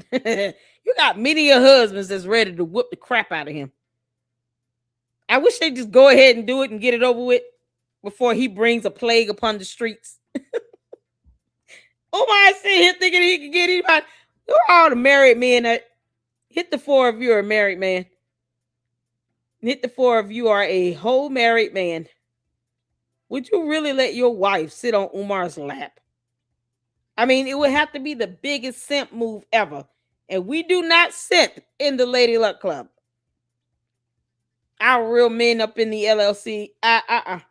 S1: You got many of husbands that's ready to whoop the crap out of him. I wish they'd just go ahead and do it and get it over with before he brings a plague upon the streets. Omar sitting here thinking he could get anybody. Who are all the married men that hit the 4 of you are a married man? Hit the 4 of you are a whole married man. Would you really let your wife sit on Umar's lap? I mean, it would have to be the biggest simp move ever. And we do not simp in the Lady Luck Club. Our real men up in the LLC. I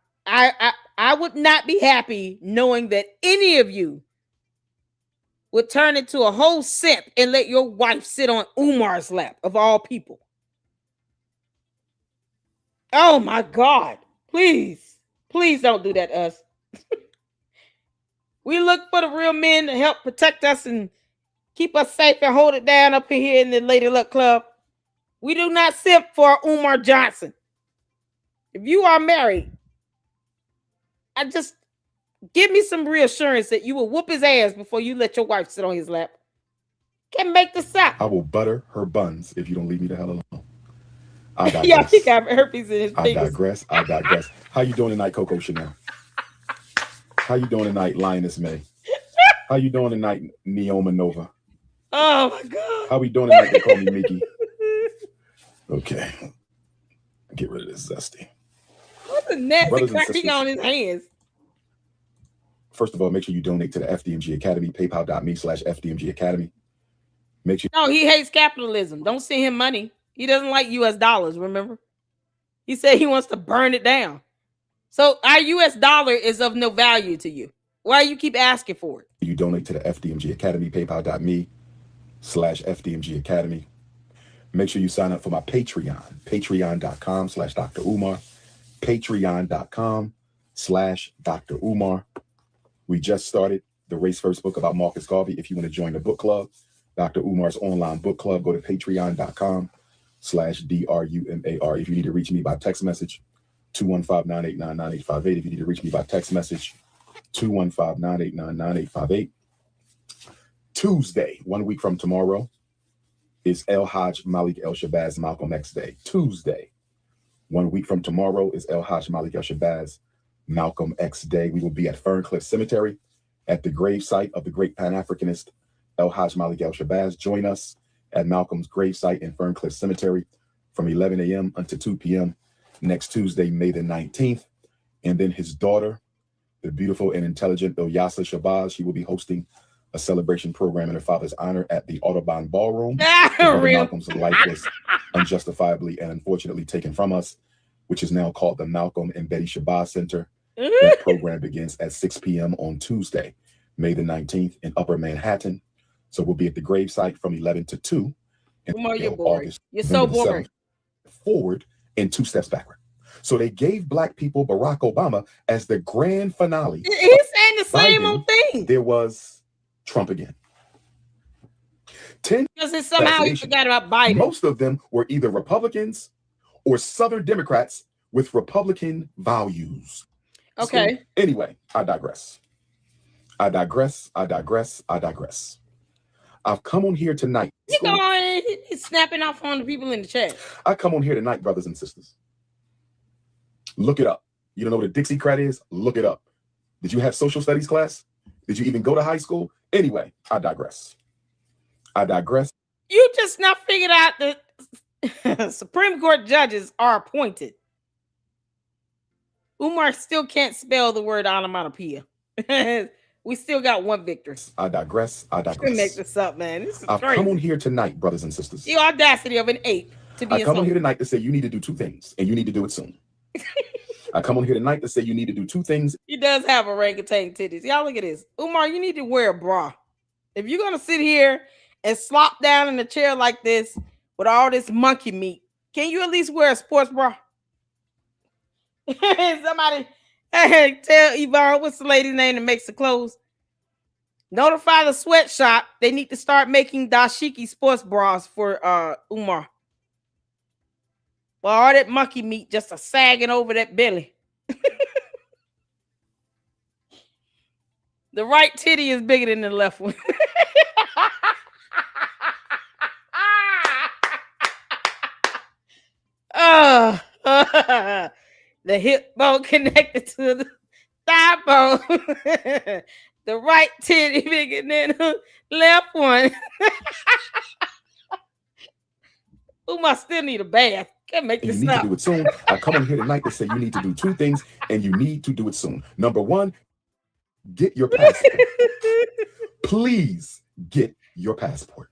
S1: would not be happy knowing that any of you would turn into a whole simp and let your wife sit on Umar's lap, of all people. Oh my God. Please don't do that to us. We look for the real men to help protect us and keep us safe and hold it down up here in the Lady Luck Club. We do not simp for Umar Johnson. If you are married, I just give me some reassurance that you will whoop his ass before you let your wife sit on his lap. Can't make this up.
S8: I will butter her buns if you don't leave me the hell alone. I digress.
S1: Yeah, he got herpes in his fingers.
S8: I digress. How you doing tonight, Coco Chanel? How you doing tonight, Lioness May? How you doing tonight, Neoma Nova?
S1: Oh my God.
S8: How we doing tonight? They call me Mickey. Okay. Get rid of this zesty.
S1: What's the nasty cracking on his hands?
S8: First of all, make sure you donate to the FDMG Academy, paypal.me/FDMG Academy. Make sure.
S1: No, he hates capitalism. Don't send him money. He doesn't like US dollars, remember? He said he wants to burn it down. So our US dollar is of no value to you. Why you keep asking for it?
S8: You donate to the FDMG Academy, paypal.me/FDMG Academy. Make sure you sign up for my Patreon, patreon.com/Dr. Umar, patreon.com/Dr. Dr. Umar. We just started the Race First book about Marcus Garvey. If you want to join the book club, Dr. Umar's online book club, go to patreon.com/DRUMAR. If you need to reach me by text message, 215-989-9858. If you need to reach me by text message, 215-989-9858. Tuesday, 1 week from tomorrow, is El Hajj Malik El Shabazz Malcolm X Day. Tuesday, 1 week from tomorrow, is El Hajj Malik El Shabazz Malcolm X Day. We will be at Ferncliff Cemetery at the gravesite of the great Pan-Africanist El Hajj Malik El Shabazz. Join us at Malcolm's gravesite in Ferncliff Cemetery from 11 a.m. until 2 p.m. next Tuesday, May the 19th. And then his daughter, the beautiful and intelligent Ilyasa Shabazz, she will be hosting a celebration program in her father's honor at the Audubon Ballroom. Malcolm's life was unjustifiably and unfortunately taken from us, which is now called the Malcolm and Betty Shabazz Center. That program begins at 6 p.m. on Tuesday, May the 19th in Upper Manhattan. So we'll be at the gravesite from 11 to 2.
S1: Umar, you're boring. You're so boring.
S8: Forward and 2 steps backward. So they gave black people Barack Obama as the grand finale.
S1: He's saying the same old thing.
S8: There was Trump again. 10
S1: because somehow you forgot about Biden.
S8: Most of them were either Republicans or Southern Democrats with Republican values.
S1: Okay.
S8: So, anyway, I digress. I digress. I've come on here tonight.
S1: He's snapping off on the people in the chat.
S8: I come on here tonight, brothers and sisters. Look it up. You don't know what a Dixiecrat is? Look it up. Did you have social studies class? Did you even go to high school? Anyway, I digress.
S1: You just now figured out that Supreme Court judges are appointed. Umar still can't spell the word onomatopoeia. We still got one victory.
S8: I digress.
S1: You make this up, man. This is
S8: I've
S1: crazy.
S8: come on here tonight, brothers and sisters.
S1: The audacity of an ape to be
S8: I come on here tonight to say you need to do 2 things, and you need to do it soon. I come on here tonight to say you need to do 2 things.
S1: He does have orangutan titties. Y'all look at this. Umar, you need to wear a bra. If you're going to sit here and slop down in a chair like this with all this monkey meat, can you at least wear a sports bra? Somebody tell Yvonne, what's the lady's name that makes the clothes? Notify the sweatshop. They need to start making dashiki sports bras for Umar. Well, all that monkey meat just a sagging over that belly. The right titty is bigger than the left one. The hip bone connected to the thigh bone. The right titty bigger than the left one. I still need a bath. Can't make this
S8: You need
S1: up.
S8: to do it soon. I come on here tonight to say you need to do 2 things, and you need to do it soon. Number 1, get your passport. Please get your passport.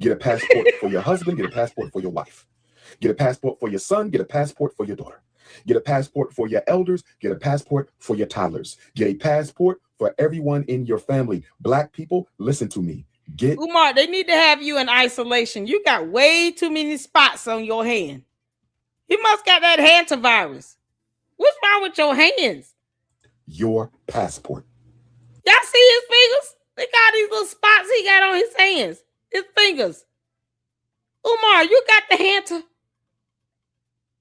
S8: Get a passport for your husband. Get a passport for your wife. Get a passport for your son. Get a passport for your daughter. Get a passport for your elders. Get a passport for your toddlers. Get a passport for everyone in your family. Black people, listen to me.
S1: Umar, they need to have you in isolation. You got way too many spots on your hand. You must got that hantavirus. What's wrong with your hands?
S8: Your passport.
S1: Y'all see his fingers? Look at these little spots he got on his hands. His fingers. Umar, you got the hanta.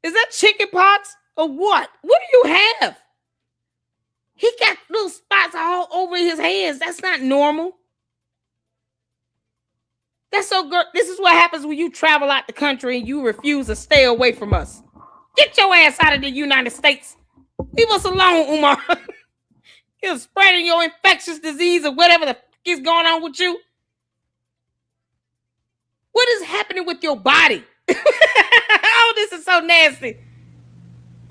S1: Is that chicken pox or what? What do you have? He got little spots all over his hands. That's not normal. That's so good. This is what happens when you travel out the country and you refuse to stay away from us. Get your ass out of the United States. Leave us alone, Umar. You're spreading your infectious disease or whatever the fuck is going on with you. What is happening with your body? Oh, this is so nasty.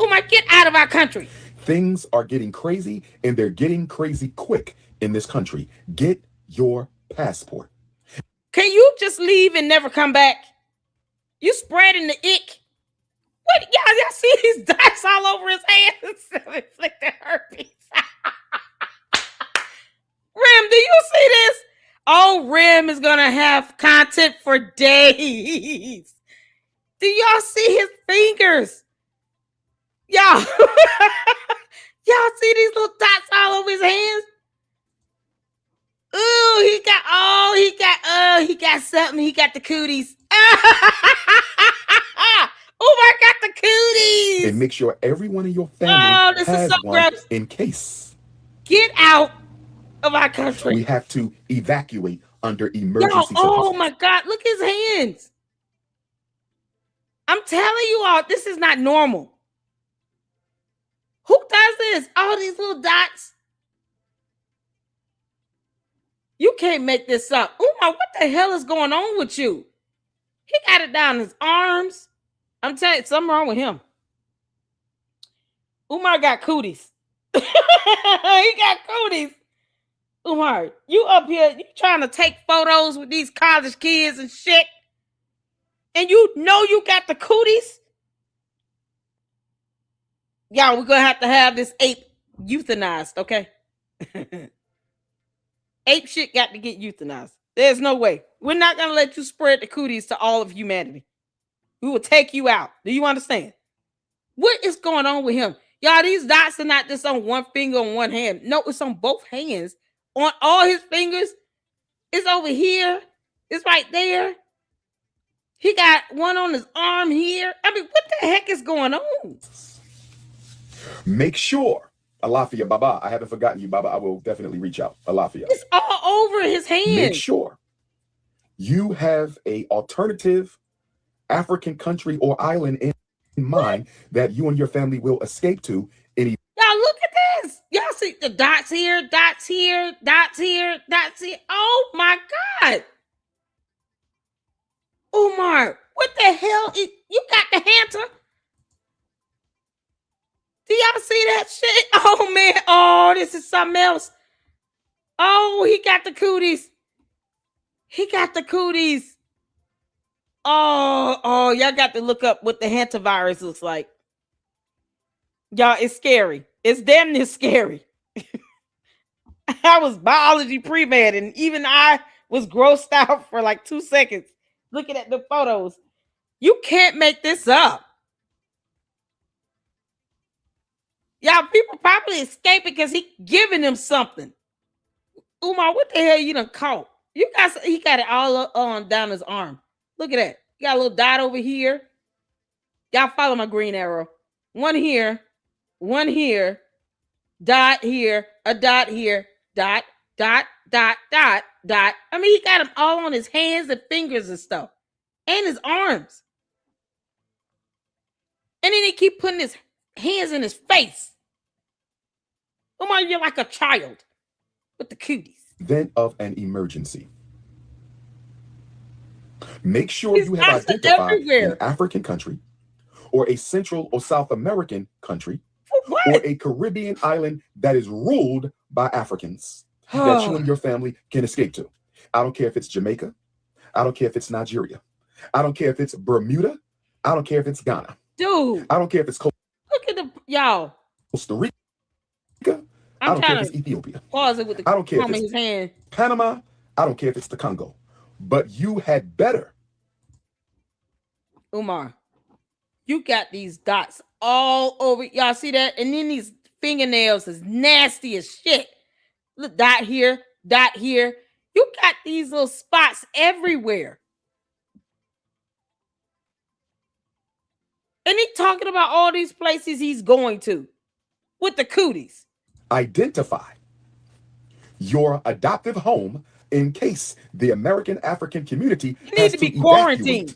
S1: Umar, get out of our country.
S8: Things are getting crazy, and they're getting crazy quick in this country. Get your passport.
S1: Can you just leave and never come back? You spreading the ick. What? Y'all see his dots all over his hands? Inflicted herpes. Rim, do you see this? Oh, Rim is going to have content for days. Do y'all see his fingers? Y'all, Y'all see these little dots all over his hands? Ooh, he got something. He got the cooties. Umar got the cooties.
S8: And make sure everyone in your family
S1: this is
S8: has
S1: so
S8: one
S1: gross.
S8: in case.
S1: Get out of our country.
S8: We have to evacuate under emergency
S1: Yo, oh
S8: circumstances.
S1: my God, look his hands. I'm telling you all, this is not normal. Who does this? All these little dots. You can't make this up. Umar, what the hell is going on with you? He got it down his arms. I'm telling you, something wrong with him. Umar got cooties. He got cooties. Umar, you up here, you trying to take photos with these college kids and shit, and you know you got the cooties? Y'all, we're going to have this ape euthanized, okay? Ape shit got to get euthanized. There's no way. We're not going to let you spread the cooties to all of humanity. We will take you out. Do you understand? What is going on with him? Y'all, these dots are not just on one finger on one hand. No, it's on both hands. On all his fingers. It's over here. It's right there. He got one on his arm here. I mean, what the heck is going on?
S8: Make sure, Alafia, Baba, I haven't forgotten you, Baba. I will definitely reach out. Alafia.
S1: It's all over his hands.
S8: Make sure you have a alternative African country or island in mind that you and your family will escape to.
S1: Y'all look at this. Y'all see the dots here, dots here, dots here, dots here. Oh my God. Umar, what the hell? You got the Hunter? Do y'all see that shit? Oh man. Oh, this is something else. Oh, he got the cooties. He got the cooties. Oh, y'all got to look up what the hantavirus looks like. Y'all, it's scary. It's damn near scary. I was biology pre-med, and even I was grossed out for like 2 seconds looking at the photos. You can't make this up. Y'all, people probably escaping because he giving them something. Umar, what the hell you done caught? He got it all up on down his arm. Look at that. You got a little dot over here. Y'all follow my green arrow. One here, dot here, a dot here, dot, dot, dot, dot, dot. I mean, he got them all on his hands and fingers and stuff. And his arms. And then he keep putting his hands in his face. Umar, you're like a child with the cooties.
S8: Event of an emergency. Make sure you have identified an African country or a Central or South American country or a Caribbean island that is ruled by Africans that you and your family can escape to. I don't care if it's Jamaica. I don't care if it's Nigeria. I don't care if it's Bermuda. I don't care if it's Ghana.
S1: Dude.
S8: I don't care if it's
S1: look at y'all.
S8: Costa Rica. I don't care if it's Ethiopia.
S1: Pause it with the
S8: I don't care if
S1: in
S8: it's
S1: his hand.
S8: Panama. I don't care if it's the Congo. But you had better.
S1: Umar, you got these dots all over. Y'all see that? And then these fingernails is nasty as shit. Look, dot here, dot here. You got these little spots everywhere. And he talking about all these places he's going to with the cooties.
S8: Identify your adoptive home in case the American African community has to be quarantined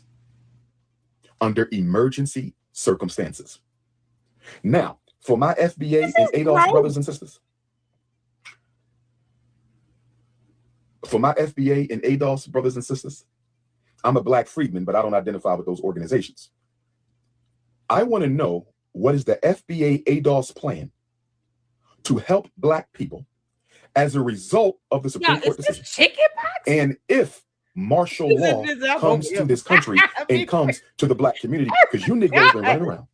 S8: under emergency circumstances. Now, for my FBA and ADOS brothers and sisters, I'm a Black freedman, but I don't identify with those organizations. I want to know, what is the FBA ADOS plan to help Black people as a result of the Supreme Court decision? And if martial law comes to this country and comes to the Black community, because you Negroes been running around.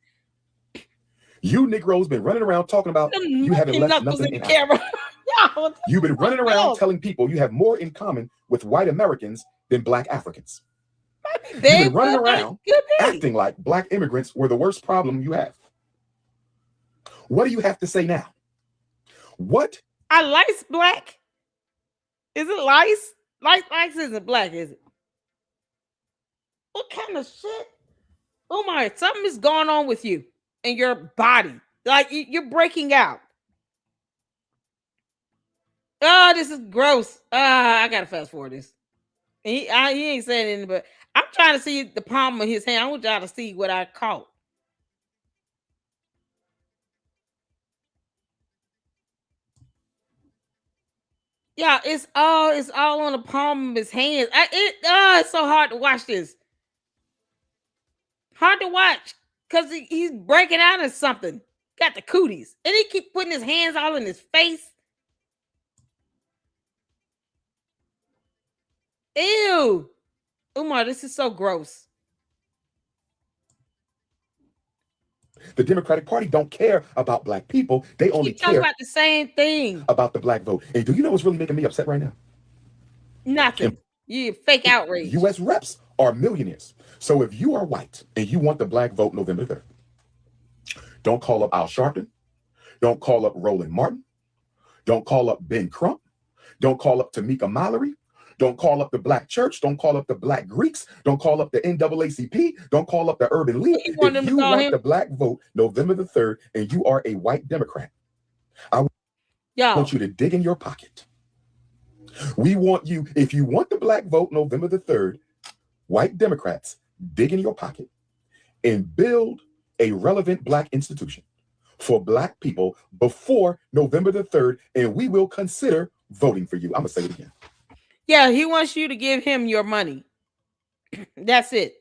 S8: You Negroes been running around talking about you haven't left nothing in camera. You've been running around telling people you have more in common with white Americans than Black Africans. You've been running around acting like Black immigrants were the worst problem you have. What do you have to say now? What?
S1: Are lice black? Is it lice? Lice isn't black, is it? What kind of shit? Umar, something is going on with you and your body. Like you're breaking out. Oh, this is gross. I gotta fast forward this. He ain't saying anything, but I'm trying to see the palm of his hand. I want y'all to see what I caught. Yeah, it's all on the palm of his hands. It's so hard to watch this. Hard to watch because he's breaking out of something. Got the cooties, and he keep putting his hands all in his face. Ew, Umar, this is so gross.
S8: The Democratic Party don't care about black people. They only care
S1: about the same thing
S8: about the black vote. And do you know what's really making me upset right now?
S1: Nothing. You fake outrage.
S8: U.S. reps are millionaires. So if you are white and you want the black vote November 3rd, don't call up Al Sharpton. Don't call up Roland Martin. Don't call up Ben Crump. Don't call up Tamika Mallory. Don't call up the Black Church. Don't call up the Black Greeks. Don't call up the NAACP. Don't call up the Urban League. If you want the black vote November the 3rd and you are a white Democrat, I want you to dig in your pocket. We want you, if you want the black vote November the 3rd, white Democrats, dig in your pocket and build a relevant black institution for black people before November the 3rd, and we will consider voting for you. I'm going to say it again.
S1: Yeah, he wants you to give him your money. That's it.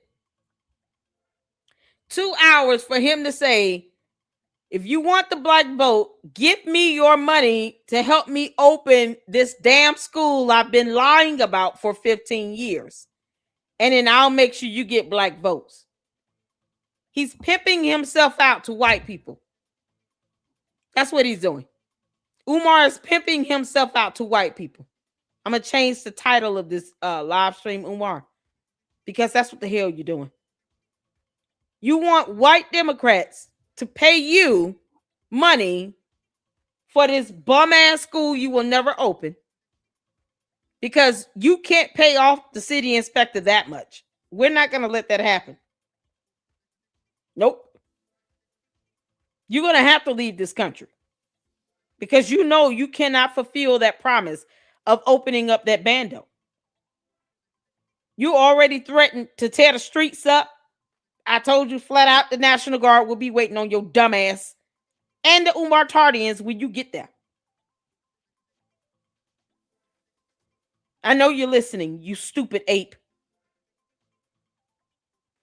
S1: 2 hours for him to say, if you want the black vote, give me your money to help me open this damn school I've been lying about for 15 years. And then I'll make sure you get black votes. He's pimping himself out to white people. That's what he's doing. Umar is pimping himself out to white people. I'm going to change the title of this live stream, Umar, because that's what the hell you're doing. You want white Democrats to pay you money for this bum-ass school you will never open because you can't pay off the city inspector that much. We're not going to let that happen. Nope. You're going to have to leave this country because you know you cannot fulfill that promise of opening up that bando. You already threatened to tear the streets up. I told you flat out the National Guard will be waiting on your dumb ass and the Umar Tardians when you get there. I know you're listening, you stupid ape.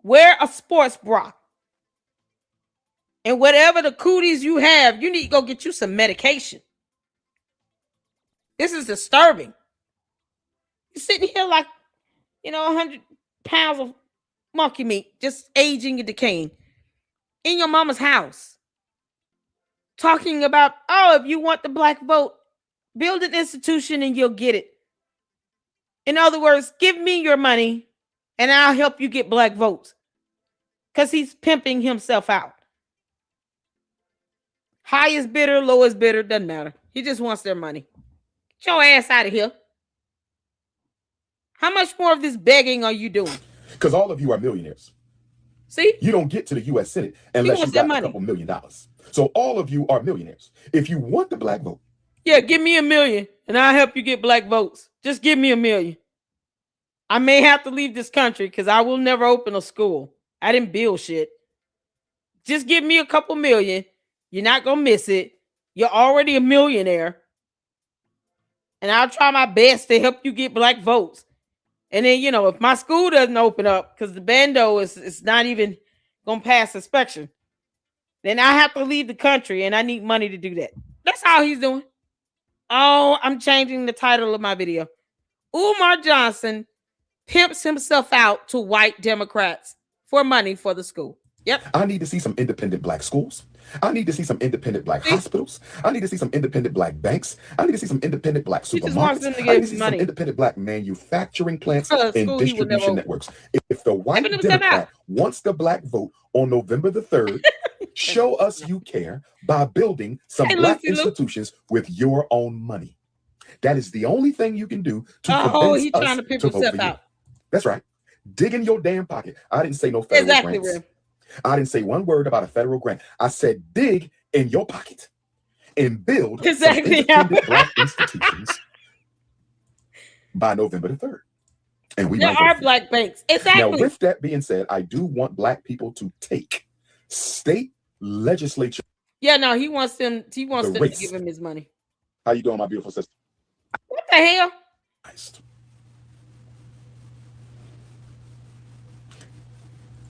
S1: Wear a sports bra. And whatever the cooties you have, you need to go get you some medication. This is disturbing. You're sitting here like, 100 pounds of monkey meat, just aging and decaying in your mama's house. Talking about, if you want the black vote, build an institution and you'll get it. In other words, give me your money and I'll help you get black votes. Because he's pimping himself out. Highest bidder, lowest bidder, doesn't matter. He just wants their money. Get your ass out of here. How much more of this begging are you doing?
S8: Because all of you are millionaires.
S1: See?
S8: You don't get to the U.S. Senate unless you got a couple $1 million. So all of you are millionaires. If you want the black vote.
S1: Yeah, give me $1 million and I'll help you get black votes. Just give me $1 million. I may have to leave this country because I will never open a school. I didn't build shit. Just give me a couple million. You're not going to miss it. You're already a millionaire. And I'll try my best to help you get black votes. And then, if my school doesn't open up because the bando is not even going to pass inspection, then I have to leave the country and I need money to do that. That's all he's doing. Oh, I'm changing the title of my video. Umar Johnson pimps himself out to white Democrats for money for the school. Yep.
S8: I need to see some independent black schools. I need to see some independent black hospitals. I need to see some independent black banks. I need to see some independent black supermarkets. I need to see some independent black manufacturing plants and distribution networks. If the white Democrat wants the black vote on November the 3rd, Show us you care by building some
S1: Hey,
S8: black
S1: Lucy Lou.
S8: institutions with your own money. That is the only thing you can do to
S1: Oh,
S8: convince
S1: he
S8: us
S1: trying to pimp
S8: to vote
S1: himself
S8: for you.
S1: out.
S8: That's right. Dig in your damn pocket. I didn't say no federal
S1: Exactly,
S8: grants.
S1: Rim.
S8: I didn't say one word about a federal grant. I said dig in your pocket and build
S1: Exactly.
S8: some independent black institutions by November the 3rd. And we
S1: There
S8: might vote
S1: are
S8: for you.
S1: black banks. Exactly.
S8: Now, with that being said, I do want black people to take state legislature.
S1: Yeah, no, he wants them to
S8: race.
S1: give him his money.
S8: How you doing, my beautiful sister?
S1: What the hell?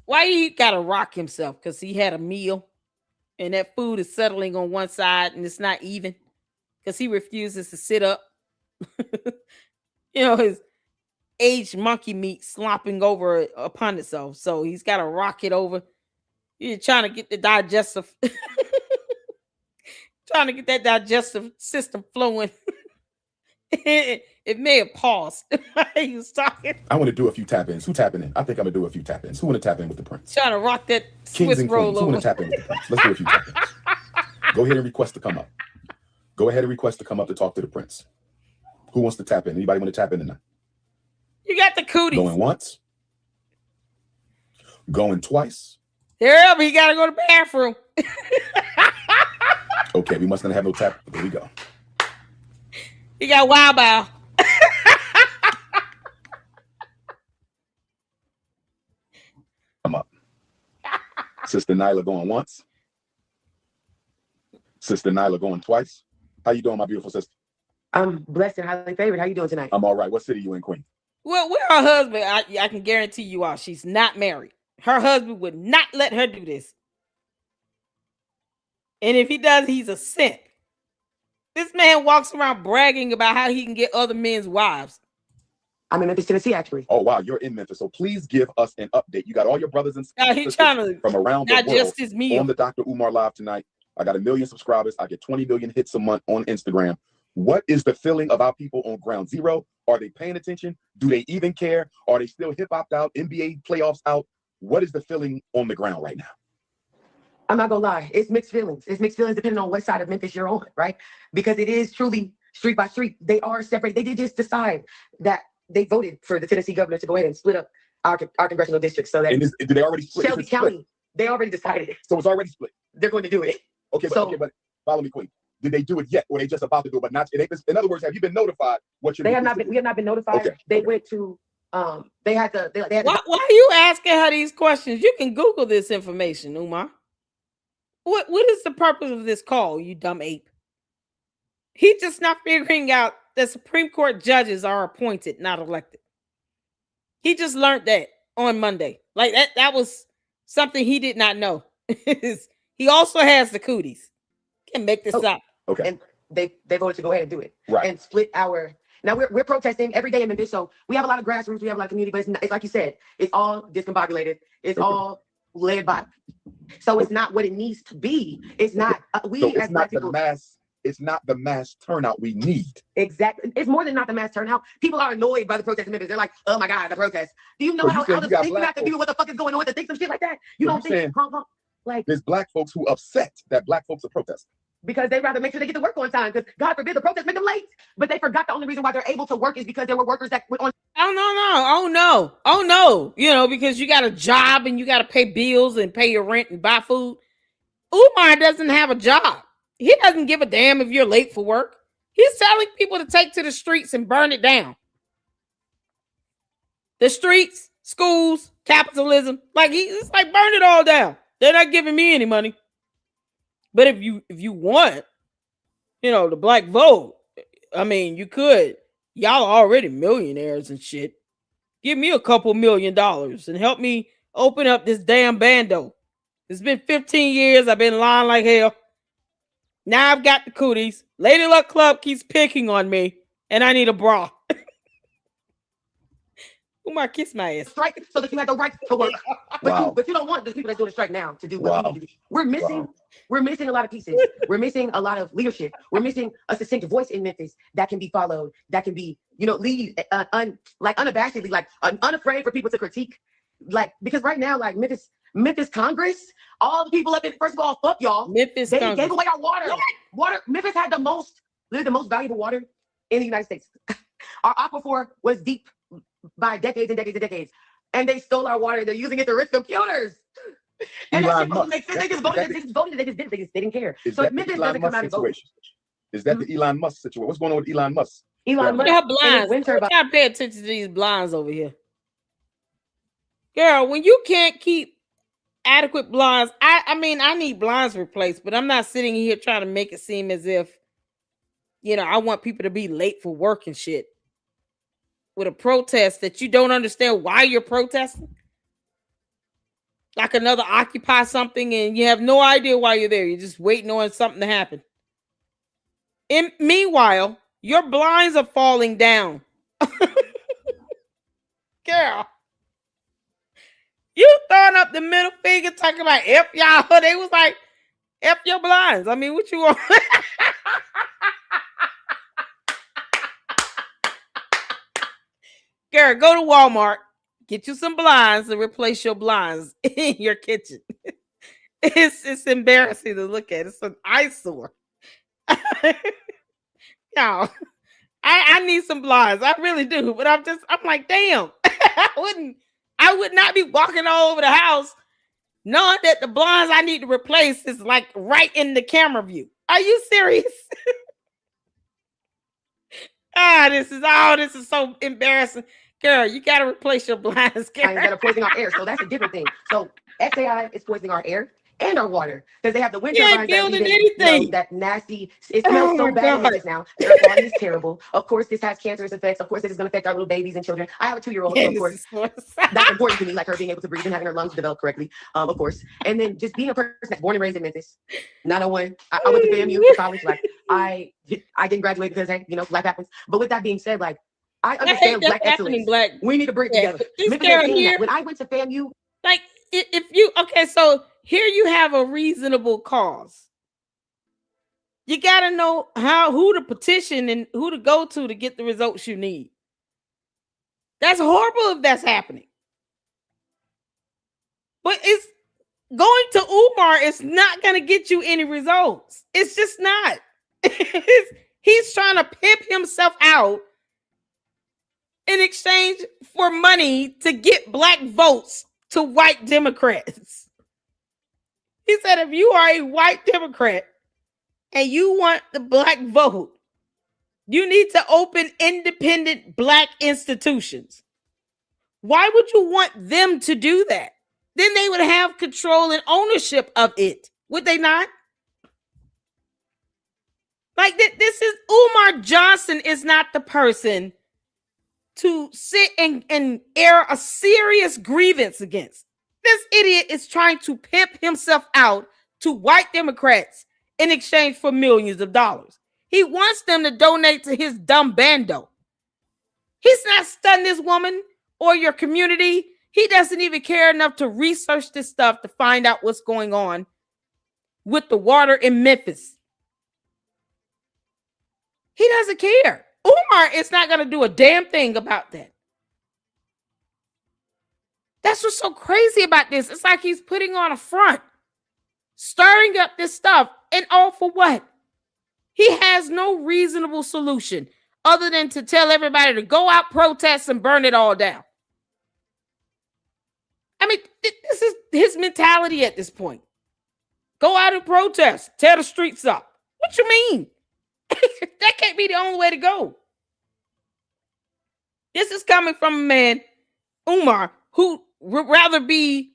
S1: Why he gotta rock himself? Because he had a meal and that food is settling on one side and it's not even. Because he refuses to sit up. You know, his aged monkey meat slopping over upon itself. So he's got to rock it over. He's trying to get the digestive, trying to get that digestive system flowing. It may have paused while he was talking.
S8: I want to do a few tap-ins. Who tapping in? I think I'm going to do a few tap-ins. Who want to tap in with the Prince?
S1: Trying to rock that
S8: Kings
S1: Swiss
S8: and
S1: roll
S8: Queens. Who
S1: over.
S8: want to tap in with the Prince? Let's do a few tap-ins. Go ahead and request to come up. Go ahead and request to come up to talk to the Prince. Who wants to tap in? Anybody want to tap in tonight?
S1: You got the cooties.
S8: Going once. Going twice.
S1: Here, but you got to go to the bathroom.
S8: Okay, we must not have no tap. There we go.
S1: You got wild bow.
S8: Come up. Sister Nyla going once. Sister Nyla going twice. How you doing, my beautiful sister?
S9: I'm blessed and highly favored. How you doing tonight?
S8: I'm all right. What city you in, Queen?
S1: Well, with her husband, I can guarantee you all, she's not married. Her husband would not let her do this. And if he does, he's a simp. This man walks around bragging about how he can get other men's wives.
S9: I'm in Memphis, Tennessee, actually.
S8: Oh, wow. You're in Memphis. So please give us an update. You got all your brothers and
S1: Now he's
S8: sisters
S1: trying to
S8: from around the
S1: not
S8: world
S1: just his meal.
S8: on the Dr. Umar Live tonight. I got 1 million subscribers. I get 20 million hits a month on Instagram. What is the feeling of our people on ground zero? Are they paying attention? Do they even care? Are they still hip-hopped out, NBA playoffs out? What is the feeling on the ground right now?
S9: I'm not gonna lie, it's mixed feelings. It's mixed feelings depending on what side of Memphis you're on, right? Because it is truly street by street. They are separate. They did just decide that they voted for the Tennessee governor to go ahead and split up our congressional districts. So that
S8: did they already split?
S9: Shelby County, they already decided it.
S8: So it's already split.
S9: They're going to do it.
S8: Okay, but follow me, Queen. Did they do it yet, or they just about to do it? But not. In other words, have you been notified what you're?
S9: They have not been. We have not been notified.
S8: Okay.
S9: They went to. They had to. They had.
S1: Why are you asking her these questions? You can Google this information, Umar. What is the purpose of this call, you dumb ape? He just not figuring out that Supreme Court judges are appointed, not elected. He just learned that on Monday. Like that was something he did not know. He also has the cooties. Can't make this up.
S8: Okay.
S9: And they voted to go ahead and do it.
S8: Right.
S9: And split our. Now we're protesting every day in Memphis. So we have a lot of grassroots. We have a lot of community, but it's like you said, it's all discombobulated. It's all led by. So it's not what it needs to be. It's not.
S8: It's not the mass. It's not the mass turnout we need.
S9: Exactly. It's more than not the mass turnout. People are annoyed by the protest in Memphis. They're like, oh my God, the protest. Do you know how out of sync you have to be with what the fuck is going on to think some shit like that? You don't think, like,
S8: there's black folks who upset that black folks are protesting.
S9: Because they rather make sure they get to work on time. Because God forbid the protest make them late. But they forgot the only reason why they're able to work is because there were workers that went on.
S1: Oh no. You know, because you got a job and you got to pay bills and pay your rent and buy food. Umar doesn't have a job. He doesn't give a damn if you're late for work. He's telling people to take to the streets and burn it down. The streets, schools, capitalism. Like it's like burn it all down. They're not giving me any money. But if you want, you know, the black vote, I mean, you could. Y'all are already millionaires and shit. Give me a couple $1 million and help me open up this damn bando. It's been 15 years. I've been lying like hell. Now I've got the cooties. Lady Luck Club keeps picking on me, and I need a bra. Umar, kiss my ass.
S9: Strike so that you have the right to work. But you don't want the people that's doing the strike now to do what you need to do. We're missing a lot of pieces. We're missing a lot of leadership. We're missing a succinct voice in Memphis that can be followed, that can be, you know, lead unabashedly, like unafraid for people to critique. Like, because right now, like Memphis, Memphis Congress, all the people up in, first of all, fuck y'all.
S1: Memphis
S9: They
S1: Congress.
S9: gave away our water. Water. Memphis had literally the most valuable water in the United States. Our aquifer was deep by decades and decades and decades. And they stole our water. They're using it to rip computers. And that shit doesn't make sense. They just voted. They didn't care. So if Memphis doesn't come out and vote.
S8: Is that the Elon Musk situation? What's going on with Elon Musk?
S9: Elon Musk.
S1: Her blinds. I gotta pay attention to these blinds over here. Girl, when you can't keep adequate blinds, I mean, I need blinds replaced, but I'm not sitting here trying to make it seem as if, you know, I want people to be late for work and shit with a protest that you don't understand why you're protesting. Like another Occupy something and you have no idea why you're there. You're just waiting on something to happen. And meanwhile, your blinds are falling down. Girl. You throwing up the middle finger talking about F y'all. They was like, F your blinds. I mean, what you want? Girl, go to Walmart. Get you some blinds and replace your blinds in your kitchen. It's embarrassing to look at. It's an eyesore. Y'all, I need some blinds. I really do. But I'm like, damn. I would not be walking all over the house knowing that the blinds I need to replace is like right in the camera view. Are you serious? This is so embarrassing. Girl, you gotta replace your blinds.
S9: Instead of poisoning our air. So that's a different thing. So XAI is poisoning our air and our water because they have the wind turbines that nasty. It smells so bad in Memphis now. The air quality is terrible. Of course, this has cancerous effects. Of course, this is going to affect our little babies and children. I have a 2-year-old, so of course, that's important to me, like her being able to breathe and having her lungs develop correctly. Of course, and then just being a person that's born and raised in Memphis, 901. I went to FAMU for college. Like I didn't graduate because hey, life happens. But with that being said, like I understand Black excellence. We need to bring it together. When I went to FAMU,
S1: like if you so. Here you have a reasonable cause. You got to know who to petition and who to go to get the results you need. That's horrible if that's happening. But it's going to Umar is not going to get you any results. It's just not. He's trying to pimp himself out in exchange for money to get black votes to white Democrats. He said, if you are a white Democrat and you want the black vote, you need to open independent black institutions. Why would you want them to do that? Then they would have control and ownership of it. Would they not? Like this is Umar Johnson is not the person to sit and air a serious grievance against. This idiot is trying to pimp himself out to white Democrats in exchange for millions of dollars. He wants them to donate to his dumb bando. He's not studying this woman or your community. He doesn't even care enough to research this stuff to find out what's going on with the water in Memphis. He doesn't care. Umar is not going to do a damn thing about that. That's what's so crazy about this. It's like he's putting on a front, stirring up this stuff, and all for what? He has no reasonable solution other than to tell everybody to go out, protest, and burn it all down. I mean, this is his mentality at this point. Go out and protest, tear the streets up. What you mean? That can't be the only way to go. This is coming from a man, Umar, who would rather be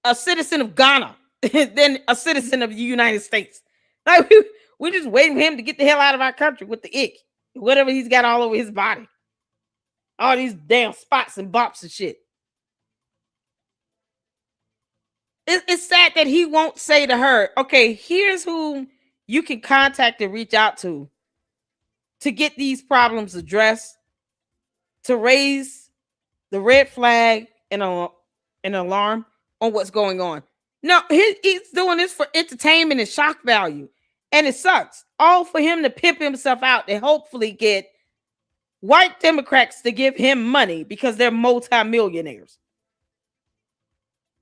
S1: a citizen of Ghana than a citizen of the United States. Like we're just waiting for him to get the hell out of our country with the ick, whatever he's got all over his body, all these damn spots and bumps and shit. It's sad that he won't say to her, okay, here's who you can contact and reach out to get these problems addressed, to raise the red flag and an alarm on what's going on. No, he's doing this for entertainment and shock value. And it sucks. All for him to pimp himself out and hopefully get white Democrats to give him money because they're multimillionaires.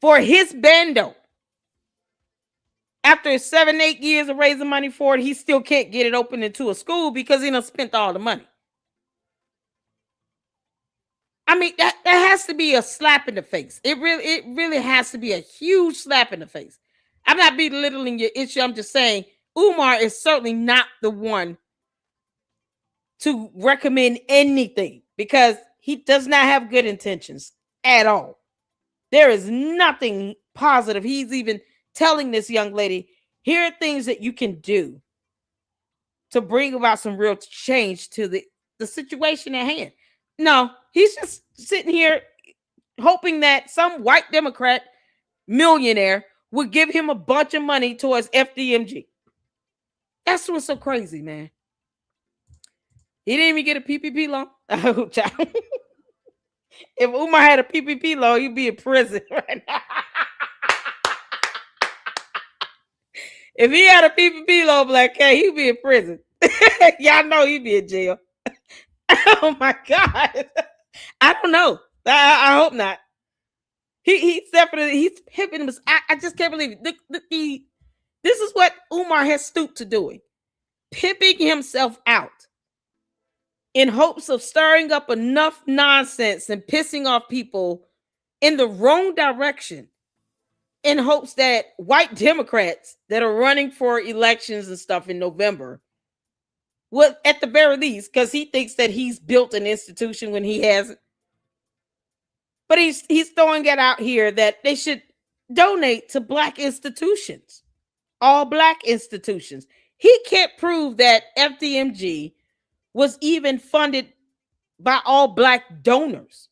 S1: for his bando. After 7, 8 years of raising money for it, he still can't get it open into a school because he done spent all the money. I mean, that has to be a slap in the face. It really has to be a huge slap in the face. I'm not belittling your issue. I'm just saying Umar is certainly not the one to recommend anything because he does not have good intentions at all. There is nothing positive. He's even telling this young lady, here are things that you can do to bring about some real change to the situation at hand. No, he's just sitting here hoping that some white Democrat millionaire would give him a bunch of money towards FDMG. That's what's so crazy, man. He didn't even get a PPP loan. If Umar had a PPP loan, he'd be in prison right now. If he had a PPP loan, Black K, he'd be in prison. Y'all know he'd be in jail. Oh my God. I don't know. I hope not. He's definitely, he's pimping him. I just can't believe it. This is what Umar has stooped to doing. Pimping himself out in hopes of stirring up enough nonsense and pissing off people in the wrong direction in hopes that white Democrats that are running for elections and stuff in November would, at the very least, because he thinks that he's built an institution when he hasn't. But he's throwing it out here that they should donate to black institutions, all black institutions. He can't prove that FDMG was even funded by all black donors.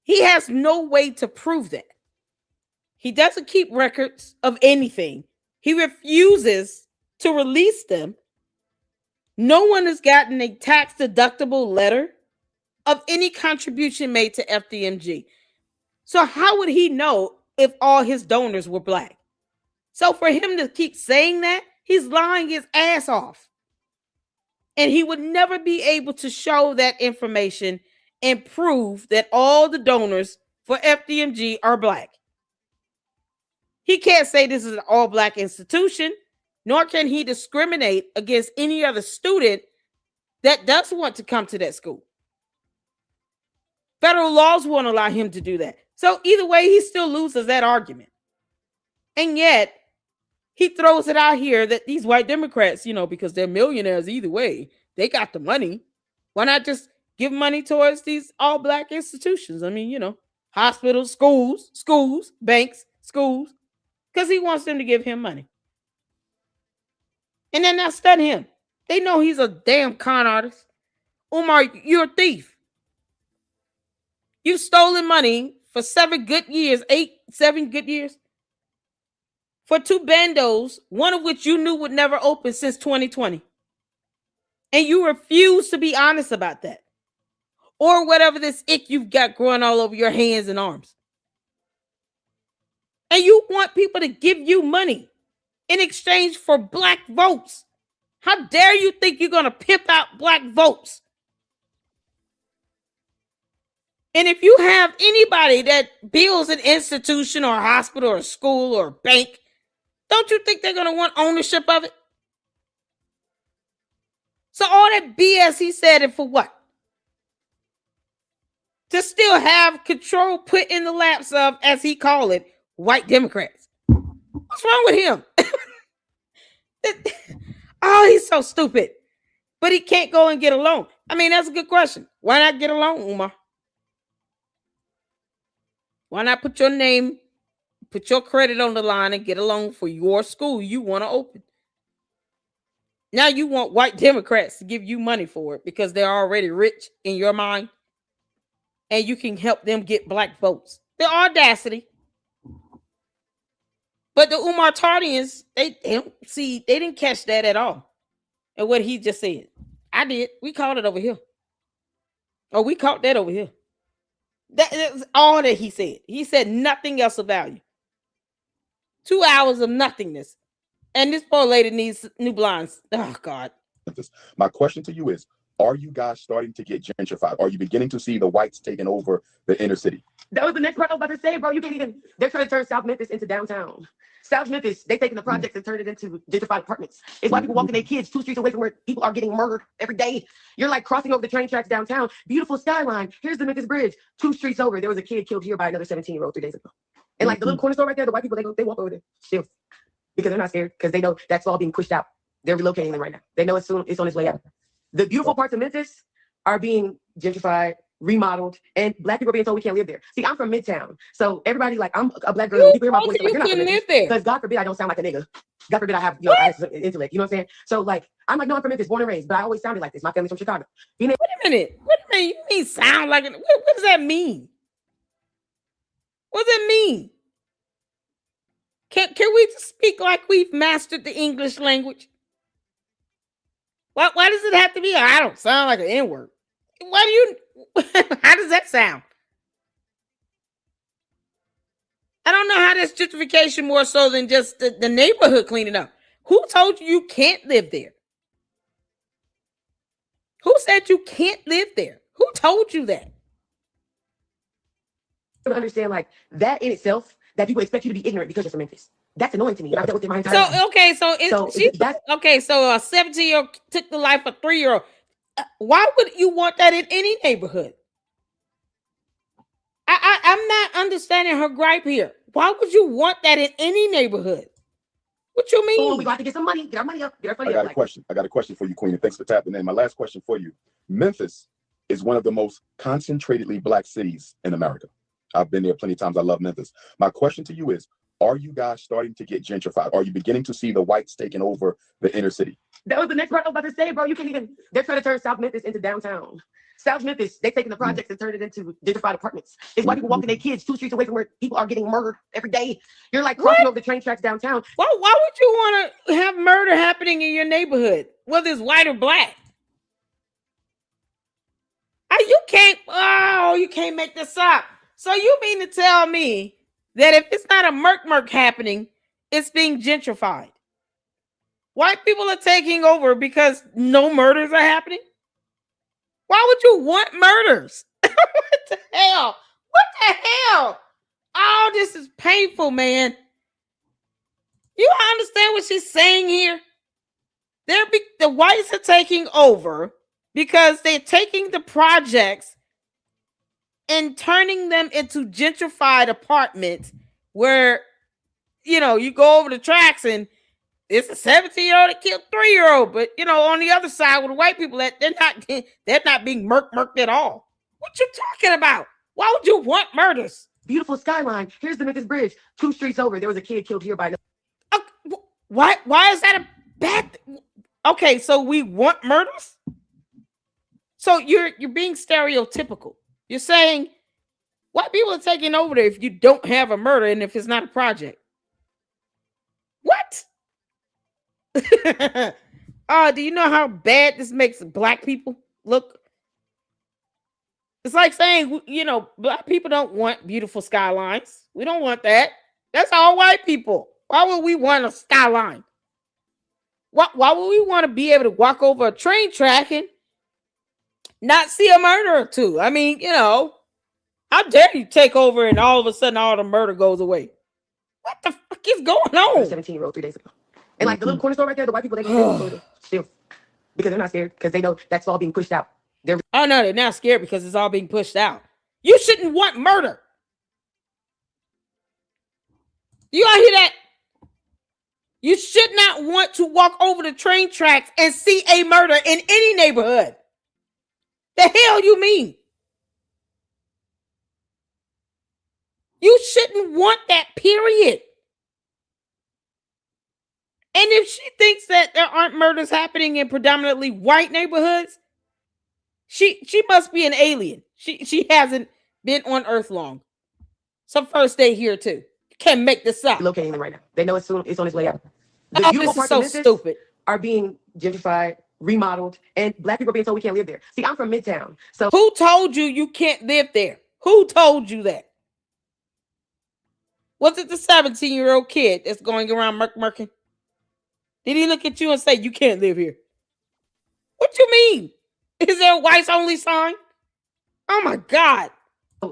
S1: He has no way to prove that. He doesn't keep records of anything. He refuses to release them. No one has gotten a tax-deductible letter of any contribution made to FDMG. So how would he know if all his donors were black? So for him to keep saying that, he's lying his ass off. And he would never be able to show that information and prove that all the donors for FDMG are black. He can't say this is an all-black institution, nor can he discriminate against any other student that does want to come to that school. Federal laws won't allow him to do that. So either way, he still loses that argument. And yet, he throws it out here that these white Democrats, because they're millionaires either way, they got the money. Why not just give money towards these all-black institutions? I mean, hospitals, schools, banks, schools, because he wants them to give him money. And then not stun him. They know he's a damn con artist. Umar, you're a thief. You've stolen money for 7 good years, 7 good years, for 2 bandos, one of which you knew would never open since 2020. And you refuse to be honest about that. Or whatever this ick you've got growing all over your hands and arms. And you want people to give you money in exchange for black votes. How dare you think you're going to pimp out black votes? And if you have anybody that builds an institution or a hospital or a school or a bank, don't you think they're going to want ownership of it? So all that BS he said, and for what? To still have control put in the laps of, as he called it, white Democrats. What's wrong with him? Oh, he's so stupid. But he can't go and get a loan. I mean, that's a good question. Why not get a loan, Umar? Why not put your name, put your credit on the line and get a loan for your school you want to open? Now you want white Democrats to give you money for it because they're already rich in your mind and you can help them get black votes. The audacity. But the Umar Tardians, they didn't catch that at all. And what he just said. I did. We caught it over here. Oh, we caught that over here. That's all that he said. He said nothing else of value. 2 hours of nothingness. And this poor lady needs new blinds. Oh, God.
S8: My question to you is, are you guys starting to get gentrified? Are you beginning to see the whites taking over the inner city?
S9: That was the next part I was about to say, bro. You can't even. They're trying to turn South Memphis into downtown. South Memphis, they taking the projects and turned it into gentrified apartments. It's why people walking their kids 2 streets away from where people are getting murdered every day. You're like crossing over the train tracks downtown. Beautiful skyline. Here's the Memphis Bridge. 2 streets over, there was a kid killed here by another 17-year-old 3 days ago. And like the little corner store right there, the white people they walk over there still because they're not scared because they know that's all being pushed out. They're relocating them right now. They know it's on its way out. The beautiful parts of Memphis are being gentrified, remodeled, and black people are being told we can't live there. See, I'm from Midtown, so everybody like I'm a black girl. People hear my voice, like, you're not from Memphis because God forbid I don't sound like a nigga. God forbid I have I have some intellect. You know what I'm saying? So like I'm like no, I'm from Memphis, born and raised, but I always sounded like this. My family's from Chicago.
S1: Wait a minute. You mean sound like it? What does that mean? What does it mean? Can we just speak like we've mastered the English language? Why does it have to be? I don't sound like an N-word. Why do you? How does that sound? I don't know how that's justification more so than just the neighborhood cleaning up. Who told you can't live there? Who said you can't live there? Who told you that?
S9: I don't understand like that in itself. That people expect you to be ignorant because you're from Memphis. That's annoying to me. I've dealt with it my entire life.
S1: So a 17-year-old took the life of a 3-year-old. Why would you want that in any neighborhood? I'm not understanding her gripe here. Why would you want that in any neighborhood? What you mean?
S9: We got to get some money. Get our money up. Get our money
S8: up. I got a question for you, Queen. And thanks for tapping in. My last question for you. Memphis is one of the most concentratedly black cities in America. I've been there plenty of times. I love Memphis. My question to you is, are you guys starting to get gentrified? Are you beginning to see the whites taking over the inner city?
S9: That was the next part I was about to say, bro. You can't even. They're trying to turn South Memphis into downtown. South Memphis, they're taking the projects and turned it into gentrified apartments. It's why people walking their kids 2 streets away from where people are getting murdered every day. You're like crossing over the train tracks downtown.
S1: Why would you want to have murder happening in your neighborhood, whether it's white or black? You can't make this up. So you mean to tell me that if it's not a murk happening, it's being gentrified? White people are taking over because no murders are happening? Why would you want murders? What the hell? What the hell? Oh, this is painful, man. You understand what she's saying here? The whites are taking over because they're taking the projects and turning them into gentrified apartments where, you go over the tracks and it's a 17-year-old that killed 3-year-old, but on the other side with the white people, they're not being murked at all. What you talking about? Why would you want murders?
S9: Beautiful skyline. Here's the Memphis Bridge. 2 streets over, there was a kid killed here by.
S1: Why is that a bad thing? Okay, so we want murders. So you're being stereotypical. You're saying white people are taking over there if you don't have a murder and if it's not a project. What? Do you know how bad this makes black people look? It's like saying, black people don't want beautiful skylines. We don't want that. That's all white people. Why would we want a skyline? Why would we want to be able to walk over a train track and not see a murder or two? I mean, how dare you take over and all of a sudden all the murder goes away? What the fuck is going on?
S9: 17-year-old 3 days ago. And like the little corner store right there, the white people, they still because they're not scared because they know that's all being pushed out.
S1: No, they're not scared because it's all being pushed out. You shouldn't want murder. You all hear that? You should not want to walk over the train tracks and see a murder in any neighborhood. The hell you mean? You shouldn't want that, period. And if she thinks that there aren't murders happening in predominantly white neighborhoods, she must be an alien. She hasn't been on Earth long. Some first day here too. You can't make this up.
S9: Locating them right now. They know it's on its way out. The
S1: beautiful parts of stupid
S9: are being gentrified, remodeled, and black people are being told we can't live there. See, I'm from Midtown. So
S1: who told you can't live there? Who told you that? Was it the 17-year-old kid that's going around murking? Did he look at you and say, you can't live here? What you mean? Is there a whites only sign? Oh my God.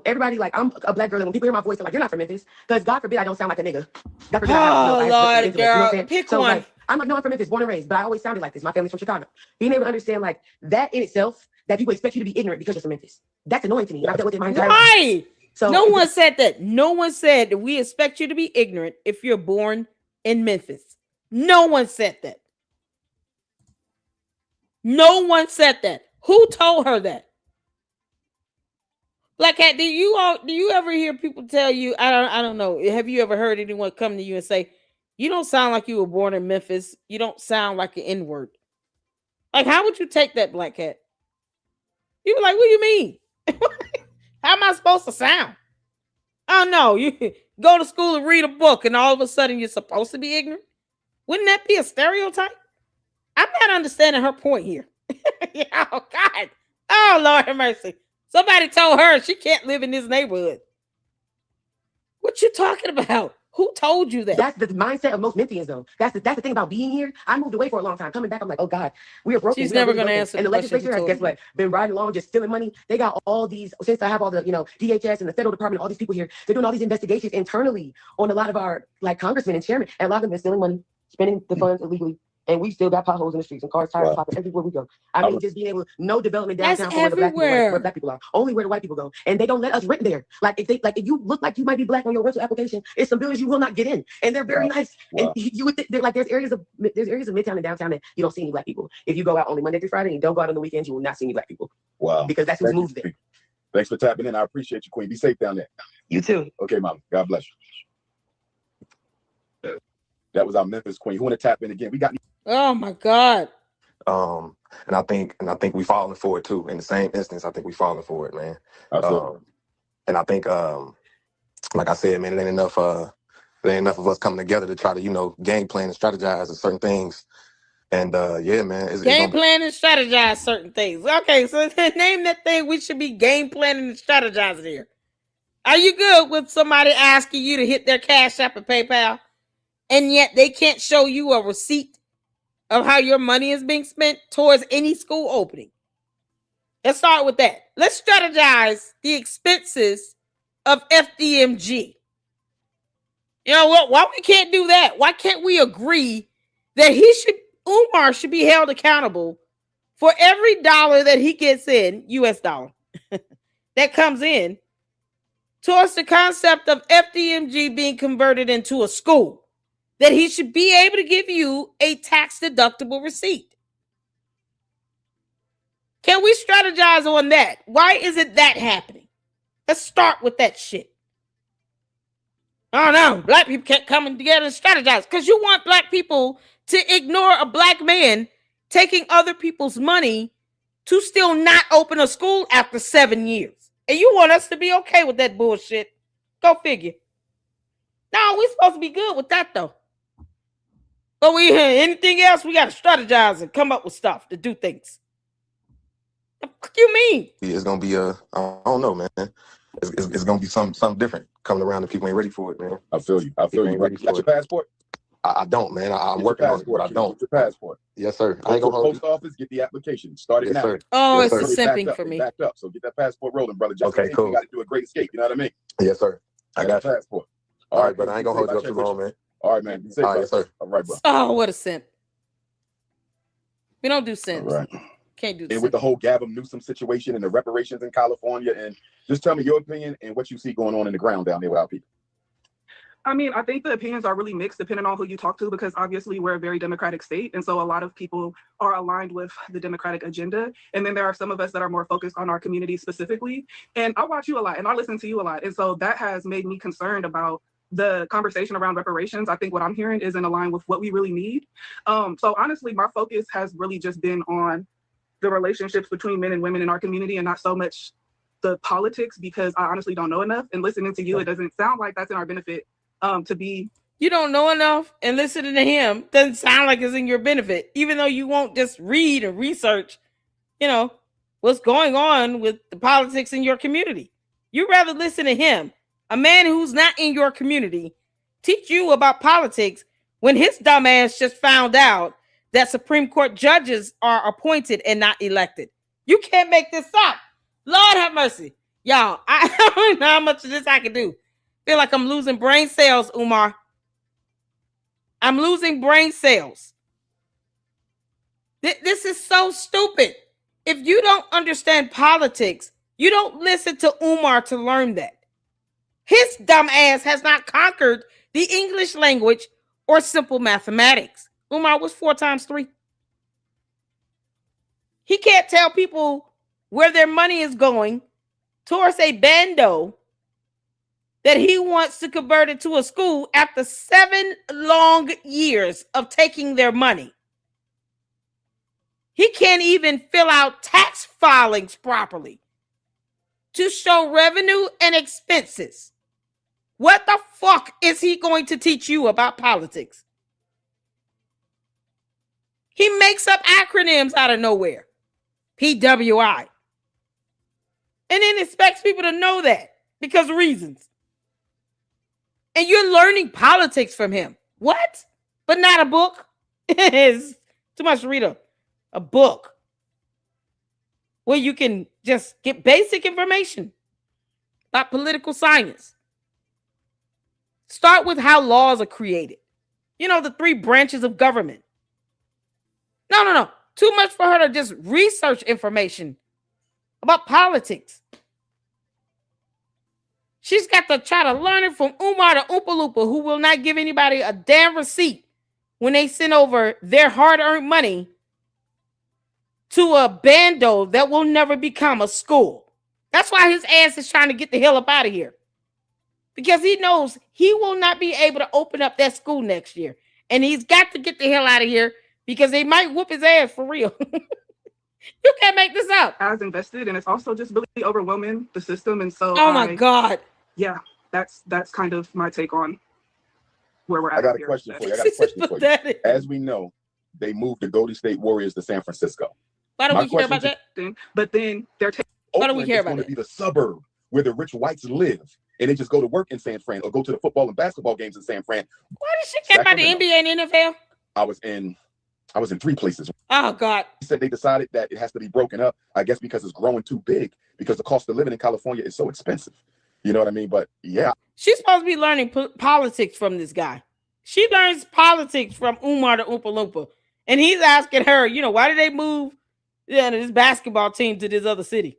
S9: everybody, like, I'm a black girl, and when people hear my voice, they're like, you're not from Memphis. Because God forbid I don't sound like a nigga. God forbid
S1: Oh,
S9: I have
S1: Lord,
S9: intellect,
S1: girl,
S9: you know what I'm saying?
S1: pick
S9: So,
S1: one.
S9: like, I'm like, no, I'm from Memphis, born and raised, but I always sounded like this. My family's from Chicago. Being able to understand, like, that in itself, that people expect you to be ignorant because you're from Memphis. That's annoying to me. I've dealt with it my entire life.
S1: Why?
S9: So
S1: No one said that. No one said that we expect you to be ignorant if you're born in Memphis. No one said that. No one said that. Who told her that? Black Cat, do you ever hear people tell you, I don't know, have you ever heard anyone come to you and say, you don't sound like you were born in Memphis. You don't sound like an N-word. Like, how would you take that, Black Cat? You were like, what do you mean? How am I supposed to sound? Oh no, you go to school and read a book and all of a sudden you're supposed to be ignorant? Wouldn't that be a stereotype? I'm not understanding her point here. Oh God. Oh Lord have mercy. Somebody told her she can't live in this neighborhood. What you talking about? Who told you that?
S9: that's the mindset of most Memphians, though. That's the thing about being here. I moved away for a long time. Coming back, I'm like, oh God, we are broken.
S1: She's
S9: We are
S1: never
S9: really
S1: gonna
S9: broken.
S1: answer
S9: And
S1: the
S9: the
S1: question
S9: legislature
S1: who
S9: has,
S1: told
S9: guess
S1: you.
S9: what, been riding along, just stealing money. They got all these, since I have all the, DHS and the federal department, all these people here, they're doing all these investigations internally on a lot of our, like, congressmen and chairmen. And a lot of them are stealing money, spending the funds illegally. And we still got potholes in the streets and cars, tires popping everywhere we go. I mean, just being able, no development
S1: That's
S9: downtown for where the black people,
S1: everywhere.
S9: where black people are. Only where the white people go. And they don't let us rent there. Like, if you look like you might be black on your rental application, it's some buildings you will not get in. And they're very nice. And you would think they're like, there's areas of Midtown and downtown that you don't see any black people. If you go out only Monday through Friday and you don't go out on the weekends, you will not see any black people.
S8: Wow.
S9: Because that's who's moved there.
S8: Thanks for tapping in. I appreciate you, Queen. Be safe down there.
S9: You too.
S8: Okay, Mama. God bless you. That was our Memphis Queen. Who want to tap in again? We got.
S1: Oh my God.
S10: And I think we falling for it too. In the same instance, I think we falling for it, man. And I think, like I said, man, it ain't enough of us coming together to try to, game plan and strategize on certain things. And yeah, man,
S1: game plan and strategize certain things. Okay, so name that thing we should be game planning and strategizing here. Are you good with somebody asking you to hit their Cash App and PayPal, and yet they can't show you a receipt of how your money is being spent towards any school opening? Let's start with that. Let's strategize the expenses of FDMG. You know what? Why we can't do that? Why can't we agree that Umar should be held accountable for every dollar that he gets in, US dollar, that comes in towards the concept of FDMG being converted into a school, that he should be able to give you a tax-deductible receipt. Can we strategize on that? Why isn't that happening? Let's start with that shit. Oh no, black people can't come together and strategize because you want black people to ignore a black man taking other people's money to still not open a school after 7 years. And you want us to be okay with that bullshit. Go figure. No, we're supposed to be good with that though. But anything else, we got to strategize and come up with stuff to do things. What do you mean?
S10: It's gonna be I don't know, man. It's gonna be something different coming around, and people ain't ready for it, man.
S8: I feel you. You got your passport?
S10: I don't, man. I'm working on it, but I don't.
S8: Get your passport.
S10: Yes, sir.
S8: Go to the post office, get the application. Start it now.
S10: Sir.
S1: Oh,
S10: yes,
S1: it's
S10: sir.
S1: simping for me.
S8: Backed up. So get that passport rolling, brother. Just
S10: okay, cool.
S8: You got to do a great escape. You know what I mean?
S10: Yes, sir. I got you.
S8: Passport.
S10: All right, brother. I ain't gonna hold you up too long, man.
S8: All right, man. Be safe,
S10: all right, yes, sir.
S8: All right, bro.
S1: Oh, what a simp. We don't do simps.
S8: All right.
S1: Can't do.
S8: And with the whole Gavin Newsom situation and the reparations in California, and just tell me your opinion and what you see going on in the ground down there with our people.
S11: I mean, I think the opinions are really mixed depending on who you talk to, because obviously we're a very democratic state. And so a lot of people are aligned with the democratic agenda. And then there are some of us that are more focused on our community specifically. And I watch you a lot and I listen to you a lot. And so that has made me concerned about the conversation around reparations. I think what I'm hearing isn't aligned with what we really need. So honestly, my focus has really just been on the relationships between men and women in our community and not so much the politics, because I honestly don't know enough. And listening to you, it doesn't sound like that's in our benefit. To be,
S1: you don't know enough, and listening to him doesn't sound like it's in your benefit, even though you won't just read and research, what's going on with the politics in your community. You'd rather listen to him, a man who's not in your community, teach you about politics when his dumb ass just found out that Supreme Court judges are appointed and not elected. You can't make this up. Lord have mercy. Y'all, I don't know how much of this I can do. Feel like I'm losing brain cells, Umar. I'm losing brain cells. This is so stupid. If you don't understand politics, you don't listen to Umar to learn that. His dumb ass has not conquered the English language or simple mathematics. Umar, what's 4 times 3? He can't tell people where their money is going towards a bando that he wants to convert it to a school after 7 long years of taking their money. He can't even fill out tax filings properly to show revenue and expenses. What the fuck is he going to teach you about politics? He makes up acronyms out of nowhere. PWI. And then expects people to know that because of reasons. And you're learning politics from him. What? But not a book? It's too much to read a book where you can just get basic information about political science. Start with how laws are created. You know, the 3 branches of government. No. Too much for her to just research information about politics. She's got to try to learn it from Umar the Oompa Loompa, who will not give anybody a damn receipt when they send over their hard-earned money to a bando that will never become a school. That's why his ass is trying to get the hell up out of here. Because he knows he will not be able to open up that school next year. And he's got to get the hell out of here because they might whoop his ass for real. You can't make this up.
S11: As invested, and it's also just really overwhelming the system. And so
S1: oh my God.
S11: Yeah, that's kind of my take on where we're at.
S8: I got a question for you. As we know, they moved the Golden State Warriors to San Francisco.
S1: Why don't we care about that?
S11: But then they're taking.
S1: Why don't we care about
S8: it? It's going to be the suburb where the rich whites live, and they just go to work in San Fran or go to the football and basketball games in San Fran.
S1: Why does she care about the NBA and NFL?
S8: I was in 3 places.
S1: Oh God!
S8: He said they decided that it has to be broken up. I guess because it's growing too big because the cost of living in California is so expensive. You know what I mean? But yeah,
S1: she's supposed to be learning politics from this guy. She learns politics from Umar the Oompa Loompa, and he's asking her, you know, why did they move this basketball team to this other city?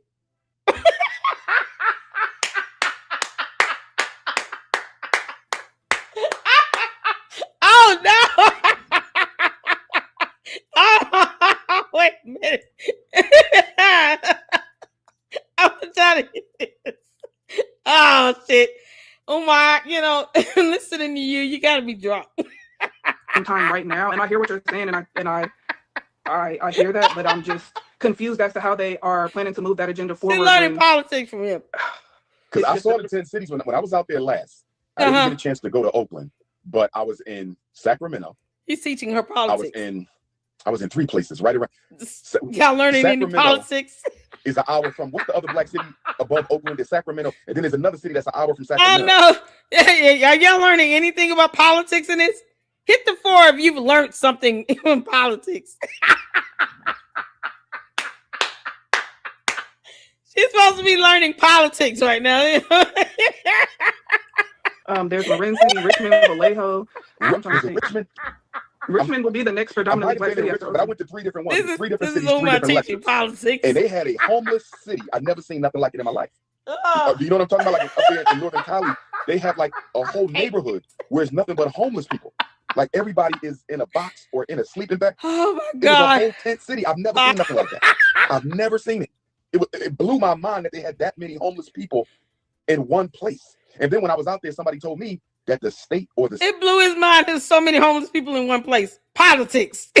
S1: Oh no! Oh, wait a minute. I'm trying to get this. Oh shit. Umar, you know, listening to you gotta be drunk.
S11: Time right now, and I hear what you're saying, and I hear that, but I'm just confused as to how they are planning to move that agenda forward.
S1: She's learning politics from him.
S8: Because I saw the 10 cities when I was out there last. I didn't get a chance to go to Oakland, but I was in Sacramento.
S1: He's teaching her politics.
S8: I was in 3 places right around.
S1: Y'all learning any politics?
S8: Is an hour from what's the other black city above Oakland is Sacramento, and then there's another city that's an hour from Sacramento.
S1: I know. Yeah. Are y'all learning anything about politics in this? Hit the 4 if you've learned something in politics. She's supposed to be learning politics right now.
S11: There's Marin City, Richmond, Vallejo. Richmond would be the next predominantly black city.
S8: But I went to 3 different ones, 3 different cities,
S1: 3 different lectures. Politics.
S8: And they had a homeless city. I've never seen nothing like it in my life. Do you know what I'm talking about? Like up there in Northern Cali, they have like a whole neighborhood where it's nothing but homeless people. Like everybody is in a box or in a sleeping bag.
S1: Oh my God.
S8: It was a whole tent city. I've never seen nothing like that. I've never seen it. It blew my mind that they had that many homeless people in one place. And then when I was out there, somebody told me that the state or the...
S1: It blew his mind. There's so many homeless people in one place. Politics.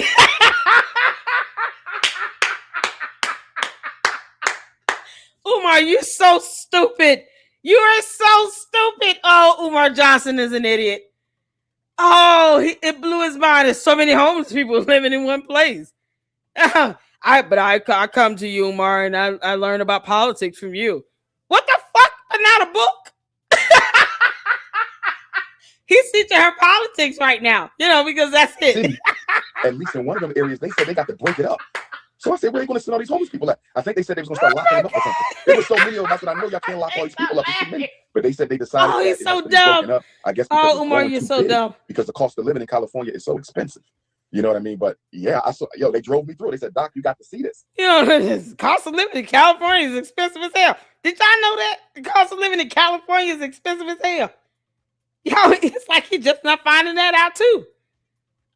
S1: Umar, you're so stupid. You are so stupid. Oh, Umar Johnson is an idiot. Oh, it blew his mind. There's so many homeless people living in one place. I come to you, Umar, and I learn about politics from you. What the fuck? But not a book? He's teaching her politics right now, you know, because that's it.
S8: At least in one of them areas, they said they got to break it up. So I said, where are they going to send all these homeless people at? I think they said they was going to start locking them up or something. There was so many of them. I said, I know y'all can't lock all these people up. It's too many. But they said they decided that it has to be broken up. I guess because it's growing too big. Because the cost of living in California is so expensive. You know what I mean? But yeah, I saw, they drove me through. They said, Doc, you got to see this.
S1: The cost of living in California is expensive as hell. Did y'all know that? The cost of living in California is expensive as hell. It's like he's just not finding that out too.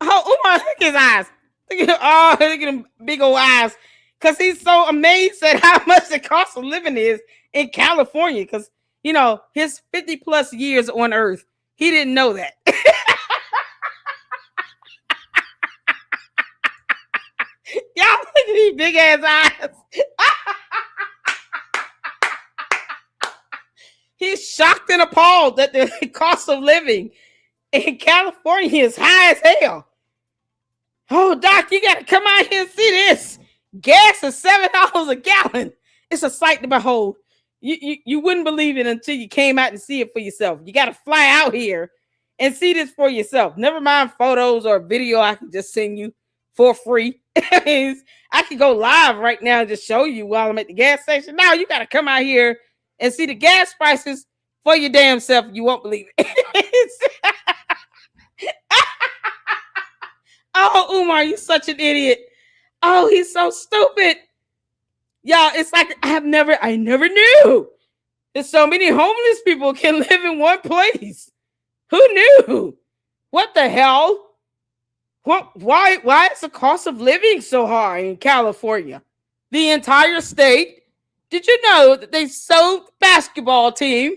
S1: Oh, Umar, look at his eyes. Look at them big old eyes. Because he's so amazed at how much the cost of living is in California. Because, his 50 plus years on earth, he didn't know that. Y'all look at these big ass eyes. He's shocked and appalled that the cost of living in California is high as hell. Oh, Doc, you got to come out here and see this. Gas is $7 a gallon. It's a sight to behold. You wouldn't believe it until you came out and see it for yourself. You got to fly out here and see this for yourself. Never mind photos or video I can just send you for free. I could go live right now and just show you while I'm at the gas station. Now you got to come out here and see the gas prices for your damn self. You won't believe it. Oh, Umar, you're such an idiot. Oh, he's so stupid. Y'all, it's like I never knew that so many homeless people can live in one place. Who knew? What the hell? Why is the cost of living so high in California? The entire state. Did you know that they sold the basketball team?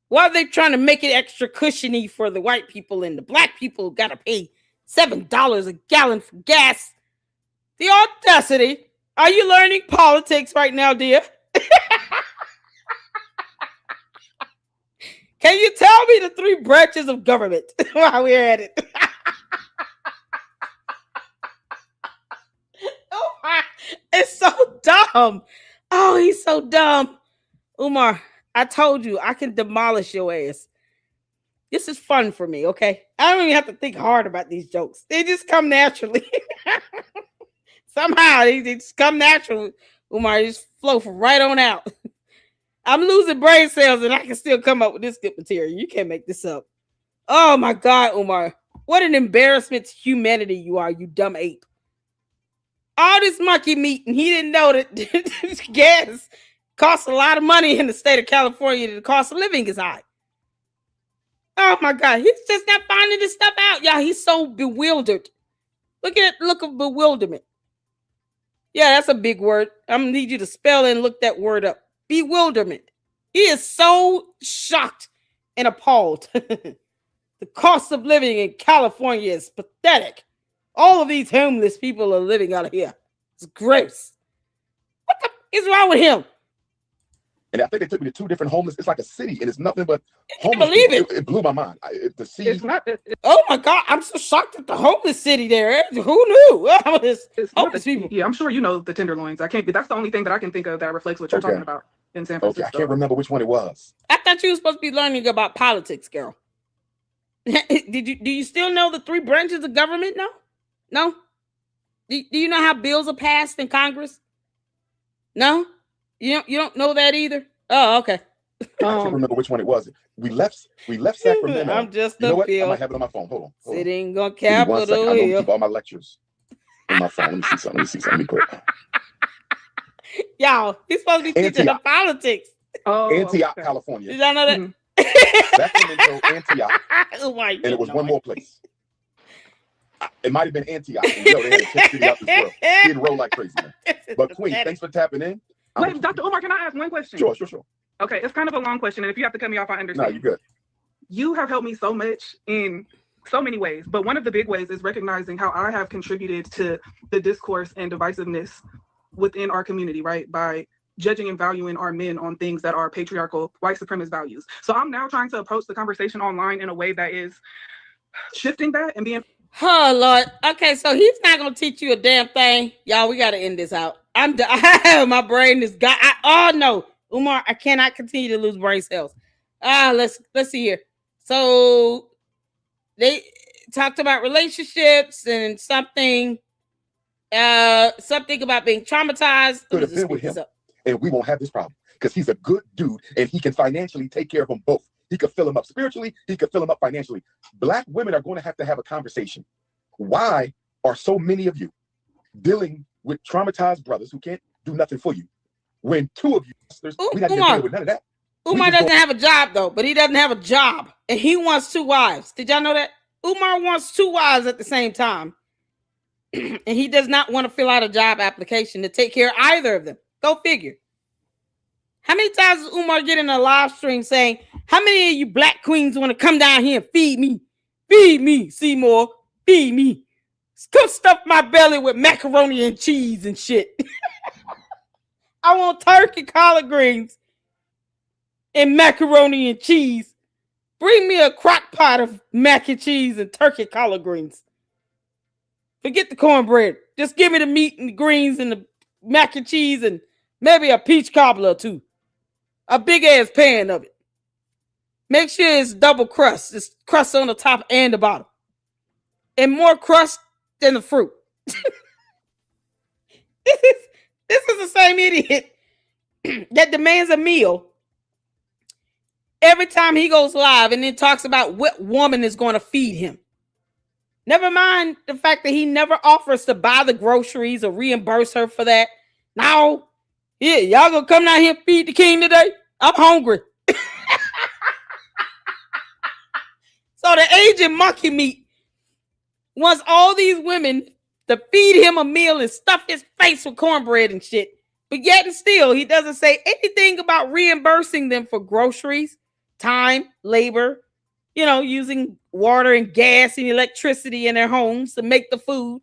S1: Why are they trying to make it extra cushiony for the white people and the black people who got to pay $7 a gallon for gas? The audacity. Are you learning politics right now, dear? Can you tell me the 3 branches of government while we're at it? Oh, it's so dumb. Oh, he's so dumb. Umar, I told you I can demolish your ass. This is fun for me, okay? I don't even have to think hard about these jokes. They just come naturally. Somehow they just come natural. Umar, just flow from right on out. I'm losing brain cells and I can still come up with this good material. You can't make this up. Oh my God, Umar. What an embarrassment to humanity you are, you dumb ape. All this monkey meat, and he didn't know that gas costs a lot of money in the state of California. The cost of living is high. Oh my God, he's just not finding this stuff out, y'all. He's so bewildered. Look at that look of bewilderment. Yeah, that's a big word. I'm gonna need you to spell and look that word up. Bewilderment. He is so shocked and appalled. The cost of living in California is pathetic. All of these homeless people are living out of here. It's gross. What the is wrong with him?
S8: And I think they took me to 2 different homeless. It's like a city, and it's nothing but
S1: homeless. I can't believe
S8: it. It blew my mind. The sea.
S11: It's not.
S1: Oh my God! I'm so shocked at the homeless city there. Who knew? Homeless people.
S11: Yeah, I'm sure you know the Tenderloins. I can't. That's the only thing that I can think of that reflects what you're talking about in San Francisco.
S8: Okay, I can't remember which one it was.
S1: I thought you were supposed to be learning about politics, girl. Do you still know the 3 branches of government? No. Do you know how bills are passed in Congress? No. You don't know that either? Oh, okay.
S8: I can't remember which one it was. We left Sacramento.
S1: I'm just
S8: you know what? I might have it on my phone. Hold on.
S1: Sitting on Capitol Hill.
S8: I'm gonna keep all my lectures in my phone. Let me see something. Let me put it.
S1: Y'all, he's supposed to be teaching the politics.
S8: Oh, Antioch, California.
S1: Did y'all know that?
S8: Sacramento, Antioch.
S1: Oh my God.
S8: And it was one more place. It might have been Antioch. They had to check it out as well. He didn't roll like crazy, man. But Queen, thanks for tapping in.
S11: Wait, Dr. Umar, can I ask one question?
S8: Sure.
S11: Okay, it's kind of a long question, and if you have to cut me off, I understand.
S8: No, you're good.
S11: You have helped me so much in so many ways, but one of the big ways is recognizing how I have contributed to the discourse and divisiveness within our community, right? By judging and valuing our men on things that are patriarchal, white supremacist values. So I'm now trying to approach the conversation online in a way that is shifting that and being...
S1: Oh, Lord. Okay, so he's not going to teach you a damn thing. Y'all, we got to end this out. My brain is got. Oh no, Umar, I cannot continue to lose brain cells. Let's see here. So they talked about relationships and something. Something about being traumatized.
S8: Could have been with him, and we won't have this problem because he's a good dude and he can financially take care of them both. He could fill them up spiritually. He could fill them up financially. Black women are going to have a conversation. Why are so many of you dealing with traumatized brothers who can't do nothing for you when two of you, we not dealing with none of that?
S1: Umar doesn't have a job though, but he doesn't have a job and he wants 2 wives. Did y'all know that? Umar wants 2 wives at the same time. And he does not want to fill out a job application to take care of either of them. Go figure. How many times does Umar get in a live stream saying, how many of you black queens want to come down here and feed me? Feed me, Seymour. Feed me. Come stuff my belly with macaroni and cheese and shit. I want turkey collard greens and macaroni and cheese. Bring me a crock pot of mac and cheese and turkey collard greens. Forget the cornbread. Just give me the meat and the greens and the mac and cheese and maybe a peach cobbler or 2. A big ass pan of it. Make sure it's double crust. It's crust on the top and the bottom. And more crust than the fruit. This is the same idiot that demands a meal every time he goes live and then talks about what woman is going to feed him. Never mind the fact that he never offers to buy the groceries or reimburse her for that. Now, yeah, y'all gonna come down here and feed the king today? I'm hungry. So the agent monkey meat wants all these women to feed him a meal and stuff his face with cornbread and shit. But yet and still, he doesn't say anything about reimbursing them for groceries, time, labor, using water and gas and electricity in their homes to make the food.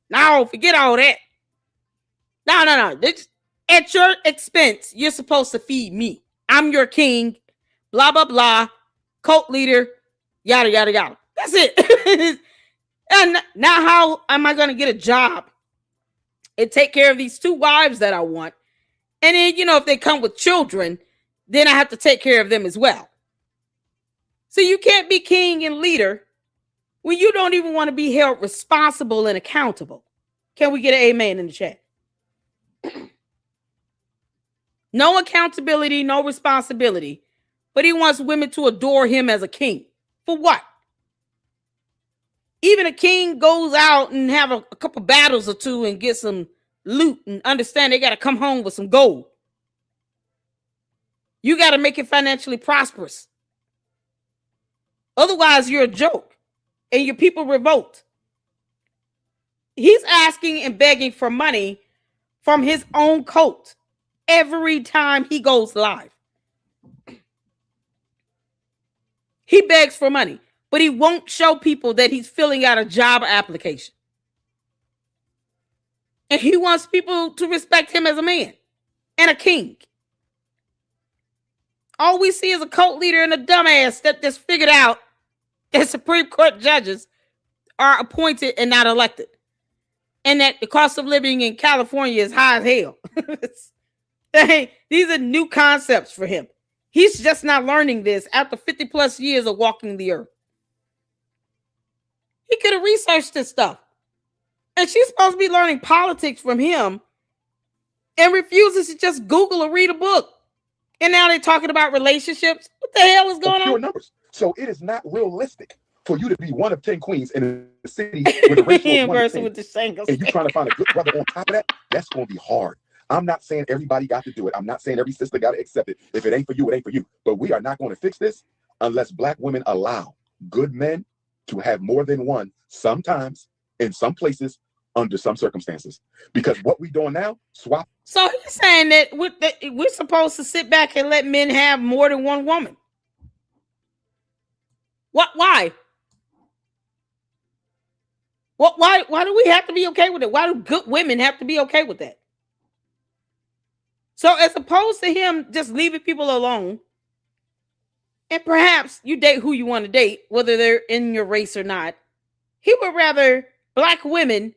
S1: No, forget all that. No. At your expense, you're supposed to feed me. I'm your king. Blah, blah, blah. Cult leader. Yada, yada, yada. That's it. And now how am I going to get a job and take care of these 2 wives that I want? And then, if they come with children, then I have to take care of them as well. So you can't be king and leader when you don't even want to be held responsible and accountable. Can we get an amen in the chat? No accountability, no responsibility. But he wants women to adore him as a king. For what? Even a king goes out and have a couple battles or 2 and get some loot and understand they got to come home with some gold. You got to make it financially prosperous. Otherwise, you're a joke and your people revolt. He's asking and begging for money from his own cult every time he goes live. He begs for money, but he won't show people that he's filling out a job application. And he wants people to respect him as a man and a king. All we see is a cult leader and a dumbass that just figured out that Supreme Court judges are appointed and not elected. And that the cost of living in California is high as hell. These are new concepts for him. He's just not learning this after 50 plus years of walking the earth. He could have researched this stuff. And she's supposed to be learning politics from him and refuses to just Google or read a book. And now they're talking about relationships. What the hell is going on?
S8: Numbers. So it is not realistic for you to be one of 10 queens in a city with a ratio of 1 to 10,
S1: with the
S8: and you trying to find a good brother on top of that. That's going to be hard. I'm not saying everybody got to do it. I'm not saying every sister got to accept it. If it ain't for you, it ain't for you. But we are not going to fix this unless Black women allow good men to have more than one, sometimes, in some places, under some circumstances. Because what we doing now, swap.
S1: So he's saying that we're supposed to sit back and let men have more than one woman. What? Why? What? Why do we have to be okay with it? Why do good women have to be okay with that? So as opposed to him just leaving people alone, and perhaps you date who you want to date, whether they're in your race or not, he would rather Black women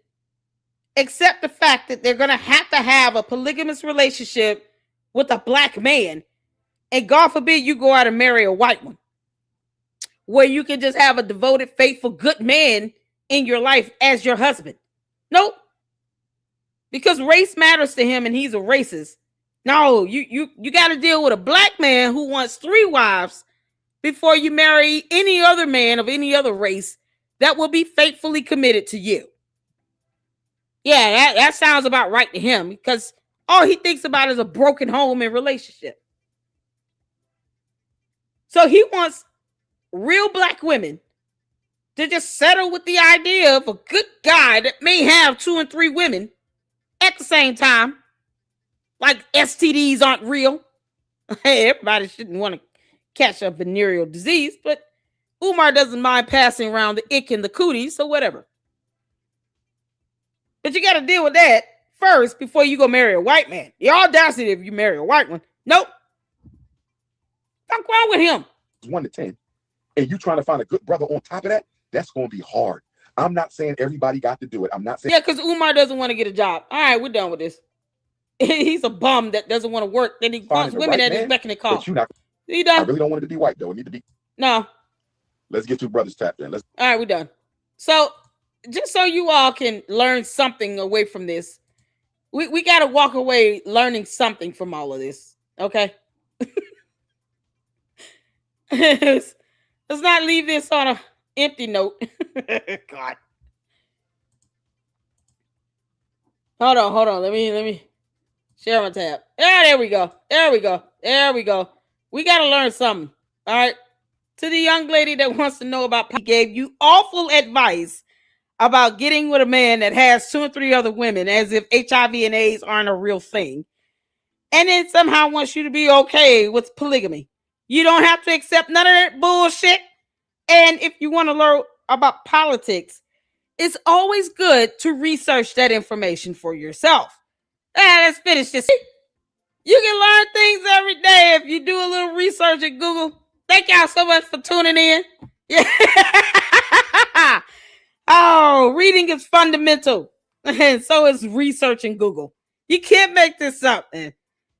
S1: accept the fact that they're going to have a polygamous relationship with a Black man, and God forbid you go out and marry a white one, where you can just have a devoted, faithful, good man in your life as your husband. Nope. because race matters to him and he's a racist. No, you got to deal with a black man who wants 3 wives before you marry any other man of any other race that will be faithfully committed to you. Yeah, that sounds about right to him, because all he thinks about is a broken home and relationship. So he wants real black women to just settle with the idea of a good guy that may have 2 and 3 women at the same time. Like STDs aren't real. Hey, everybody shouldn't want to catch a venereal disease, but Umar doesn't mind passing around the ick and the cooties, so whatever. But you got to deal with that first before you go marry a white man. The audacity if you marry a white one. Nope. What's wrong with him?
S8: 1 to 10. And you trying to find a good brother on top of that, that's going to be hard. I'm not saying everybody got to do it. I'm not saying.
S1: Yeah, because Umar doesn't want to get a job. All right, we're done with this. He's a bum that doesn't want to work. Then he wants women at his beck and call. You done?
S8: I really don't want it to be white, though. It need to be.
S1: No.
S8: Let's get 2 brothers tapped in.
S1: All right, we're done. So, just so you all can learn something away from this, we got to walk away learning something from all of this. Okay? Let's not leave this on an empty note. God. Hold on. Let me share my tab. Yeah, there we go. We got to learn something. All right. To the young lady that wants to know about, he gave you awful advice about getting with a man that has 2 or 3 other women, as if HIV and AIDS aren't a real thing. And then somehow wants you to be okay with polygamy. You don't have to accept none of that bullshit. And if you want to learn about politics, it's always good to research that information for yourself. Let's finish this. You can learn things every day if you do a little research at Google. Thank y'all so much for tuning in. Yeah. Oh, reading is fundamental. And so is researching Google. You can't make this up, man.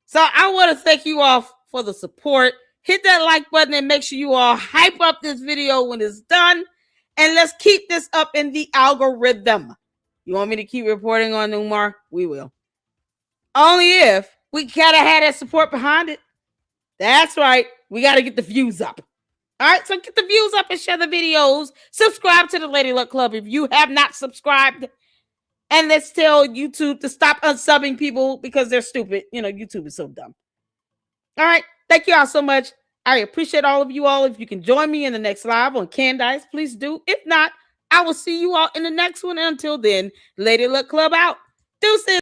S1: So I want to thank you all for the support. Hit that like button and make sure you all hype up this video when it's done. And let's keep this up in the algorithm. You want me to keep reporting on Umar? We will. Only if we gotta have that support behind it. That's right. We got to get the views up. All right, so get the views up and share the videos. Subscribe to the Lady Luck Club if you have not subscribed. And let's tell YouTube to stop unsubbing people because they're stupid. You know, YouTube is so dumb. All right, thank you all so much. I appreciate all of you all. If you can join me in the next live on Candice, please do. If not, I will see you all in the next one. And until then, Lady Luck Club out. Deuces.